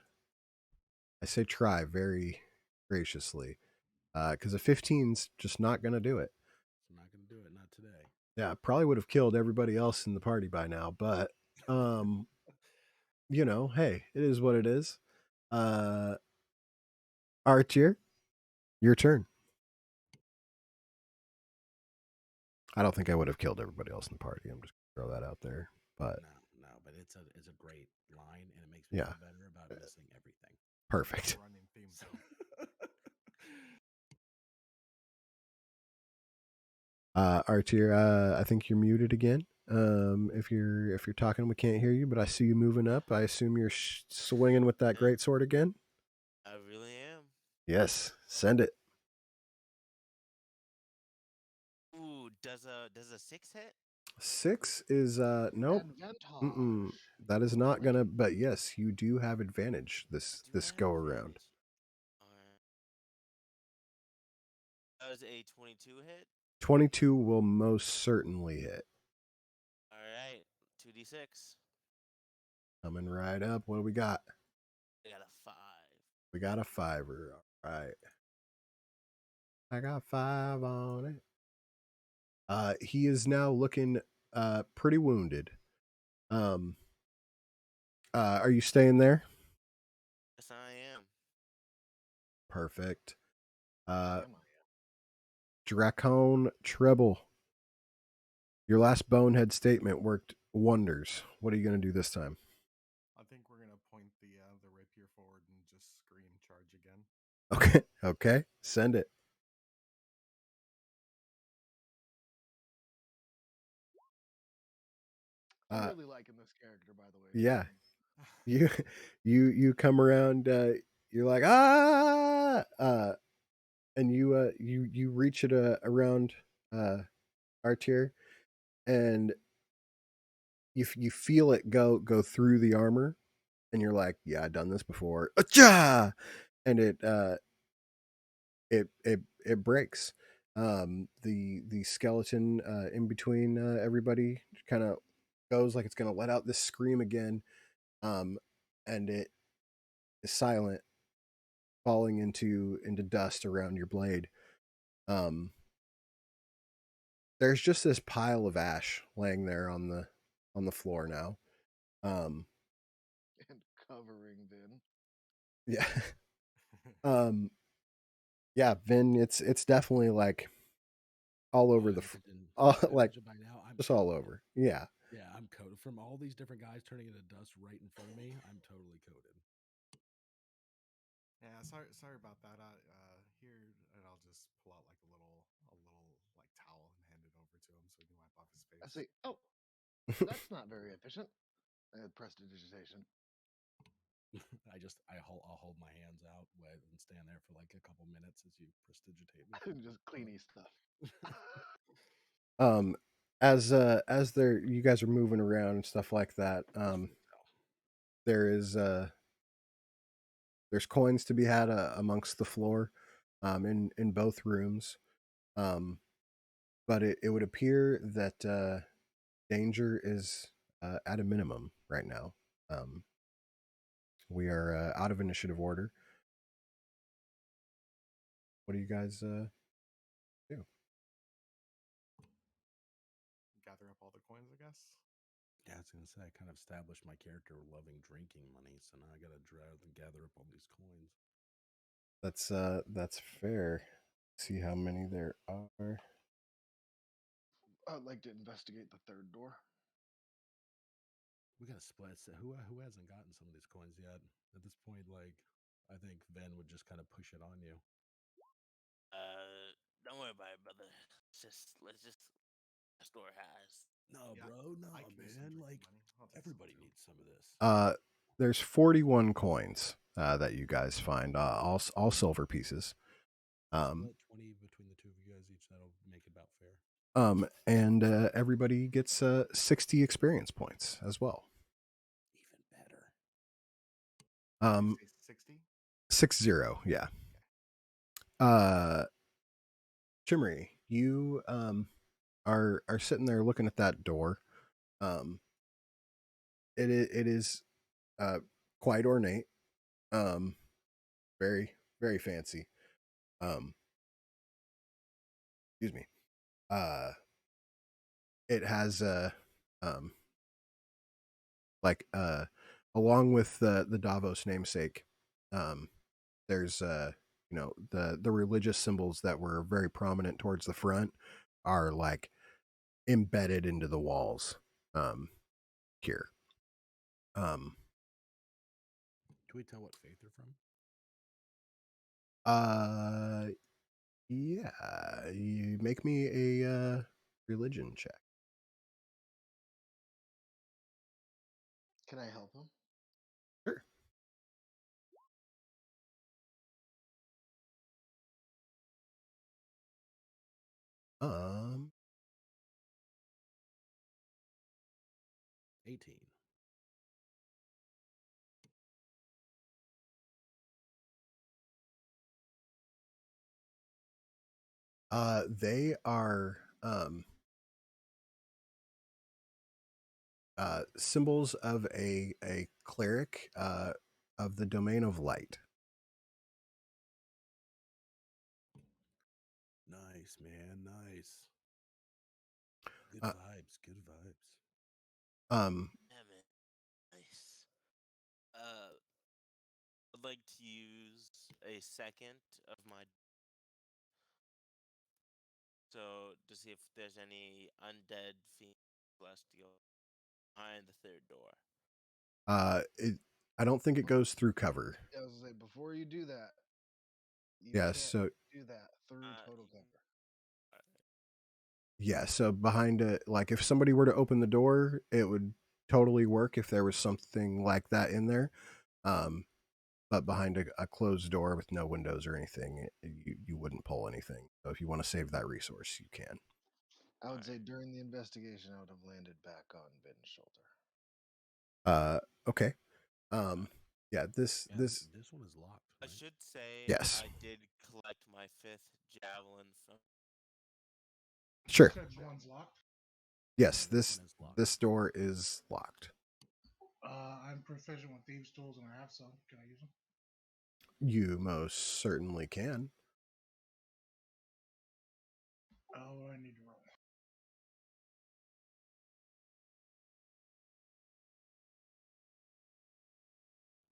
I say try very graciously, because a 15's just not gonna do it. I'm not gonna do it. Not today. Yeah, probably would have killed everybody else in the party by now, but hey, it is what it is. Artier, your turn. I don't think I would have killed everybody else in the party. I'm just gonna throw that out there. But No, but it's a great line, and it makes me yeah, feel better about missing everything. perfect. Running theme So, Artier, I think you're muted again. If you're talking, we can't hear you, but I see you moving up. I assume you're swinging with that great sword again. I really am. Yes, send it. Ooh, does a 6 hit? 6 is nope. Mm-mm. Advantage. That is not gonna. But yes, you do have advantage I do this have go around. advantage. Alright. Does a 22 hit? 22 will most certainly hit. Alright. 2d6. Coming right up. What do we got? I got a 5. We got a 5er. All right. I got 5 on it. He is now looking pretty wounded. Um, are you staying there? Yes, I am. Perfect. I am. Dracon Treble. Your last bonehead statement worked wonders. What are you going to do this time? I think we're gonna point the rapier forward and just scream charge again. Okay. Okay. Send it. I'm really liking this character, by the way. Yeah. You you come around. You're like and you reach it around Artier, and you feel it go through the armor, and you're like, yeah, I've done this before. Acha! And it breaks. The skeleton in between everybody kind of goes like it's gonna let out this scream again, and it is silent, falling into dust around your blade. Um, there's just this pile of ash laying there on the floor now. Um, And covering Vin. yeah. um, yeah, Vin, it's definitely like all over the if it didn't, if I didn't like mention by now, I'm just all coated. over. Yeah. Yeah, I'm coated from all these different guys turning into dust right in front of me. I'm totally coated. Yeah, sorry about that. Here, and I'll just pull out like a little like towel and hand it over to him so he can wipe off his I face. say, oh, that's not very efficient. Prestidigitation. I'll hold my hands out and stand there for like a couple minutes as you prestigitate me. Just cleany stuff. Um, as they're you guys are moving around and stuff like that, there is there's coins to be had amongst the floor, in both rooms. But it would appear that danger is at a minimum right now. Um, we are out of initiative order. What do you guys do? Gather up all the coins, I guess. Yeah, I was gonna say I kind of established my character loving drinking money, so now I gotta gather up all these coins. That's fair. See how many there are. I'd like to investigate the third door. We gotta split. So who hasn't gotten some of these coins yet? At this point, like I think Ven would just kind of push it on you. Don't worry about it, brother. Let's just store has. No, Yeah, bro, no, I can use some man. drinking Like money. I'll take everybody some too. needs some of this. There's 41 coins that you guys find, all silver pieces. Split 20 between the two of you guys each. That'll make it about fair. And everybody gets 60 experience points as well. Even better. Um, 60. 60, yeah. Chimmery, you are sitting there looking at that door. It is quite ornate, very very fancy. Um, excuse me. Uh, it has um like along with the Davos namesake, um, there's the religious symbols that were very prominent towards the front are like embedded into the walls here. Um, Can we tell what faith they're from? uh, yeah, you make me a religion check. Can I help him? Sure. Um, 18. they are symbols of a cleric of the domain of light. Nice, man. Nice. Good Uh, vibes. Good vibes. um, Damn it. Nice. Uh, I'd like to use a second of my so to see if there's any undead fiends celestial behind the third door. I don't think it goes through cover. I was gonna say before you do that, you Yeah, can't so do that through total cover. yeah, so behind it, like if somebody were to open the door, it would totally work if there was something like that in there. Um, but behind a closed door with no windows or anything, you wouldn't pull anything. So if you want to save that resource, you can. I would say during the investigation, I would have landed back on Ben's shoulder. Okay. Yeah, this Yeah, this this one is locked. I Right? should say yes, I did collect my fifth javelin from. sure. Said one's locked. Yes, Yeah, this one is locked. this door is locked. I'm proficient with thieves' tools and I have some. Can I use them? You most certainly can. Oh, I need to roll.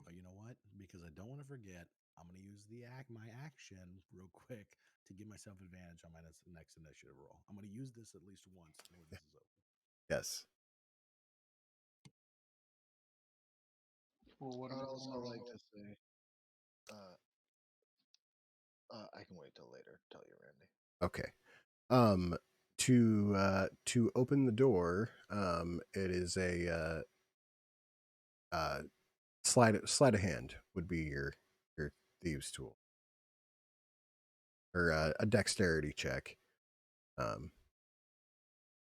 But you know what? Because I don't want to forget, I'm going to use my action real quick to give myself advantage on my next initiative roll. I'm going to use this at least once when this is over. Yes. Well, what I am would I also rolling? like to say, I can wait till later. Tell you, Randy. Okay. To open the door, it is a sleight of hand would be your thieves tool, or a dexterity check, um,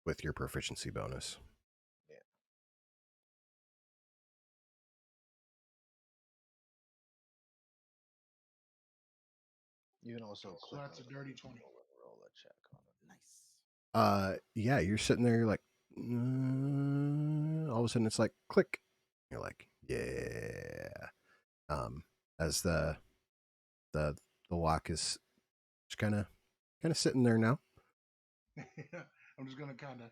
with your proficiency bonus. Yeah. You can also So click that's on a the dirty roll 20. a check on it. Nice. Yeah, you're sitting there, you're like, all of a sudden it's like click. You're like, yeah. As the lock is just kind of sitting there now. I'm just gonna kind of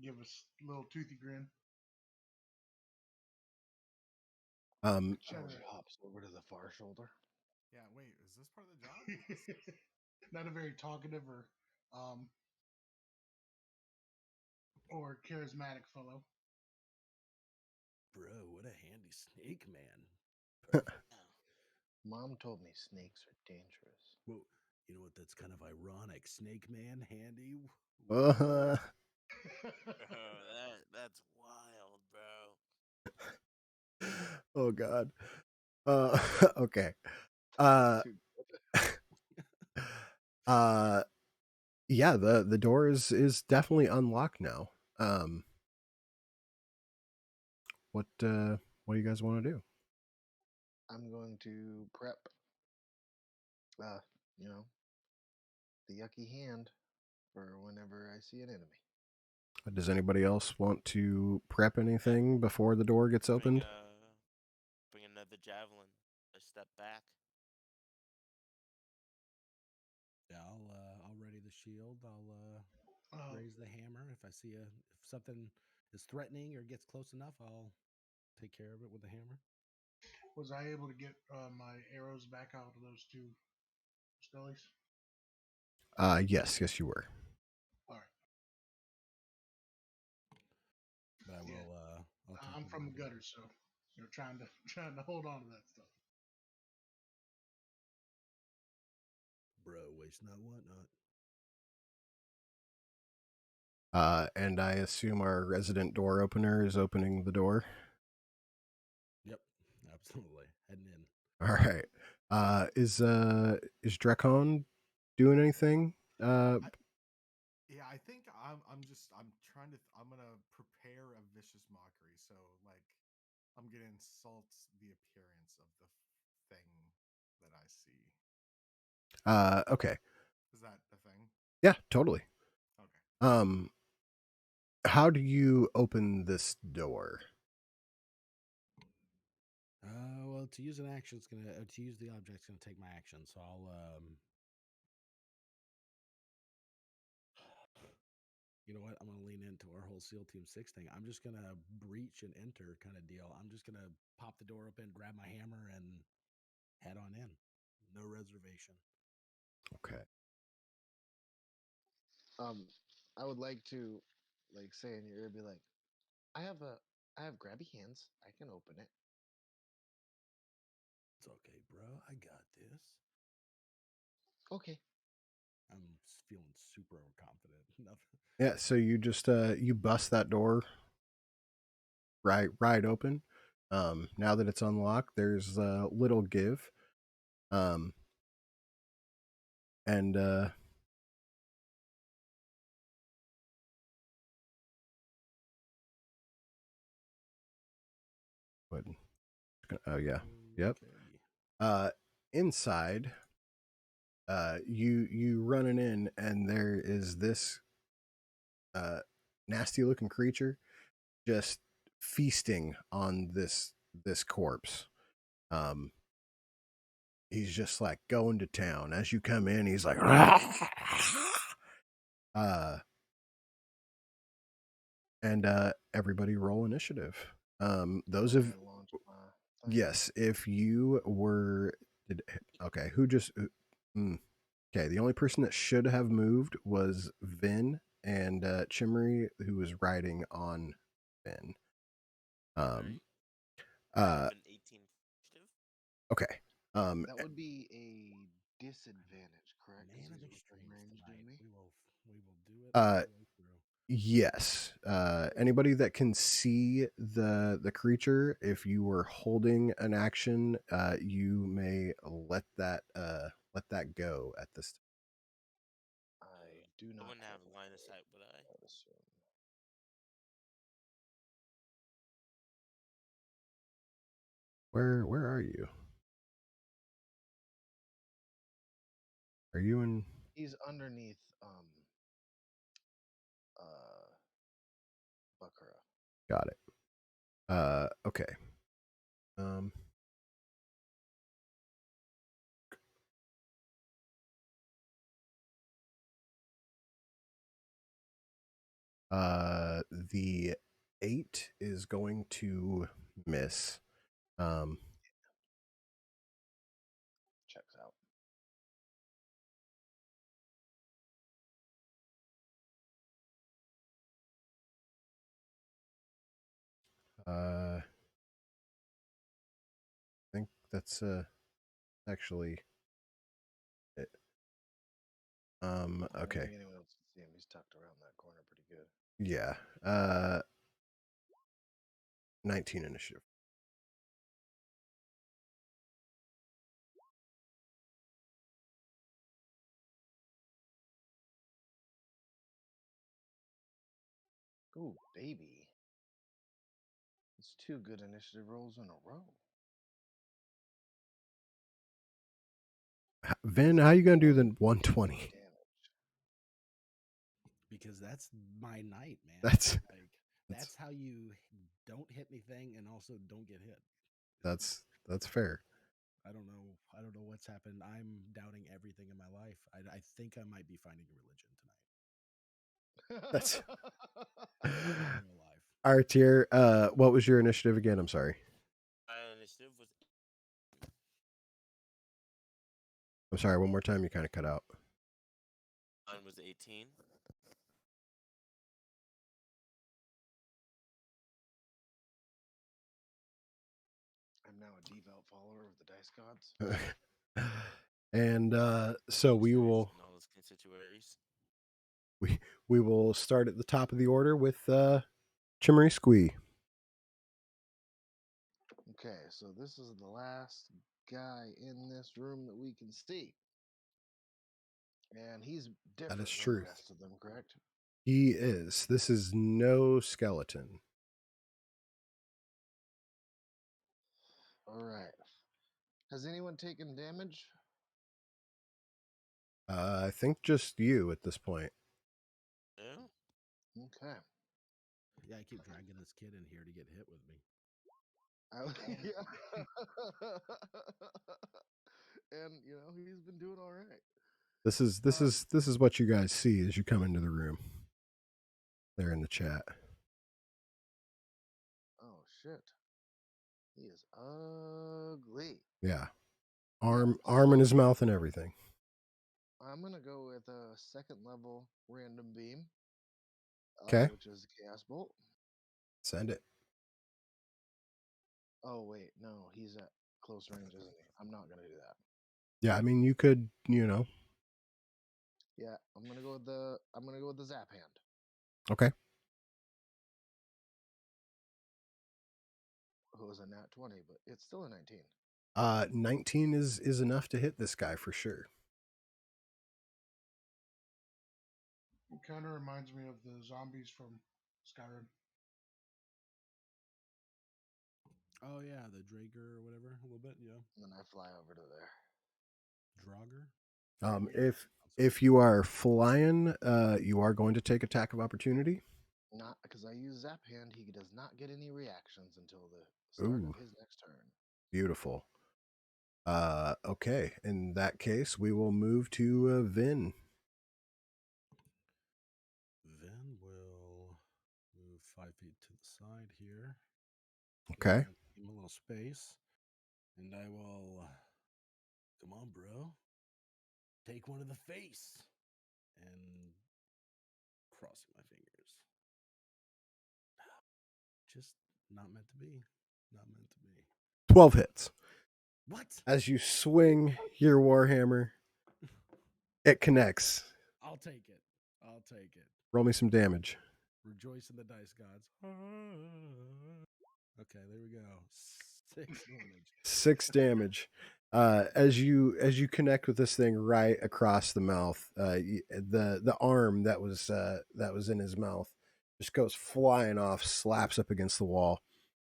give a little toothy grin. Shelby hops over to the far shoulder. Yeah, wait, is this part of the job? Not a very talkative or charismatic fellow. Bro, what a handy snake man. Mom told me snakes are dangerous. Well, you know what? That's kind of ironic. Snake man, handy. Uh, That's wild, bro. oh God. Okay. Uh, Dude, uh, yeah. The door is definitely unlocked now. What do you guys want to do? I'm going to prep. Uh, you know, the yucky hand for whenever I see an enemy. Does anybody else want to prep anything before the door gets Bring opened? bring another javelin. A step back. Yeah, I'll ready the shield. I'll Uh, raise the hammer. If I see if something is threatening or gets close enough, I'll take care of it with the hammer. was I able to get my arrows back out of those two skellies? Yes, you were. All right. But I Yeah. will. I'll take. I'm from the my- gutter, so you're trying to hold on to that stuff. Bro, waste not, want not. And I assume our resident door opener is opening the door. Yep, absolutely. Heading in. All right. Is Dracon doing anything? Yeah, I think I'm trying to I'm gonna prepare a vicious mockery. So like I'm gonna insult the appearance of the thing that I see. Okay. Is that the thing? Yeah, totally. Okay. How do you open this door? Well, to use an action, it's gonna to use the object's gonna take my action. So I'll You know what? I'm gonna lean into our whole SEAL Team 6 thing. I'm just gonna breach and enter kind of deal. I'm just gonna pop the door open, grab my hammer, and head on in. No reservation. Okay. I would like to, like, say in your ear, be like, I have grabby hands. I can open it. It's okay, bro. I got this. Okay. I'm feeling super overconfident. Nothing. Yeah, so you just you bust that door right open. Now that it's unlocked, there's a little give. And what? Oh yeah. Yep. Okay. Inside, you running in, and there is this nasty looking creature just feasting on this corpse. Um, he's just like going to town. As you come in, he's like, and everybody roll initiative. Those When of I launch my thing. yes, if you were okay, who just okay, the only person that should have moved was Vin and Chimmery, who was riding on Vin. Right. I Uh have an 18 initiative. okay. That would be a disadvantage, correct? Because Man of he's within extremes range of tonight. me. We will do it all Uh, the way through. yes. Anybody that can see the creature, if you were holding an action, you may let that go at this. I do I not wouldn't have a line of word, sight, would I? I would assume. Where are you? Are you in? He's underneath uh Bakura. Got it. Okay. Um. The 8 is going to miss. Checks out. I think that's actually it. I don't Okay. think anyone else can see him. He's tucked around that corner pretty good. Yeah. 19 initiative. Ooh, baby. It's 2 good initiative rolls in a row. Vin, how you gonna do the 120? Damage. Because that's my night, man. That's Like that's how you don't hit anything and also don't get hit. that's fair. I don't know. I don't know what's happened. I'm doubting everything in my life. I think I might be finding a religion That's tonight. In real life. Artier, what was your initiative again? I'm sorry. My initiative was I'm sorry. One more time. You kind of cut out. mine was 18. I'm now a devout follower of the dice gods. And so we will And all those constituaries. we will start at the top of the order with Chimmery Squee. Okay, so this is the last guy in this room that we can see. And he's That different is than the truth. rest of them, correct? He is. This is no skeleton. All right. Has anyone taken damage? I think just you at this point. Yeah. Okay. Yeah, I keep dragging this kid in here to get hit with me. Yeah. And he's been doing all right. This is what you guys see as you come into the room. They're in the chat. Oh shit. He is ugly. Yeah. Yeah, Arm in so his mouth and everything. I'm gonna go with a second level random beam, Okay. which is Chaos Bolt. Send it. Oh wait, no, he's at close range, isn't he? I'm not gonna do that. Yeah, I mean you could, Yeah, I'm gonna go with the zap hand. Okay. It was a nat 20, but it's still a 19. 19 is enough to hit this guy for sure. It kind of reminds me of the zombies from Skyrim. Oh yeah, the Drager or whatever, a little bit, yeah. And then I fly over to there. Draugr. If you are flying, you are going to take attack of opportunity. Not because I use zap hand, he does not get any reactions until the start Ooh, of his next turn. beautiful. Okay. In that case, we will move to Vin. Then we'll move 5 feet to the side here. Okay. Give him a little space. And I will come on, bro. Take one to the face. And crossing my fingers. Just not meant to be. Not meant to be. 12 hits. What? As you swing your warhammer, It connects. I'll take it. I'll take it. Roll me some damage. Rejoice in the dice gods. Okay, there we go. 6 damage. 6 damage. As you connect with this thing right across the mouth, the arm that was in his mouth just goes flying off, slaps up against the wall.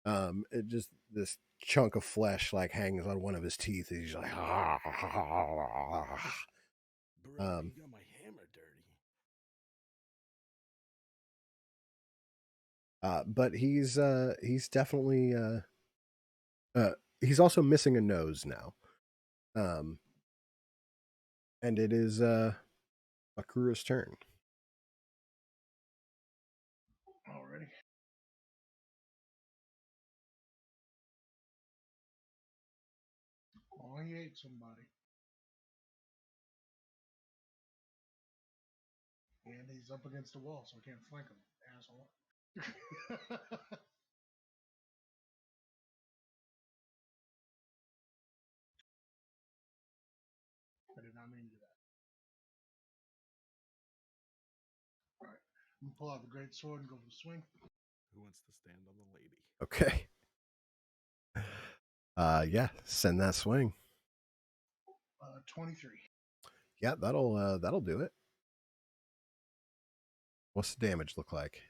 It just this chunk of flesh like hangs on one of his teeth. He's like, Bro, Um, you got my hammer dirty. but he's definitely he's also missing a nose now. And it is Bakura's turn. Already. Oh, he ate somebody. And he's up against the wall, so I can't flank him, asshole. I did not mean to do that. Alright. I'm gonna pull out the great sword and go for the swing. Who wants to stand on the lady? Okay. Yeah, send that swing. 23. Yeah, that'll do it. What's the damage look like?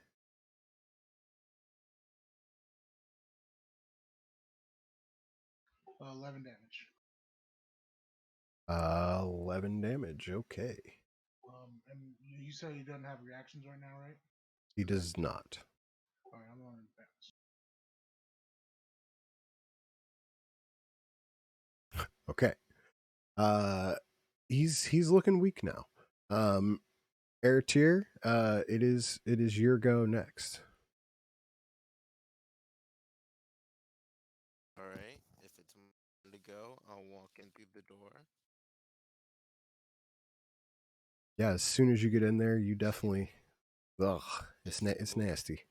11 damage. 11 damage. Okay. And you said he doesn't have reactions right now, right? He does not. Alright, I'm on advance. Okay. He's looking weak now. Air tier, it is your go next. All right. If it's mine to go, I'll walk in through the door. Yeah, as soon as you get in there, you definitely, it's It's cool. nasty.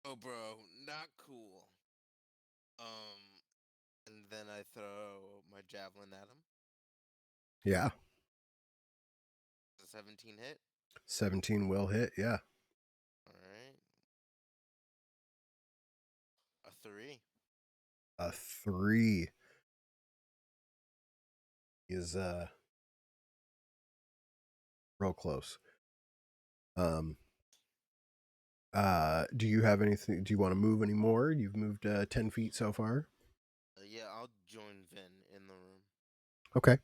Oh, bro, not cool. And then I throw my javelin at him. Yeah, 17 hit. 17 will hit. Yeah, All right. A 3. a 3 is real close. Do you have anything? Do you want to move anymore? You've moved 10 feet so far. Yeah, I'll join Vin in the room. Okay.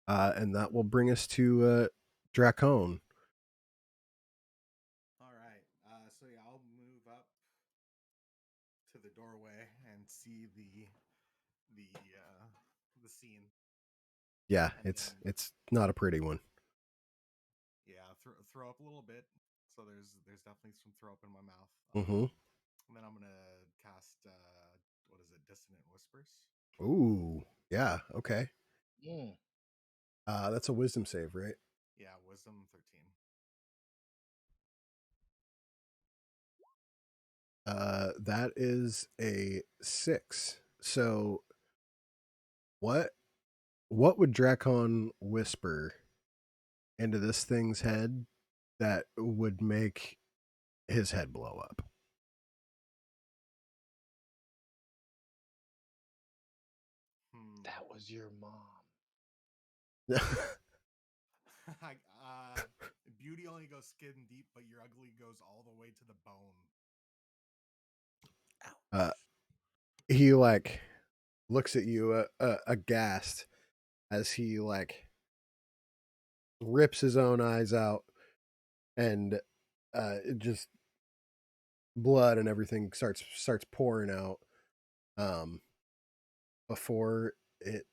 And that will bring us to Dracon. All right. So yeah, I'll move up to the doorway and see the scene. Yeah, And it's then, not a pretty one. yeah, throw up a little bit. So there's definitely some throw up in my mouth. Mm-hmm. And then I'm gonna cast what is it? Dissonant Whispers. Ooh, yeah. Okay. Mm. That's a wisdom save, right? Yeah, Wisdom 13. That is a 6. So what would Dracon whisper into this thing's head that would make his head blow up? That was your mom. Beauty only goes skin deep, but your ugly goes all the way to the bone. He like looks at you aghast as he like rips his own eyes out, and it just blood and everything starts pouring out before it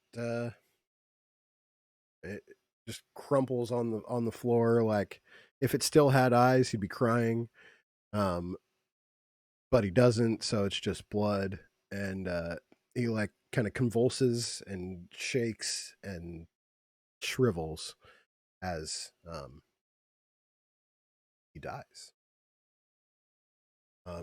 it just crumples on the floor. Like if it still had eyes, he'd be crying, but he doesn't, so it's just blood. And he like kind of convulses and shakes and shrivels as he dies. Now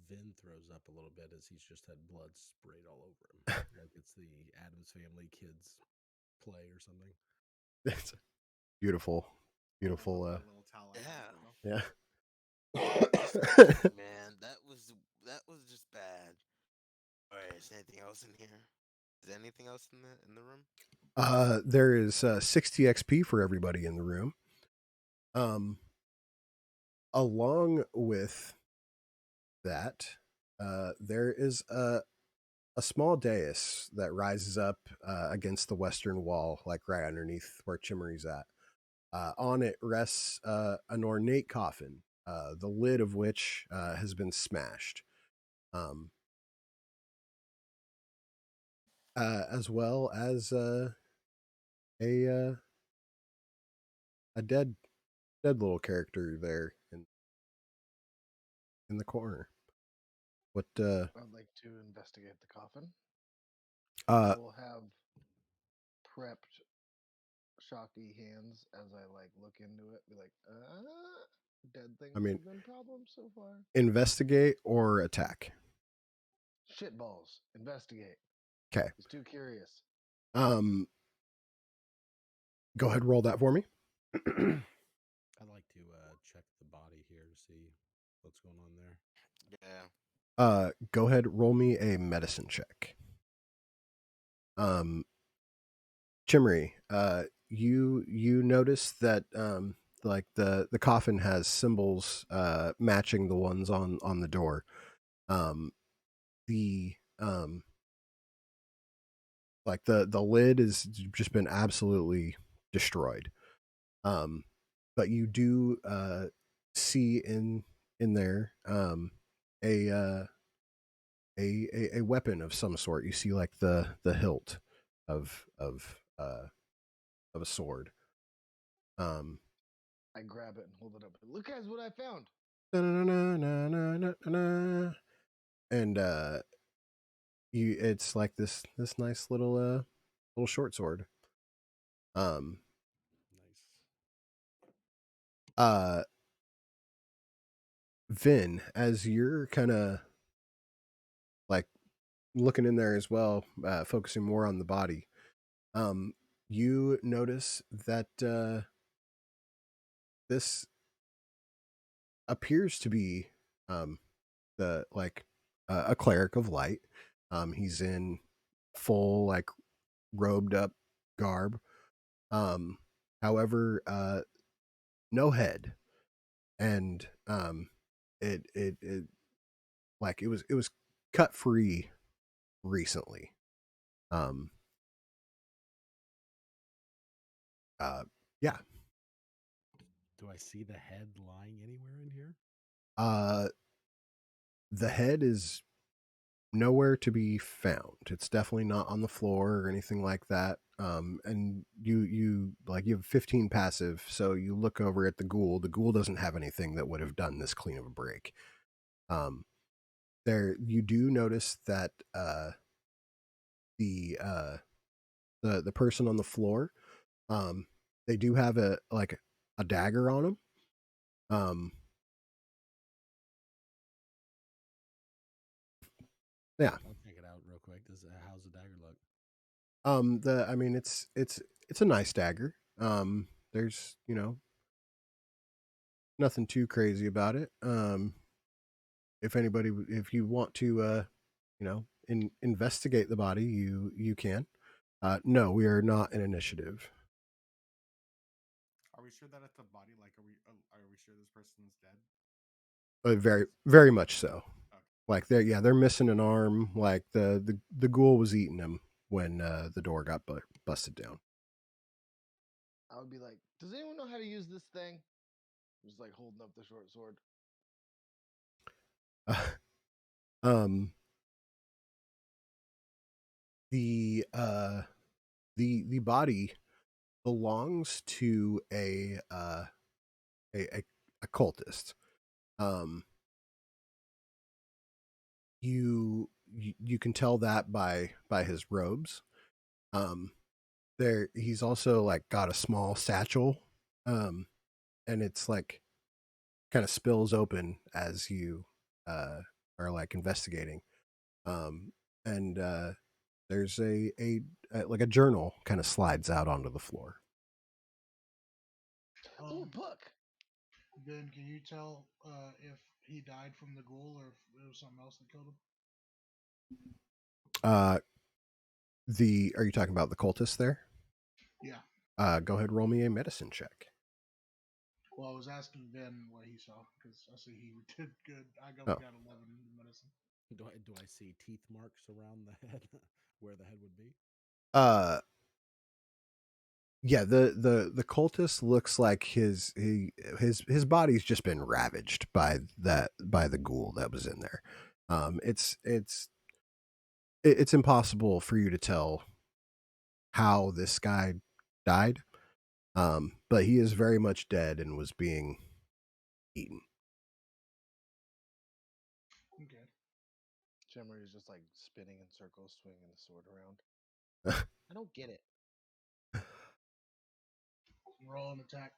Vin throws up a little bit as he's just had blood sprayed all over him, like it's the Addams Family kids play or something. It's beautiful, beautiful. A little towel. Yeah. Yeah. Man, that was just bad. All right, is anything else in here? Is there anything else in the room? There is 60 XP for everybody in the room. Along with that, there is a small dais that rises up against the western wall, like right underneath where Chimmery's at. On it rests an ornate coffin, the lid of which has been smashed. As well as a dead little character there in the corner. What I'd like to investigate the coffin. uh I will have prepped shocky hands as I like look into it. Be like, dead I things mean, have been problems so far. investigate or attack? Shitballs. Investigate. Okay. He's too curious. Go ahead, roll that for me. I'd like to check the body here to see what's going on there. Yeah. Go ahead, roll me a medicine check. Chimmery, you notice that like the coffin has symbols matching the ones on the door. The like the lid has just been absolutely destroyed. But you do see in there a a weapon of some sort. You see like the hilt of a sword. I grab it and hold it up. Look, guys, what I found. And you it's like this nice little short sword. Nice. Uh Vin, as you're kind of like looking in there as well, focusing more on the body, you notice that this appears to be the like a cleric of light. He's in full like robed up garb. However, no head, and it like it was cut free recently. Um, yeah. Do I see the head lying anywhere in here? The head is nowhere to be found. It's definitely not on the floor or anything like that. And you like you have 15 passive, so you look over at the ghoul. The ghoul doesn't have anything that would have done this clean of a break. There you do notice that the the person on the floor, they do have a like a dagger on them. Yeah. I'll check it out real quick. How's the dagger look? I mean it's a nice dagger. There's, nothing too crazy about it. If you want to investigate the body, you can. No, we are not an initiative. Are we sure that it's a body? Like, are we sure this person's dead? Very very much so. Okay. Like they're missing an arm. Like the ghoul was eating him when the door got busted down. I would be like, does anyone know how to use this thing? Just like holding up the short sword. Um, the body belongs to a cultist. Um, you can tell that by his robes. There he's also like got a small satchel, and it's like kind of spills open as you are like investigating. And there's a like a journal kind of slides out onto the floor. Ooh, book. Ben, can you tell if he died from the ghoul or if it was something else that killed him? Are you talking about the cultist there? Yeah. Go ahead, roll me a medicine check. Well, I was asking Ben what he saw because I see he did good. I got 11 in medicine. Do I see teeth marks around the head where the head would be? Yeah, the cultist looks like his body's just been ravaged by the ghoul that was in there. It's impossible for you to tell how this guy died. But he is very much dead and was being eaten. Okay. Shimmery is just like spinning in circles, swinging the sword around. I don't get it. Roll an attack.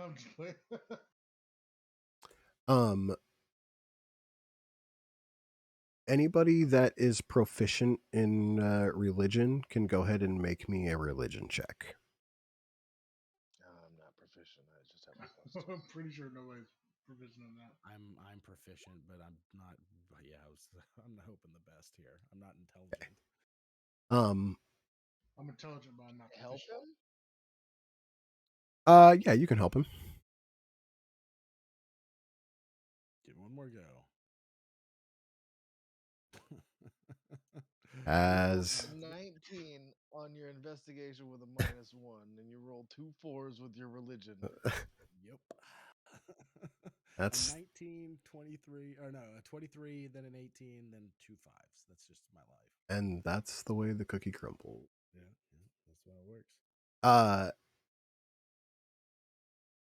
I'm just playing. Anybody that is proficient in religion can go ahead and make me a religion check. I'm not proficient. I just have a plus 2. I'm pretty sure nobody's proficient in that. I'm proficient, but I'm not. Yeah, I'm hoping the best here. I'm not intelligent. I'm intelligent, but I'm not Help proficient. him? Yeah, you can help him. Give one more go. As 19 on your investigation with a -1, and you roll 2 4s with your religion. Yep. That's a 19, 23, or no, a 23, then an 18, then 2 5s. That's just my life. and that's the way the cookie crumbles. Yeah, that's how it works.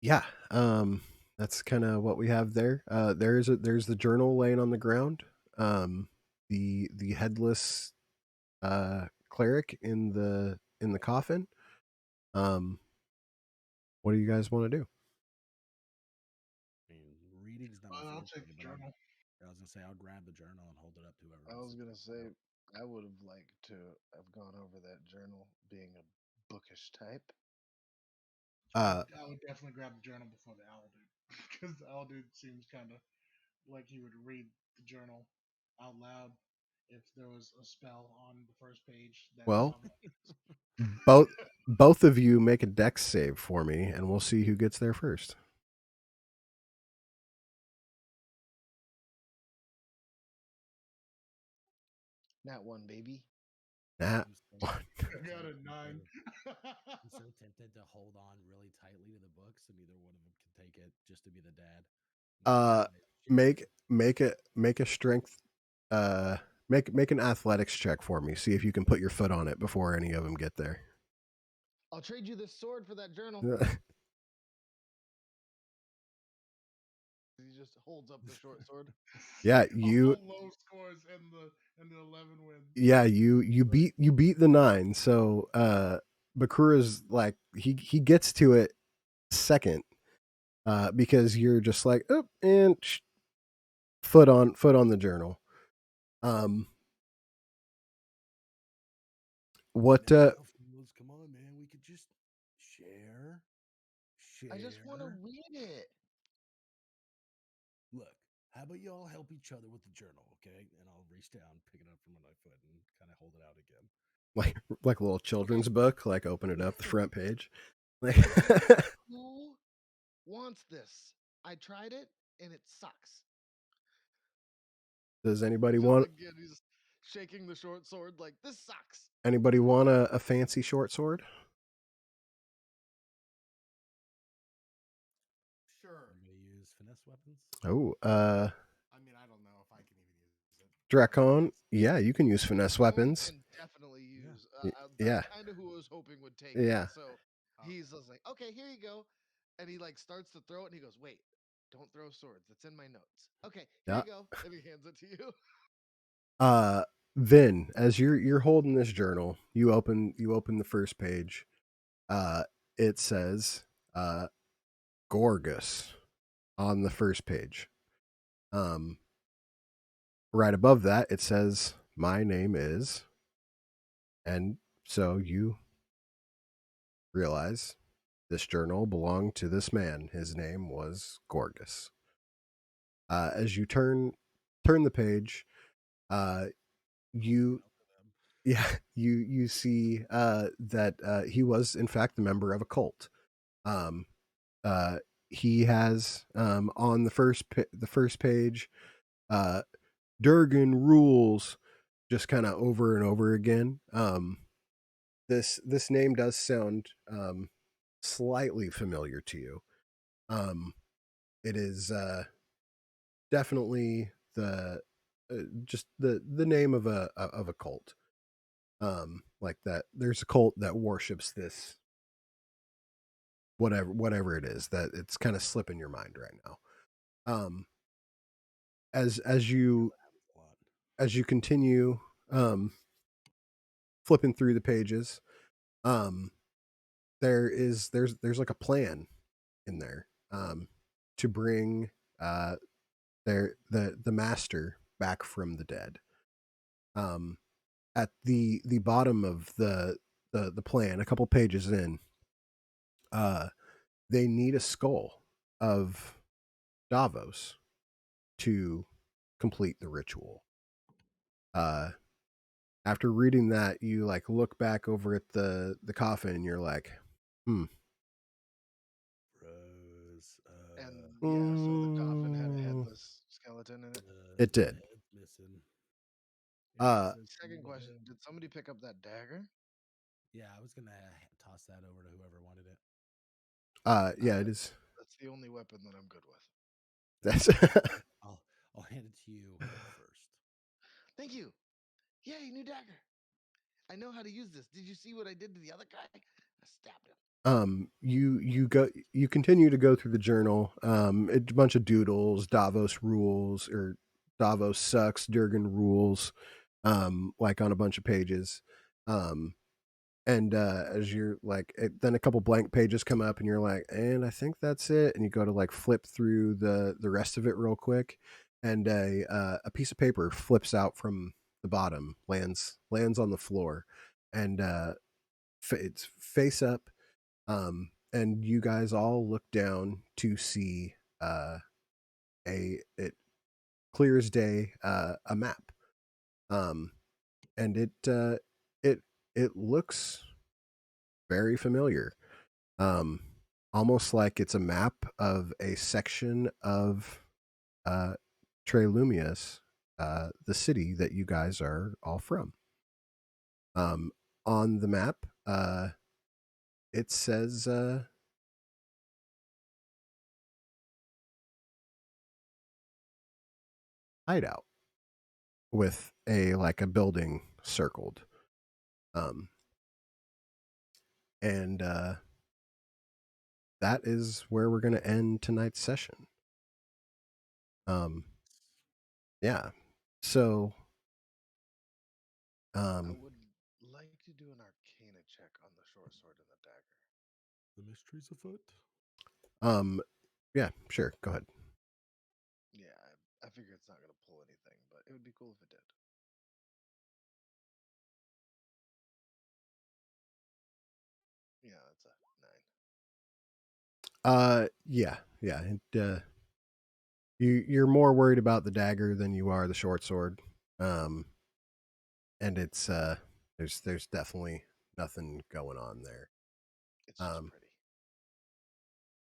Yeah. That's kind of what we have there. There's the journal laying on the ground. The headless cleric in the coffin. What do you guys want to do? I mean, reading's not my I'll forte, take the but journal. I was gonna say I'll grab the journal and hold it up to whoever. I was gonna say I would have liked to have gone over that journal, being a bookish type. Uh, I would definitely grab the journal before the owl dude because the owl dude seems kind of like he would read the journal out loud if there was a spell on the first page. That well, somebody... both of you make a dex save for me, and we'll see who gets there first. Not one, baby. Nah. I got a 9. I'm so tempted to hold on really tightly to the books, so neither one of them can take it, just to be the dad. Make a strength. Make an athletics check for me. See if you can put your foot on it before any of them get there. I'll trade you this sword for that journal. He just holds up the short sword. Yeah, you. All low scores and the 11 wins. Yeah, you beat the 9. So Bakura's like he gets to it second because you're just like oh, and foot on the journal. What Come on, man, we could just share. I just want to read it. Look, how about y'all help each other with the journal, okay? And I'll reach down, pick it up from my foot, and kind of hold it out again. like a little children's book, like open it up the front page. Like Who wants this? I tried it and it sucks. does anybody Just want again, he's shaking the short sword like this sucks. anybody want a fancy short sword? Sure. I'm gonna use finesse weapons. Oh, I mean, I don't know if I can even use it. Dracon. Yeah, you can use finesse Dracon weapons. can definitely use. Yeah. That's kind of who I was hoping would take Yeah. it. So he's just like, okay, here you go, and he like starts to throw it, and he goes, wait, don't throw swords. That's in my notes. Okay, here Yeah. you go, and he hands it to you. Vin, as you're holding this journal, you open the first page. It says Gorgus on the first page. right above that, it says, "My name is," and so you realize this journal belonged to this man. His name was Gorgas. As you turn the page, you yeah you see that he was in fact a member of a cult. Um, he has on the first page, uh, Durgan rules, just kind of over and over again. This name does sound slightly familiar to you. Um, it is definitely just the name of a cult. Like that, there's a cult that worships this whatever it is that it's kind of slipping your mind right now. Um, as you A lot. as you continue um, flipping through the pages, um, there's like a plan in there to bring uh, the master back from the dead. Um, at the bottom of the plan, a couple pages in, uh, they need a skull of Davos to complete the ritual. Uh, After reading that, you like look back over at the coffin and you're like, hmm. Rose. And yeah, so the coffin had a Mm, headless skeleton in it. it The did. head's missing. It's Uh, missing Second the question: head. did somebody pick up that dagger? Yeah, I was gonna toss that over to whoever wanted it. yeah, it is. That's the only weapon that I'm good with. That's I'll I'll hand it to you head first. Thank you. Yay, new dagger. I know how to use this. Did you see what I did to the other guy? I stabbed him. you continue to go through the journal. A bunch of doodles, Davos rules, or Davos sucks, Durgan rules, like on a bunch of pages. Um, and as you're like then a couple blank pages come up and you're like, and I think that's it, and you go to like flip through the rest of it real quick, and a piece of paper flips out from the bottom, lands on the floor, and it's face up, and you guys all look down to see a it clear as day, a map, um and it it looks very familiar, um, almost like it's a map of a section of uh, Trelumius, the city that you guys are all from. Um, on the map, it says hideout with a building circled, um, and that is where we're going to end tonight's session. Um, yeah, so I um, would like to do an Arcana check on the short sword and the dagger. The mysteries afoot. um, yeah, sure, go ahead. Yeah, I figure it's not going to pull anything, but it would be cool if it did. Yeah, that's a 9. Yeah. You're more worried about the dagger than you are the short sword, um, and it's there's definitely nothing going on there. It's just Um, pretty.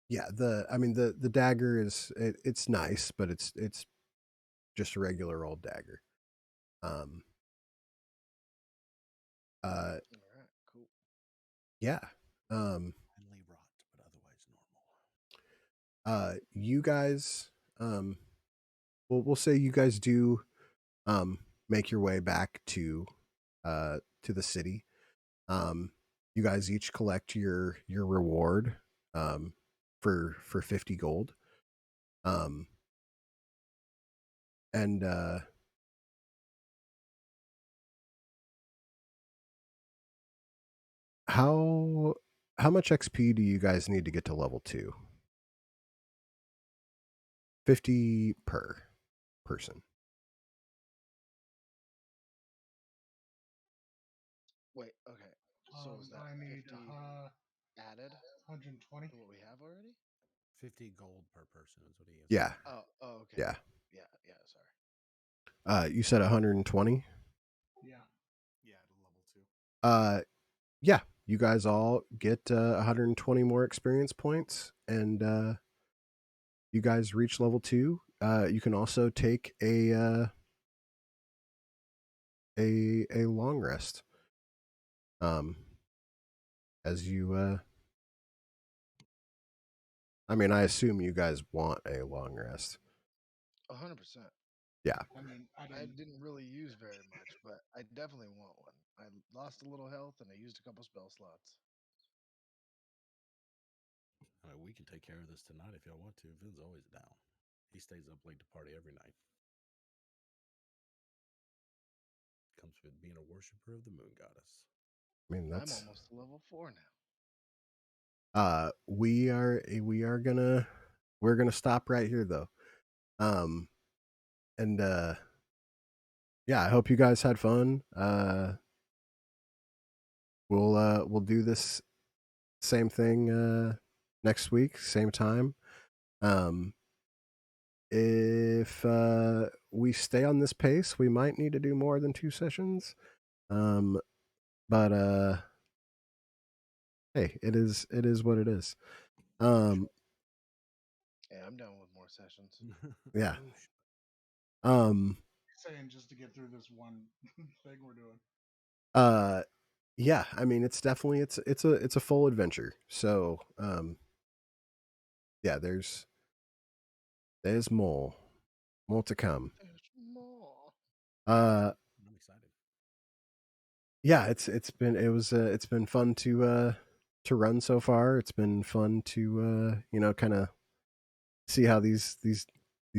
yeah, the dagger it's nice, but it's just a regular old dagger. Um, uh, All right, cool. yeah. Um, Finely wrought, but otherwise normal. you guys, we'll say you guys do make your way back to the city. You guys each collect your reward for 50 gold. Um, and how how much XP do you guys need to get to level 2? 50 per person. So was that I need 50 added 120. to what we have already? 50 gold per person is what he is. Yeah. Oh, okay. Yeah. Yeah, sorry. You said 120. Yeah. Yeah, at a level 2. Yeah, you guys all get 120 more experience points, and you guys reach level 2. You can also take a long rest. As you I mean, I assume you guys want a long rest. 100%. Yeah. I mean, I didn't really use very much, but I definitely want one. I lost a little health and I used a couple spell slots. I mean, we can take care of this tonight if y'all want to. Vin's always down. He stays up late to party every night. Comes with being a worshiper of the moon goddess. I mean, I'm that's almost to level 4 now. we're gonna stop right here though. And yeah, I hope you guys had fun. We'll do this same thing next week, same time. If we stay on this pace, we might need to do more than 2 sessions. But hey, it is what it is. Yeah, I'm down with more sessions. Yeah. saying just to get through this one thing we're doing. Yeah, I mean it's definitely it's a full adventure. So yeah, there's more to come. There's more. Uh I'm excited. yeah, it's been fun to run so far. It's been fun to kind of see how these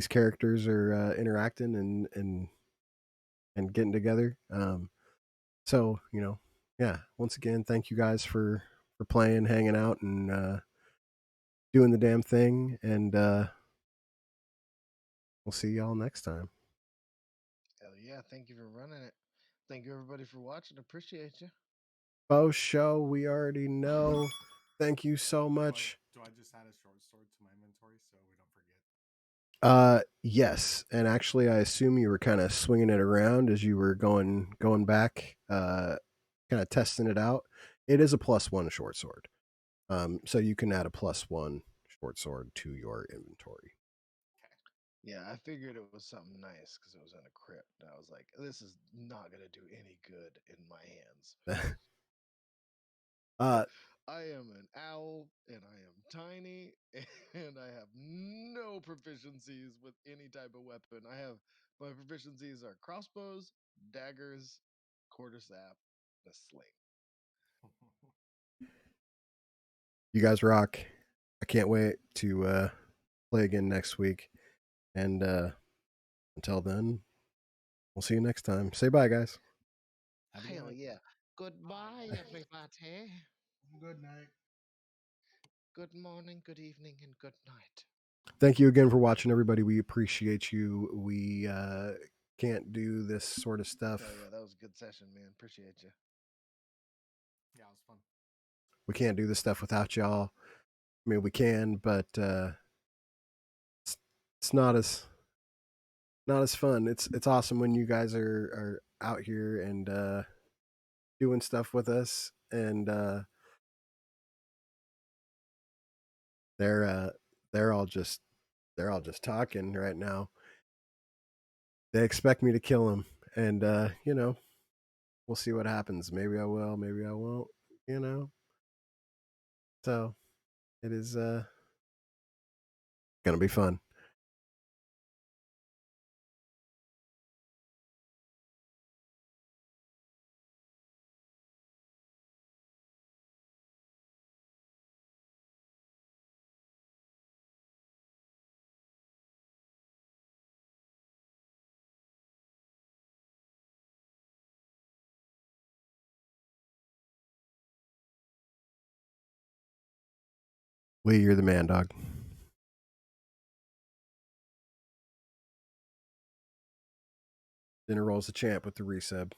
characters are interacting and getting together. So yeah. Once again, thank you guys for playing, hanging out, and doing the damn thing. And we'll see y'all next time. Hell yeah, thank you for running it. Thank you everybody for watching. Appreciate you. Bo show, we already know. Thank you so much. Do I just add a short sword to my inventory so we don't forget? Yes, and actually, I assume you were kind of swinging it around as you were going back, kind of testing it out. It is a +1 short sword, so you can add a +1 short sword to your inventory. Yeah, I figured it was something nice because it was in a crypt. And I was like, this is not going to do any good in my hands. I am an owl and I am tiny and I have no proficiencies with any type of weapon. My proficiencies are crossbows, daggers, quarterstaff, and a sling. You guys rock. I can't wait to play again next week. And until then, we'll see you next time. Say bye, guys. Hell yeah. Goodbye, everybody. Good night. Good morning, good evening, and good night. Thank you again for watching, everybody. We appreciate you. We can't do this sort of stuff. Hell yeah, that was a good session, man. Appreciate you. Yeah, it was fun. We can't do this stuff without y'all. I mean, we can, but it's not as fun. It's awesome when you guys are out here and doing stuff with us, and they're all just talking right now. They expect me to kill them, and we'll see what happens. Maybe I will, maybe I won't. So it is gonna be fun. Lee, you're the man, dog. Dinner rolls the champ with the resub.